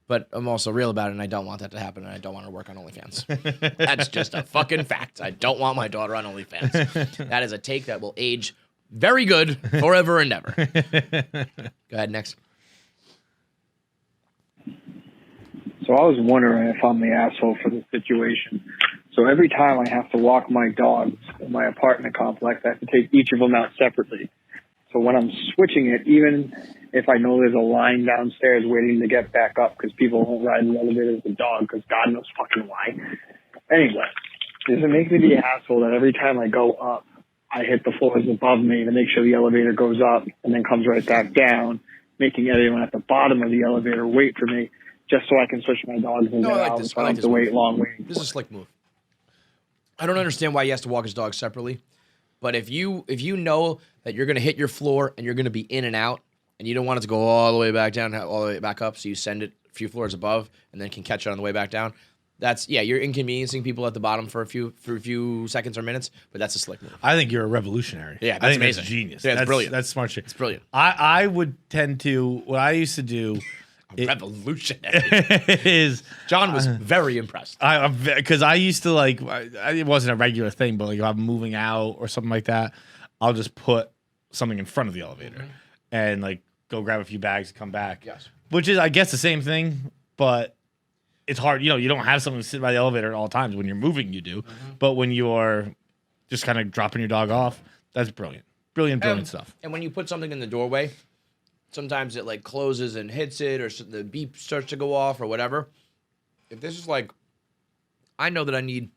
But I'm also real about it, and I don't want that to happen, and I don't want her to work on OnlyFans. That's just a fucking fact. I don't want my daughter on OnlyFans. That is a take that will age very good forever and ever. Go ahead, next. So I was wondering if I'm the asshole for this situation. So every time I have to walk my dogs in my apartment complex, I have to take each of them out separately. So when I'm switching it, even if I know there's a line downstairs waiting to get back up because people won't ride in the elevator with the dog because God knows fucking why. Anyway, does it make me the asshole that every time I go up, I hit the floors above me to make sure the elevator goes up and then comes right back down, making everyone at the bottom of the elevator wait for me just so I can switch my dogs and get out so I don't have to wait long waiting. This is a slick move. I don't understand why he has to walk his dog separately, but if you know that you're going to hit your floor and you're going to be in and out and you don't want it to go all the way back down, all the way back up, so you send it a few floors above and then can catch it on the way back down. You're inconveniencing people at the bottom for a few seconds or minutes, but that's a slick move. I think you're a revolutionary. Yeah, that's I think amazing. That's genius. Yeah, that's brilliant. That's smart shit. It's brilliant. I would tend to, what I used to do revolutionary. is John was very impressed. Because I used to it wasn't a regular thing, but like if I'm moving out or something like that, I'll just put something in front of the elevator and like go grab a few bags and come back. Yes. Which is, I guess, the same thing, but it's hard. You don't have someone sit by the elevator at all times. When you're moving, you do. But when you're just kind of dropping your dog off, that's brilliant. Brilliant stuff. And when you put something in the doorway, sometimes it like closes and hits it, or the beep starts to go off, or whatever. If this is like, I know that I need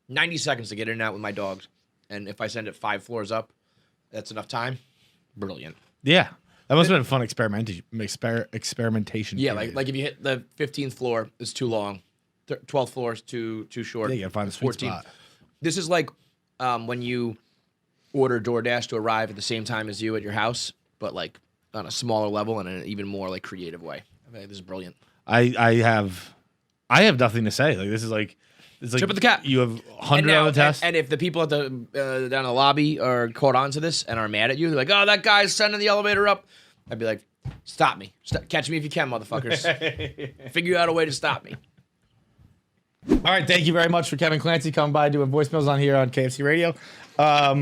90 seconds to get in and out with my dogs, and if I send it 5 floors up, that's enough time. Brilliant. Yeah, that must have been a fun experimentation. Yeah, period. like if you hit the 15th floor, it's too long. 12th floor is too short. Yeah, you gotta find the sweet spot. This is like when you order DoorDash to arrive at the same time as you at your house, but like on a smaller level and in an even more like creative way. I think this is brilliant. I have nothing to say. Like this is like it's like Tip of the cap. You have 100 on the test. And if the people at the down in the lobby are caught on to this and are mad at you, they're like, "Oh, that guy's sending the elevator up," I'd be like, "Stop me! Catch me if you can, motherfuckers! Figure out a way to stop me." All right, thank you very much for Kevin Clancy coming by doing voicemails on here on KFC Radio. Up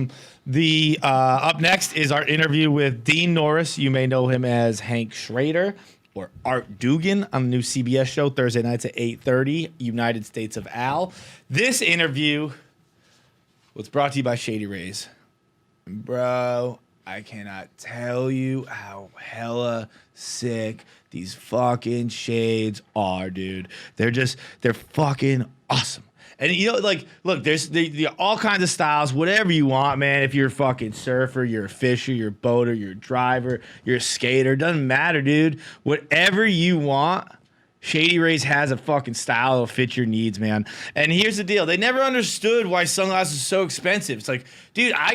next is our interview with Dean Norris. You may know him as Hank Schrader or Art Dugan on the new CBS show Thursday nights at 8:30, United States of Al. This interview was brought to you by Shady Rays. Bro, I cannot tell you how hella sick these fucking shades are, dude. They're fucking awesome. And look, there's all kinds of styles, whatever you want, man. If you're a fucking surfer, you're a fisher, you're a boater, you're a driver, you're a skater, doesn't matter, dude. Whatever you want, Shady Rays has a fucking style that'll fit your needs, man. And here's the deal. They never understood why sunglasses are so expensive. It's like, dude, I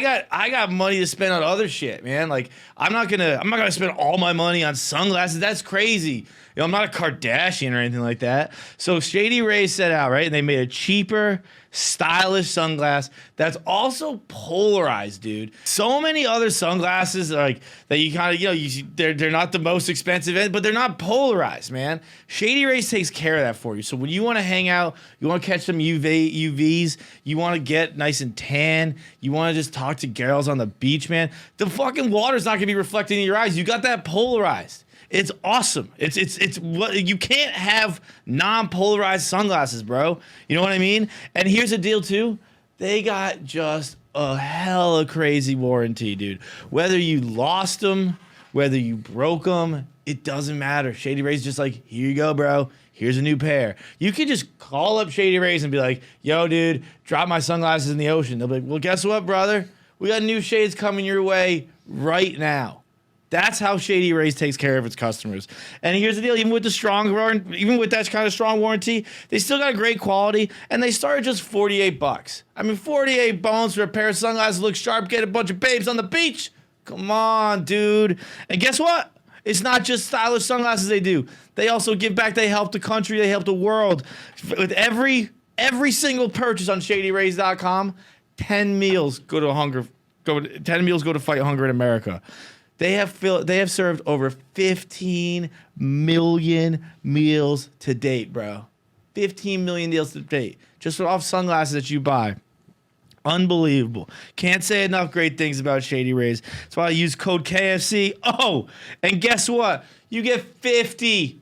got money to spend on other shit, man. Like, I'm not gonna spend all my money on sunglasses. That's crazy. You know, I'm not a Kardashian or anything like that. So Shady Rays set out, right? And they made a cheaper, stylish sunglass that's also polarized, dude. So many other sunglasses like that you kind of, you know, they're not the most expensive, but they're not polarized, man. Shady Rays takes care of that for you. So when you want to hang out, you want to catch some UVs, you want to get nice and tan, you want to just talk to girls on the beach, man, the fucking water's not gonna be reflecting in your eyes. You got that polarized. It's awesome. It's what you can't have non-polarized sunglasses, bro. You know what I mean? And here's the deal too. They got just a hella crazy warranty, dude. Whether you lost them, whether you broke them, it doesn't matter. Shady Rays just like, here you go, bro. Here's a new pair. You can just call up Shady Rays and be like, yo, dude, drop my sunglasses in the ocean. They'll be like, well, guess what, brother? We got new shades coming your way right now. That's how Shady Rays takes care of its customers. And here's the deal: even with that kind of strong warranty, they still got great quality, and they start at just $48. I mean, 48 bones for a pair of sunglasses, look sharp, get a bunch of babes on the beach. Come on, dude. And guess what? It's not just stylish sunglasses they do. They also give back. They help the country. They help the world. With every single purchase on ShadyRays.com, 10 meals go to fight hunger in America. They have served over 15 million meals to date, bro. 15 million meals to date. Just off sunglasses that you buy. Unbelievable. Can't say enough great things about Shady Rays. That's why I use code KFC. Oh, and guess what? You get 50,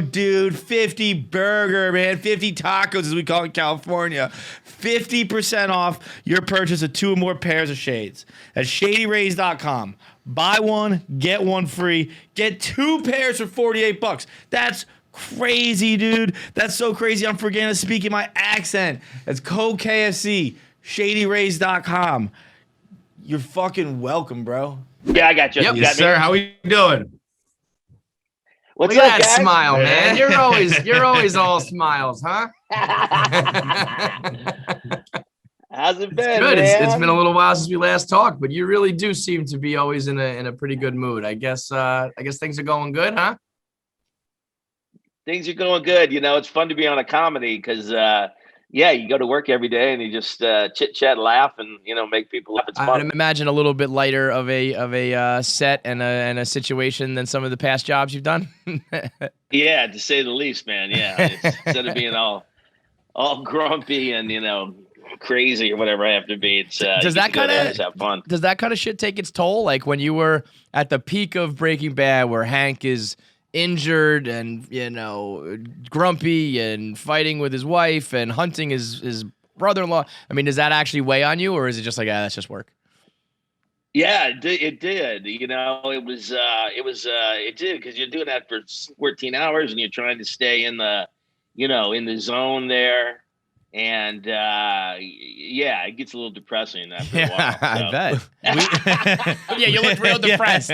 dude. 50 burger, man. 50 tacos, as we call it in California. 50% off your purchase of 2 or more pairs of shades at ShadyRays.com. Buy one, get one free. Get 2 pairs for $48. That's crazy, dude. That's so crazy. I'm forgetting to speak in my accent. That's code KFC, ShadyRays.com. You're fucking welcome, bro. Yeah, I got you. Yep, You got sir. me? How we doing? What's Look up, at that guys? smile, man. You're always all smiles, huh? How's it been, Good. man? It's been a little while since we last talked, but you really do seem to be always in a pretty good mood. I guess things are going good, huh? Things are going good. You know, it's fun to be on a comedy because, you go to work every day and you just chit chat, laugh, and make people laugh. It's I fun. would imagine a little bit lighter of a set and a situation than some of the past jobs you've done. Yeah, to say the least, man. Yeah, instead of being all grumpy and crazy or whatever I have to be, it's does that kind of have fun? Does that kind of shit take its toll? Like when you were at the peak of Breaking Bad, where Hank is injured and grumpy and fighting with his wife and hunting his brother-in-law. I mean, does that actually weigh on you, or is it just like, that's just work? Yeah, it did. It did because you're doing that for 14 hours and you're trying to stay in the zone there. And it gets a little depressing after a while. So. I bet. Yeah, you look real depressed.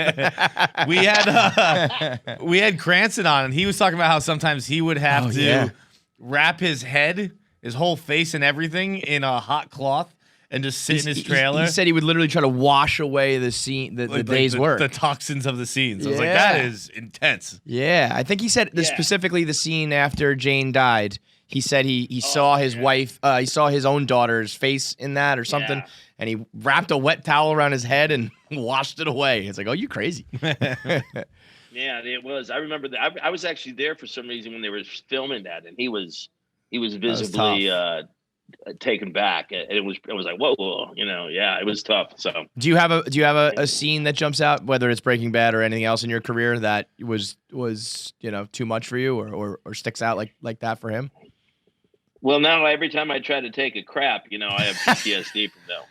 We had Cranston on, and he was talking about how sometimes he would have to wrap his head, his whole face, and everything in a hot cloth and just sit in his trailer. He said he would literally try to wash away the scene, the day's work, the toxins of the scenes. I was like, that is intense. Yeah, I think he said specifically the scene after Jane died. He said he saw his wife, he saw his own daughter's face in that or something, and he wrapped a wet towel around his head and washed it away. It's like, oh, you crazy. Yeah, it was. I remember that. I was actually there for some reason when they were filming that, and he was visibly taken back. And it was like, whoa, it was tough. So do you have a scene that jumps out, whether it's Breaking Bad or anything else in your career that was too much for you or sticks out like that for him? Well, now every time I try to take a crap, I have PTSD from them.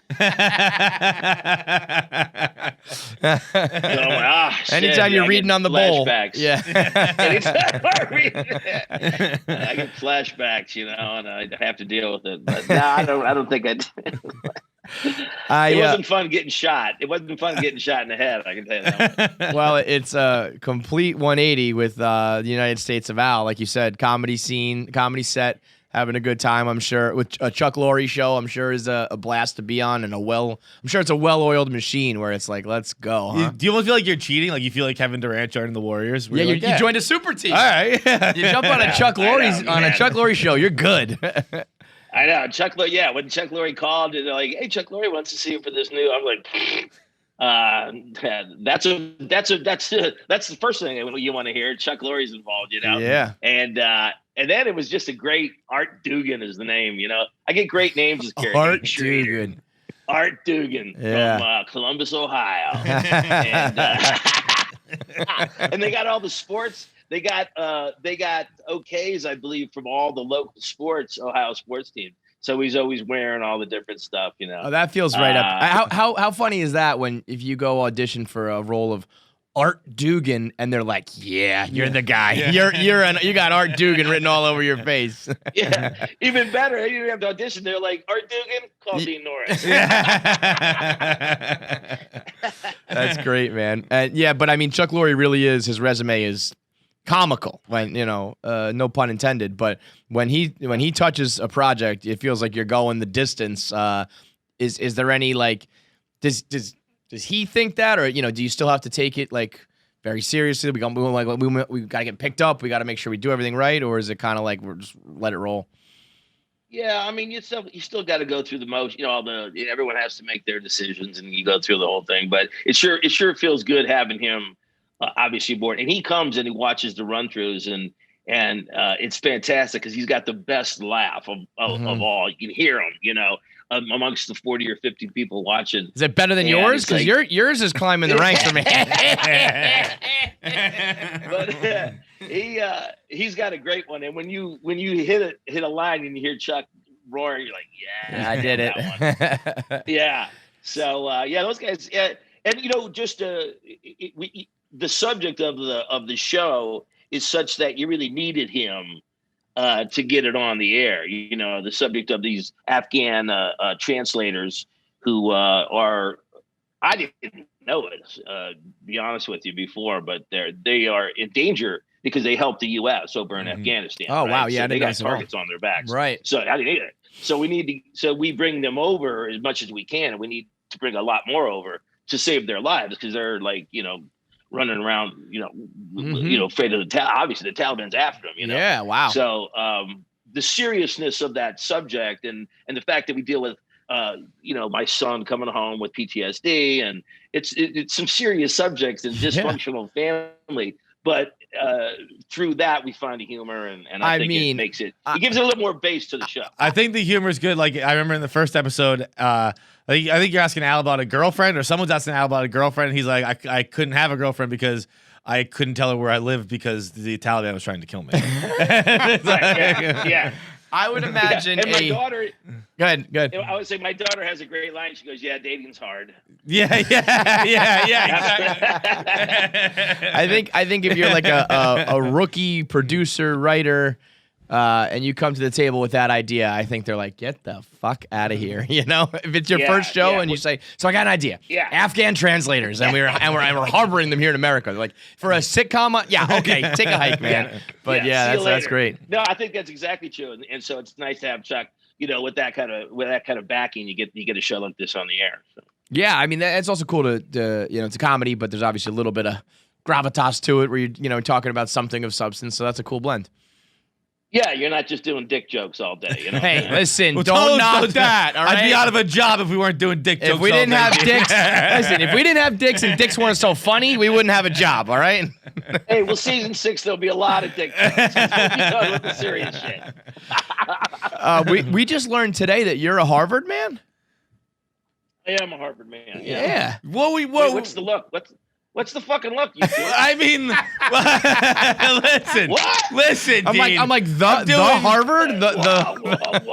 Anytime you're reading on the bowl. Yeah. Anytime I read it, I get flashbacks, and I have to deal with it. But no, I don't think I did. It wasn't fun getting shot. It wasn't fun getting shot in the head. I can tell you that. Well, it's a complete 180 with the United States of Al. Like you said, comedy scene, comedy set, having a good time, I'm sure. With a Chuck Lorre show, I'm sure is a blast to be on, and I'm sure it's a well-oiled machine where it's like, let's go. Huh? Do you almost feel like you're cheating? Like you feel like Kevin Durant joining the Warriors? Yeah, you joined a super team. All right. You jump on a Chuck Lorre show, you're good. I know Chuck Lorre. Yeah, when Chuck Lorre called, and they're like, "Hey, Chuck Lorre wants to see you for this new." I'm like, that's the first thing you want to hear. Chuck Lorre's involved, you know. Yeah. And then it was just a great Art Dugan is the name. You know, I get great names as characters. Art Dugan. Art Dugan from Columbus, Ohio, and they got all the sports. They got OKs, I believe, from all the local Ohio sports teams. So he's always wearing all the different stuff, you know. Oh, that feels right up. How funny is that if you go audition for a role of Art Dugan and they're like, "Yeah, you're the guy. Yeah. You got Art Dugan written all over your face." Yeah, even better. You have to audition. They're like, "Art Dugan, call Dean Norris." That's great, man. But I mean, Chuck Lorre really is. His resume is comical, when no pun intended, but when he touches a project, it feels like you're going the distance. Is there any like does he think that, or do you still have to take it like very seriously? We got to get picked up, we got to make sure we do everything right, or is it kind of like we're just let it roll? Yeah, I mean, you still got to go through the motion. Everyone has to make their decisions, and you go through the whole thing. But it sure feels good having him. Obviously aboard, and he comes and he watches the run-throughs, and it's fantastic because he's got the best laugh of all. You can hear him, amongst the 40 or 50 people watching. Is it better than yours? Because yours is climbing the ranks for me. But he's got a great one, and when you hit a line and you hear Chuck roar, you're like, yeah, I did it. Yeah. So those guys. Yeah, and just the subject of the show is such that you really needed him to get it on the air. The subject of these Afghan translators who are, I didn't know it, to be honest with you before, but they are in danger because they helped the U.S. over in Afghanistan. Oh, right? wow. Yeah. So they got targets on their backs. Right. So I didn't either. So we bring them over as much as we can, and we need to bring a lot more over to save their lives because they're like, running around, afraid of obviously the Taliban's after them, Yeah, wow. So the seriousness of that subject and the fact that we deal with, my son coming home with PTSD, and it's some serious subjects and dysfunctional family, but through that we find the humor, and I think it makes it gives it a little more base to the show. I think the humor is good. Like I remember in the first episode, I think you're asking Al about a girlfriend, or someone's asking Al about a girlfriend. And he's like, I couldn't have a girlfriend because I couldn't tell her where I lived because the Taliban was trying to kill me. Yeah. I would imagine. And my daughter. Go ahead. I would say my daughter has a great line. She goes, "Yeah, dating's hard." Yeah. Exactly. I think if you're like a rookie producer, writer, and you come to the table with that idea, I think they're like, get the fuck out of here. If it's your first show and you say, so I got an idea. Yeah. Afghan translators, and we're harboring them here in America. They're like, for a sitcom, okay, take a hike, man. Yeah. But that's great. No, I think that's exactly true, and so it's nice to have Chuck. With that kind of backing, you get a show like this on the air. So. Yeah, I mean it's also cool to it's a comedy, but there's obviously a little bit of gravitas to it where you're talking about something of substance. So that's a cool blend. Yeah, you're not just doing dick jokes all day. Hey, listen, don't knock that. All right? I'd be out of a job if we weren't doing dick jokes. If we didn't have dicks, if we didn't have dicks and dicks weren't so funny, we wouldn't have a job. All right. Hey, well, season 6 there'll be a lot of dick jokes. We'll be done with the serious shit. We just learned today that you're a Harvard man. I am a Harvard man. Yeah. Wait, what's the look? What's the fucking look? You do? I mean, listen, Dean. I'm like the Harvard,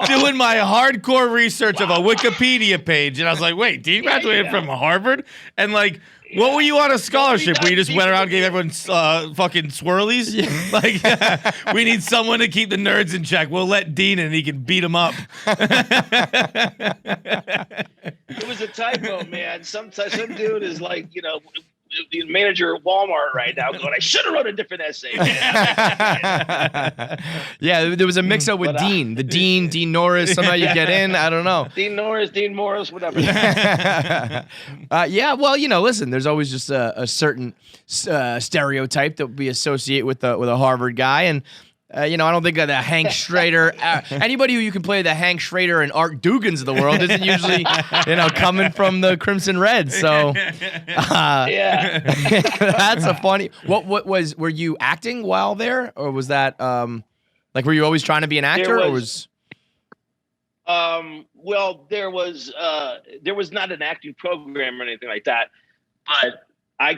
doing my hardcore research of a Wikipedia page, and I was like, wait, Dean graduated from Harvard, and like. What were you on a scholarship where you just went around and gave everyone fucking swirlies? Yeah. Like, we need someone to keep the nerds in check. We'll let Dean in and he can beat them up. typo, man. Some dude is like, the manager at Walmart right now going, I should have wrote a different essay. Yeah, there was a mix-up with Dean. The Dean Norris. Somehow you get in. I don't know. Dean Morris, whatever. Yeah, well, listen, there's always just a certain stereotype that we associate with a Harvard guy, and I don't think that the Hank Schrader, anybody who you can play the Hank Schrader and Art Dugans of the world isn't usually, coming from the Crimson Red. So, Yeah. that's a funny. Were you acting while there, or was that were you always trying to be an actor, or was? Well, there was not an acting program or anything like that, but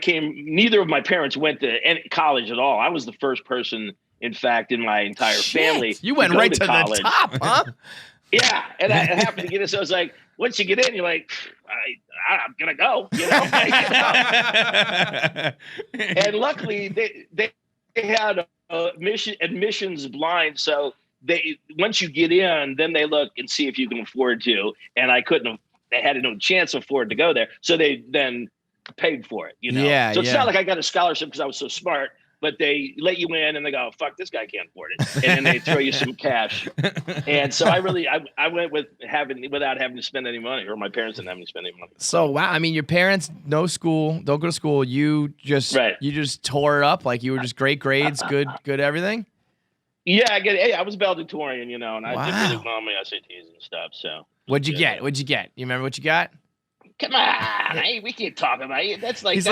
neither of my parents went to any college at all. I was the first person, in fact, in my entire family. You went right to college. the top, huh? Yeah, and I happened to get it. So I was like, once you get in, you're like, I'm gonna go. And luckily, they had admissions blind, so once you get in, then they look and see if you can afford to. And I couldn't have. They had no chance of afford to go there, so they then paid for it. Yeah. So it's not like I got a scholarship because I was so smart. But they let you in and they go, fuck, this guy can't afford it. And then they throw you some cash. And so I went without having to spend any money, or my parents didn't have to spend any money. So, wow. I mean, your parents, no school, don't go to school. You just tore it up. Like you were just great grades, good everything. Yeah, I was valedictorian, and I did really well on my SATs and stuff. So What'd you get? You remember what you got? Come on, we can't talk about it. That's like,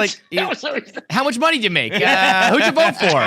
how much money did you make? Who'd you vote for?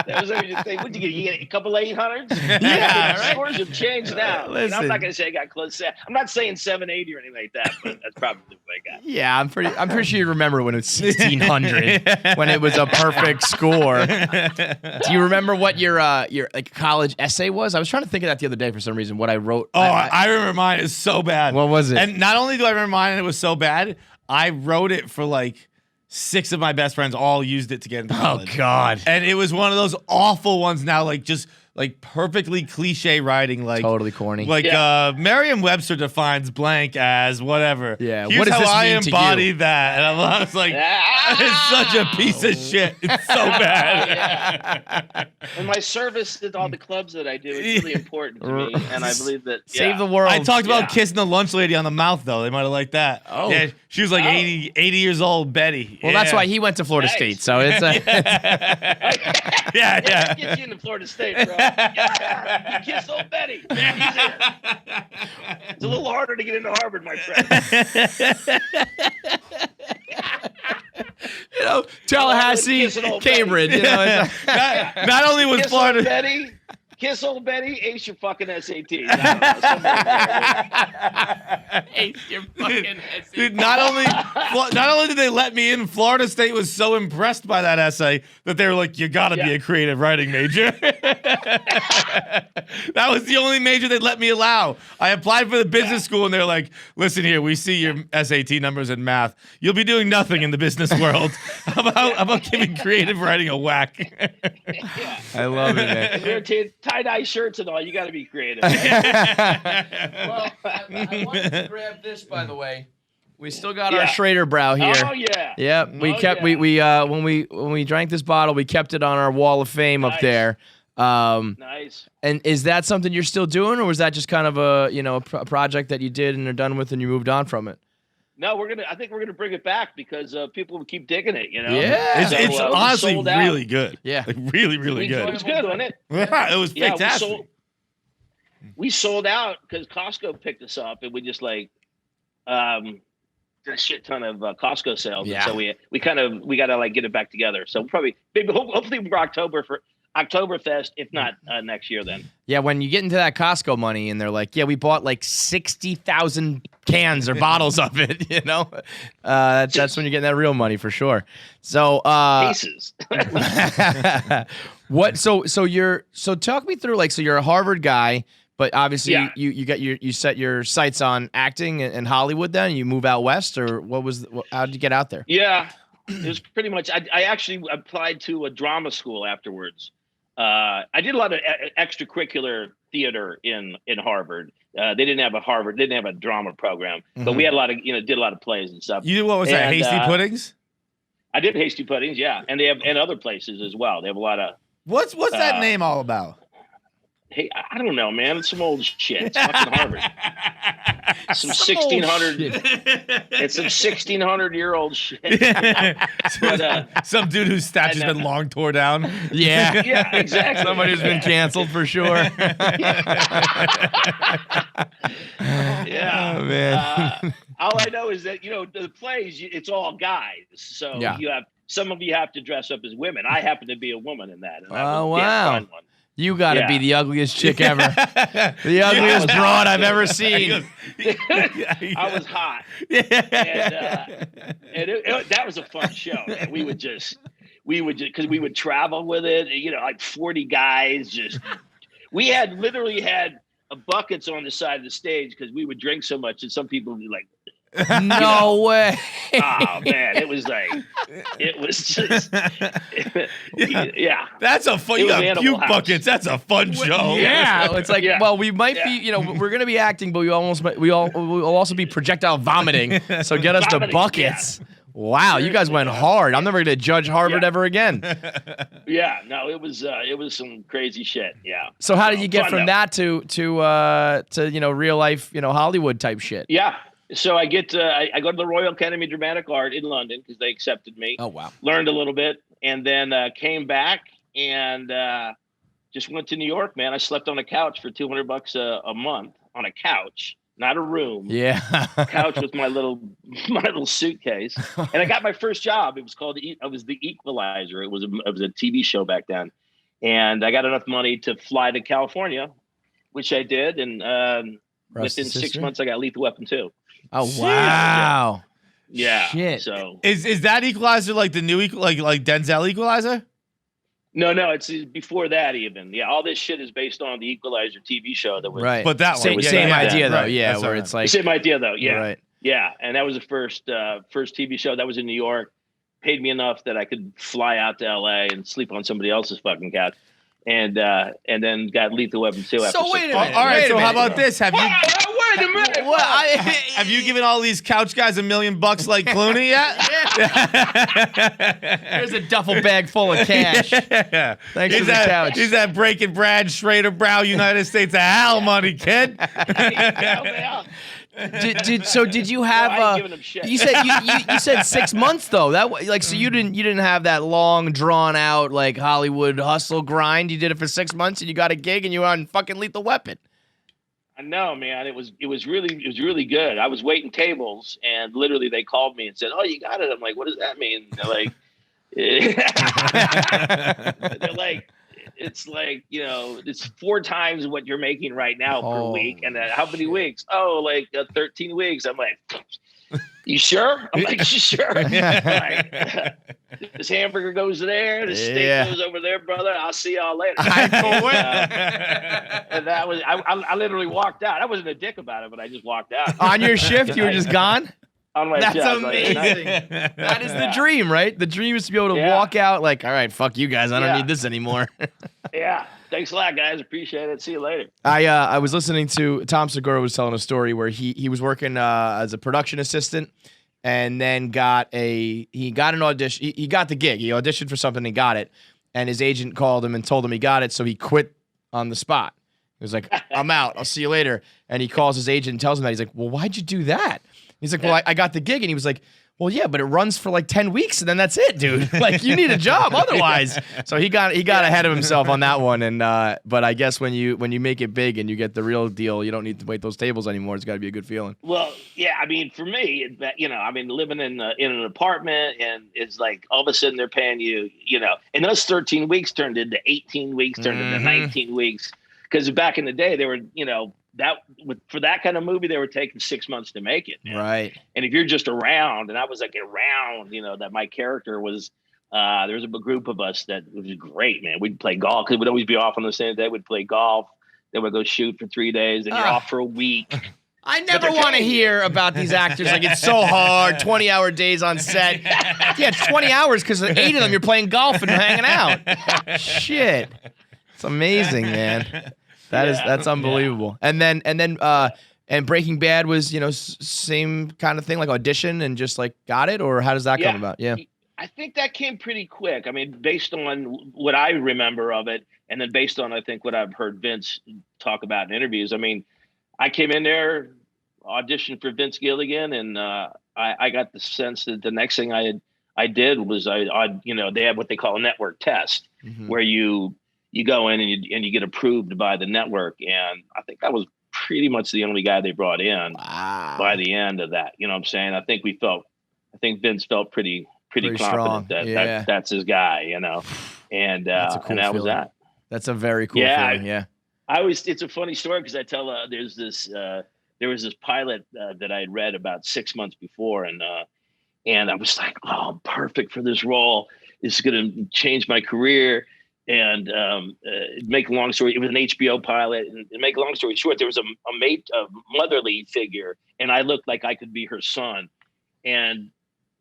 That was what you think. What'd you get? You get a couple 800s? Yeah, right. Scores have changed now. Listen. I'm not going to say I got close. I'm not saying 780 or anything like that, but that's probably what I got. Yeah, I'm pretty sure you remember when it was 1600, when it was a perfect score. Do you remember what your like college essay was? I was trying to think of that the other day for some reason. What I wrote. Oh, I remember mine. It's so bad. What was it? And not only do I remember mine and it was so bad, I wrote it for like 6 of my best friends all used it to get into college. Oh, God. And it was one of those awful ones now, like just like perfectly cliche writing, like totally corny. Like Merriam-Webster defines blank as whatever. Yeah, Here's what does how this I mean to embody you? that, and I was like, it's such a piece of shit. It's so bad. And my service at all the clubs that I do is really important to me, and I believe that Save the world. I talked about kissing the lunch lady on the mouth, though. They might have liked that. Oh. Yeah, she was like 80 years old, Betty. Well, that's why he went to Florida State, so it's yeah. Get you into Florida State, bro. Yeah. You kiss old Betty. It's a little harder to get into Harvard, my friend. Tallahassee, Cambridge. Not only was kiss Florida. Old Betty, kiss old Betty, ace your fucking SATs. Ace your fucking SATs. Dude, not only did they let me in, Florida State was so impressed by that essay that they were like, you gotta be a creative writing major. That was the only major they'd let me allow. I applied for the business school and they're like, listen here, we see your SAT numbers in math. You'll be doing nothing in the business world. How about giving creative writing a whack? I love it, man. Wear tie-dye shirts and all. You got to be creative. Well, I wanted to grab this, by the way. We still got our Schrader brow here. Oh yeah. Yep. We kept we when we drank this bottle, we kept it on our wall of fame up there. Nice. And is that something you're still doing, or was that just kind of a project that you did and are done with and you moved on from it? No, I think we're gonna bring it back because people will keep digging it. Yeah. It's honestly really good. Yeah. Like really, really good. It was good, wasn't it? Yeah, it was fantastic. We sold out because Costco picked us up, and we just did a shit ton of Costco sales. Yeah. And so we got to get it back together. So hopefully for Oktoberfest, if not next year then. Yeah, when you get into that Costco money and they're like, yeah, we bought like 60,000 cans or bottles of it, that's when you're getting that real money for sure. So cases. So talk me through, so you're a Harvard guy, but obviously you set your sights on acting in Hollywood then, and you move out west, or how did you get out there? Yeah. It was pretty much, I actually applied to a drama school afterwards. I did a lot of extracurricular theater in Harvard. They didn't have a drama program, but we had a lot of, did a lot of plays and stuff. You what was that? Hasty Puddings? I did Hasty Puddings, yeah, and they have and other places as well. They have a lot of. What's that name all about? Hey, I don't know, man. It's some old shit. It's fucking Harvard. Some 1600. It's some 1600-year-old shit. But, some dude whose statue's been long tore down. Yeah. Yeah, exactly. Somebody who's been canceled for sure. Yeah. Oh, man. All I know is that the plays, it's all guys. So some of you have to dress up as women. I happen to be a woman in that. And Oh, was a damn wow. fun one. You got to be the ugliest chick ever. The ugliest broad I've ever seen. I was hot. And that was a fun show. And we would just, because we would travel with it, like 40 guys. We literally had buckets on the side of the stage because we would drink so much that some people would be like, No way. Oh man, it was just, yeah. That's a fun. You got puke buckets. That's a fun show. Yeah, it's like, well, we might be, we're gonna be acting, but we'll also be projectile vomiting. So get us the buckets. Yeah. Wow, you guys went hard. I'm never gonna judge Harvard ever again. Yeah, no, it was some crazy shit. Yeah. So how did you get from that to real life, Hollywood type shit? Yeah. So I go to the Royal Academy of Dramatic Art in London because they accepted me. Oh, wow. Learned a little bit and then came back and just went to New York, man. I slept on a couch for $200 a month on a couch, not a room. Yeah. Couch with my little suitcase. And I got my first job. It was called The Equalizer. It was a TV show back then. And I got enough money to fly to California, which I did. And within 6 months, I got Lethal Weapon 2. Oh wow! Yeah. Shit. So is that Equalizer like the new like Denzel Equalizer? No, it's before that even. Yeah, all this shit is based on the Equalizer TV show that was right. But that same idea though. Yeah, where it's like same idea though. Yeah, right. Yeah, and that was the first TV show that was in New York. Paid me enough that I could fly out to LA and sleep on somebody else's fucking couch. And then got Lethal Weapon 2 after. So wait a minute. All right, so how about this? Have you wait a minute. have you given all these couch guys $1 million like Clooney yet? There's a duffel bag full of cash. Yeah. Thanks for the couch. He's that Breaking Brad, Schrader, Brow, United States of Hell money, kid. Did you have? You said 6 months though. So you didn't have that long drawn out like Hollywood hustle grind. You did it for 6 months and you got a gig and you were on fucking Lethal Weapon. I know, man. It was really good. I was waiting tables and literally they called me and said, "Oh, you got it." I'm like, "What does that mean?" They're like, it's like, it's 4 times what you're making right now per week. And how many weeks? Oh, like 13 weeks. I'm like, you sure? I'm like, sure. Like, this hamburger goes there. This steak goes over there, brother. I'll see y'all later. And that was, I literally walked out. I wasn't a dick about it, but I just walked out. On your shift, you were just gone? That's amazing. That is the dream, right? The dream is to be able to walk out like, all right, fuck you guys. I don't need this anymore. Yeah. Thanks a lot, guys. Appreciate it. See you later. I was listening to Tom Segura was telling a story where he was working as a production assistant and then got an audition. He got the gig. He auditioned for something and got it. And his agent called him and told him he got it. So he quit on the spot. He was like, I'm out. I'll see you later. And he calls his agent and tells him that. He's like, well, why'd you do that? He's like, well, I got the gig. And he was like, well, yeah, but it runs for like 10 weeks and then that's it, dude. Like, you need a job otherwise. So he got ahead of himself on that one. And but I guess when you make it big and you get the real deal, you don't need to wait those tables anymore. It's got to be a good feeling. Well, yeah, I mean, for me, living in an apartment and it's like all of a sudden they're paying you, and those 13 weeks turned into 18 weeks, turned into 19 weeks. Because back in the day, they were, for that kind of movie, they were taking 6 months to make it. Man. Right. And if you're just around, and I was like around, that my character was, there was a group of us that it was great, man. We'd play golf because we'd always be off on the same day. We'd play golf. Then we'd go shoot for 3 days. And you're off for a week. I never want to hear about these actors. Like, it's so hard, 20-hour days on set. Yeah, it's 20 hours because 8 of them you're playing golf and hanging out. Shit. It's amazing, man. That's unbelievable. And Breaking Bad was, same kind of thing, like audition and just like got it, or how does that come about? Yeah. I think that came pretty quick. I mean, based on what I remember of it, and then based on, I think, what I've heard Vince talk about in interviews. I mean, I came in there, auditioned for Vince Gilligan, and I got the sense that the next thing I did was they have what they call a network test, where you go in and you get approved by the network, and I think I was pretty much the only guy they brought in by the end of that. You know what I'm saying? I think Vince felt pretty confident that that's his guy, and that was that. That's a very cool feeling. It's a funny story because I tell there was this pilot that I had read about 6 months before, and I was like, oh, I'm perfect for this role. This is going to change my career. And make a long story, it was an HBO pilot. And make a long story short, there was a motherly figure, and I looked like I could be her son. And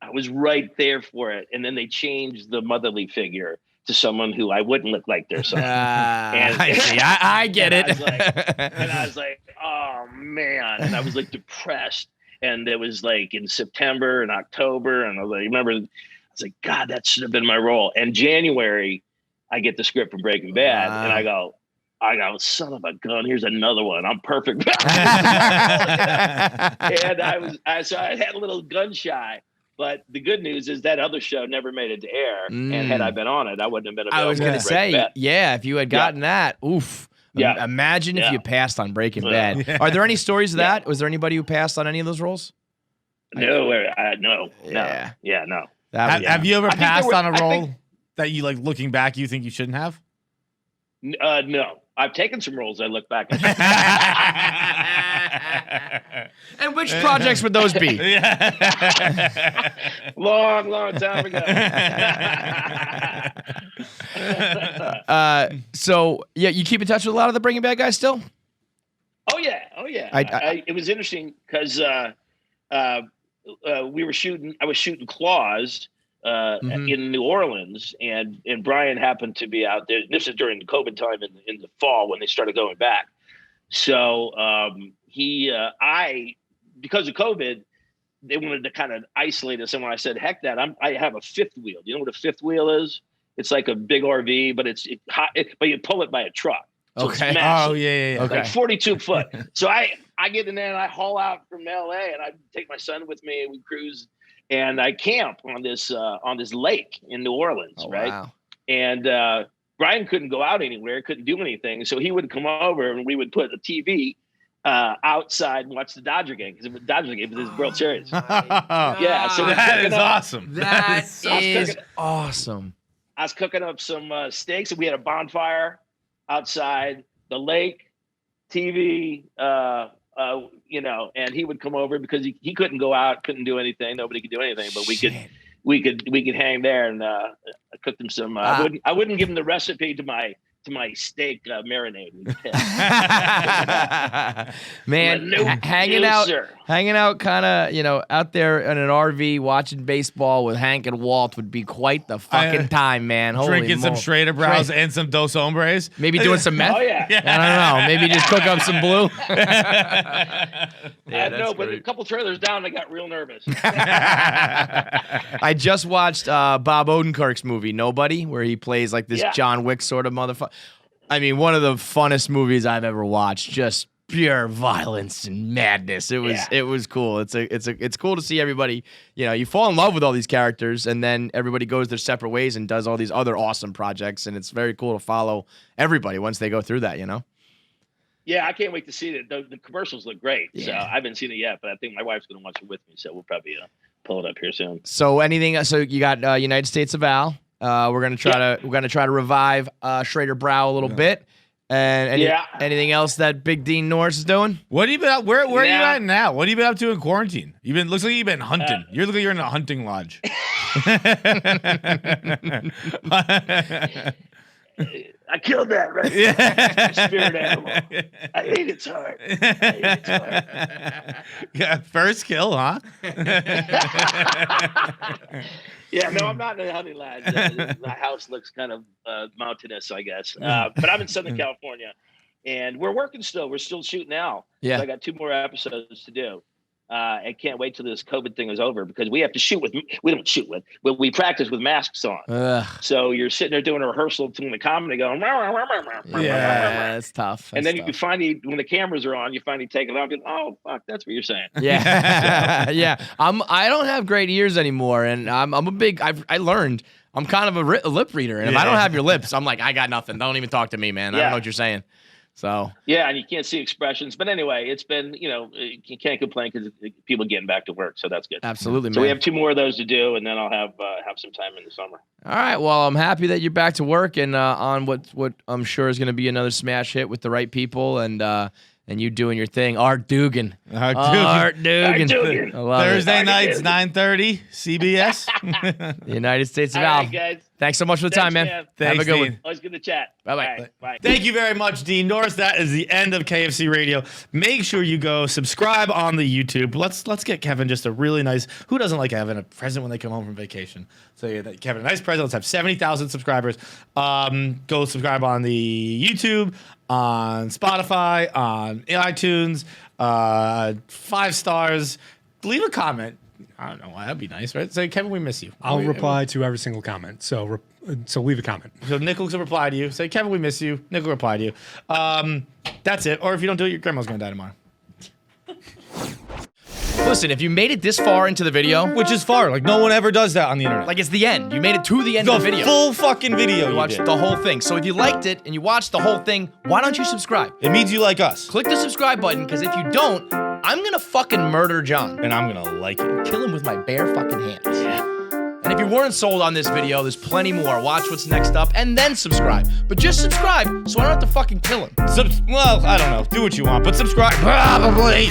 I was right there for it. And then they changed the motherly figure to someone who I wouldn't look like their son. I get it. I was like, oh, man. And I was like depressed. And it was like in September and October. And I was like, God, that should have been my role. And January, I get the script from Breaking Bad, and I go, son of a gun, here's another one. I'm perfect. And I had a little gun shy. But the good news is that other show never made it to air. And had I been on it, I wouldn't have been available. I was going to say, if you had gotten that, oof. Yeah. Imagine if you passed on Breaking Bad. Are there any stories of that? Was there anybody who passed on any of those roles? No. No. Have you ever passed on a role that you, like, looking back, you think you shouldn't have? No. I've taken some roles I look back at. And which projects would those be? Long time ago. So, you keep in touch with a lot of the Breaking Bad guys still? Oh, yeah. It was interesting because I was shooting Claws in New Orleans, and Bryan happened to be out there. This is during the COVID time in the fall when they started going back. So because of COVID, they wanted to kind of isolate us. And when I said, heck that, I have a fifth wheel. Do you know what a fifth wheel is? It's like a big RV, but but you pull it by a truck. So okay. It's massive. Oh, yeah. Like 42 foot. So I get in there and I haul out from LA, and I take my son with me, and we cruise. And I camp on this lake in New Orleans, right? Wow. And Bryan couldn't go out anywhere, couldn't do anything, so he would come over and we would put a TV outside and watch the Dodger game because the Dodger game was his World Series. Yeah, so that is awesome. That is awesome. I was cooking up some steaks, and we had a bonfire outside the lake, TV. And he would come over because he couldn't go out, couldn't do anything. Nobody could do anything, but we could hang there, and I cooked him some. I wouldn't give him the recipe to my steak marinade. Man, hanging out kind of, out there in an RV watching baseball with Hank and Walt would be quite the fucking time, man. Drinking some Schrader Browse and some Dos Hombres. Maybe doing some meth. Oh, yeah. I don't know. Maybe just cook up some blue. But a couple trailers down, I got real nervous. I just watched Bob Odenkirk's movie, Nobody, where he plays like this John Wick sort of motherfucker. I mean, one of the funnest movies I've ever watched. Just pure violence and madness. It was cool. It's cool to see everybody. You fall in love with all these characters, and then everybody goes their separate ways and does all these other awesome projects. And it's very cool to follow everybody once they go through that. Yeah, I can't wait to see it. The commercials look great. Yeah. So I haven't seen it yet, but I think my wife's going to watch it with me. So we'll probably pull it up here soon. So So you got United States of Al. We're gonna try to revive Schrader Brow a little bit. And anything else that Big Dean Norris is doing? What have you been up? Where are you at now? What have you been up to in quarantine? Looks like you've been hunting. You look like you're in a hunting lodge. I killed that right. Yeah. Spirit animal. I ate its heart. Yeah, first kill, huh? Yeah, no, I'm not in a hunting lodge. My house looks kind of mountainous, I guess. But I'm in Southern California, and we're working still. We're still shooting now. Yeah. So I got 2 more episodes to do. I can't wait till this COVID thing is over because we have to shoot with. We don't shoot with, but we practice with masks on. So you're sitting there doing a rehearsal doing the comedy, going. Yeah, it's tough. And That's then you finally, when the cameras are on, you finally take it off. You go, oh fuck, that's what you're saying. Yeah, yeah. I don't have great ears anymore, and I'm a big. I learned I'm kind of a lip reader, and if I don't have your lips, I'm like I got nothing. Don't even talk to me, man. I don't know what you're saying. So yeah, and you can't see expressions. But anyway, it's been you can't complain because people are getting back to work, so that's good. Absolutely, man. So we have 2 more of those to do, and then I'll have some time in the summer. All right. Well, I'm happy that you're back to work and on what I'm sure is going to be another smash hit with the right people and you doing your thing. Art Dugan. Art Dugan. I love Thursday it. nights, 9:30, CBS. The United States of All Al. right, guys. Thanks so much for the time, man. Have Thanks, a good Dean. one. Always good to chat. Bye-bye. All right, bye. Thank you very much, Dean Norris. That is the end of KFC Radio. Make sure you go subscribe on the YouTube. Let's get Kevin just a really nice. Who doesn't like having a present when they come home from vacation? So yeah, Kevin, a nice present. Let's have 70,000 subscribers. Go subscribe on the YouTube, on Spotify, on iTunes. 5 stars. Leave a comment. I don't know why. That'd be nice, right? Say, Kevin, we miss you. I'll reply to every single comment. So leave a comment. So Nick will reply to you. Say, Kevin, we miss you. Nick will reply to you. That's it. Or if you don't do it, your grandma's going to die tomorrow. Listen, if you made it this far into the video, Which is far. Like, no one ever does that on the internet. like it's the end. You made it to the end of the video. full fucking video. You watched the whole thing. So if you liked it and you watched the whole thing, why don't you subscribe? It means you like us. Click the subscribe button, because if you don't, I'm gonna fucking murder John. And I'm going to like it. Kill him with my bare fucking hands. And if you weren't sold on this video, there's plenty more. Watch what's next up and then subscribe. But just subscribe so I don't have to fucking kill him. Well, I don't know. Do what you want, but subscribe. Probably.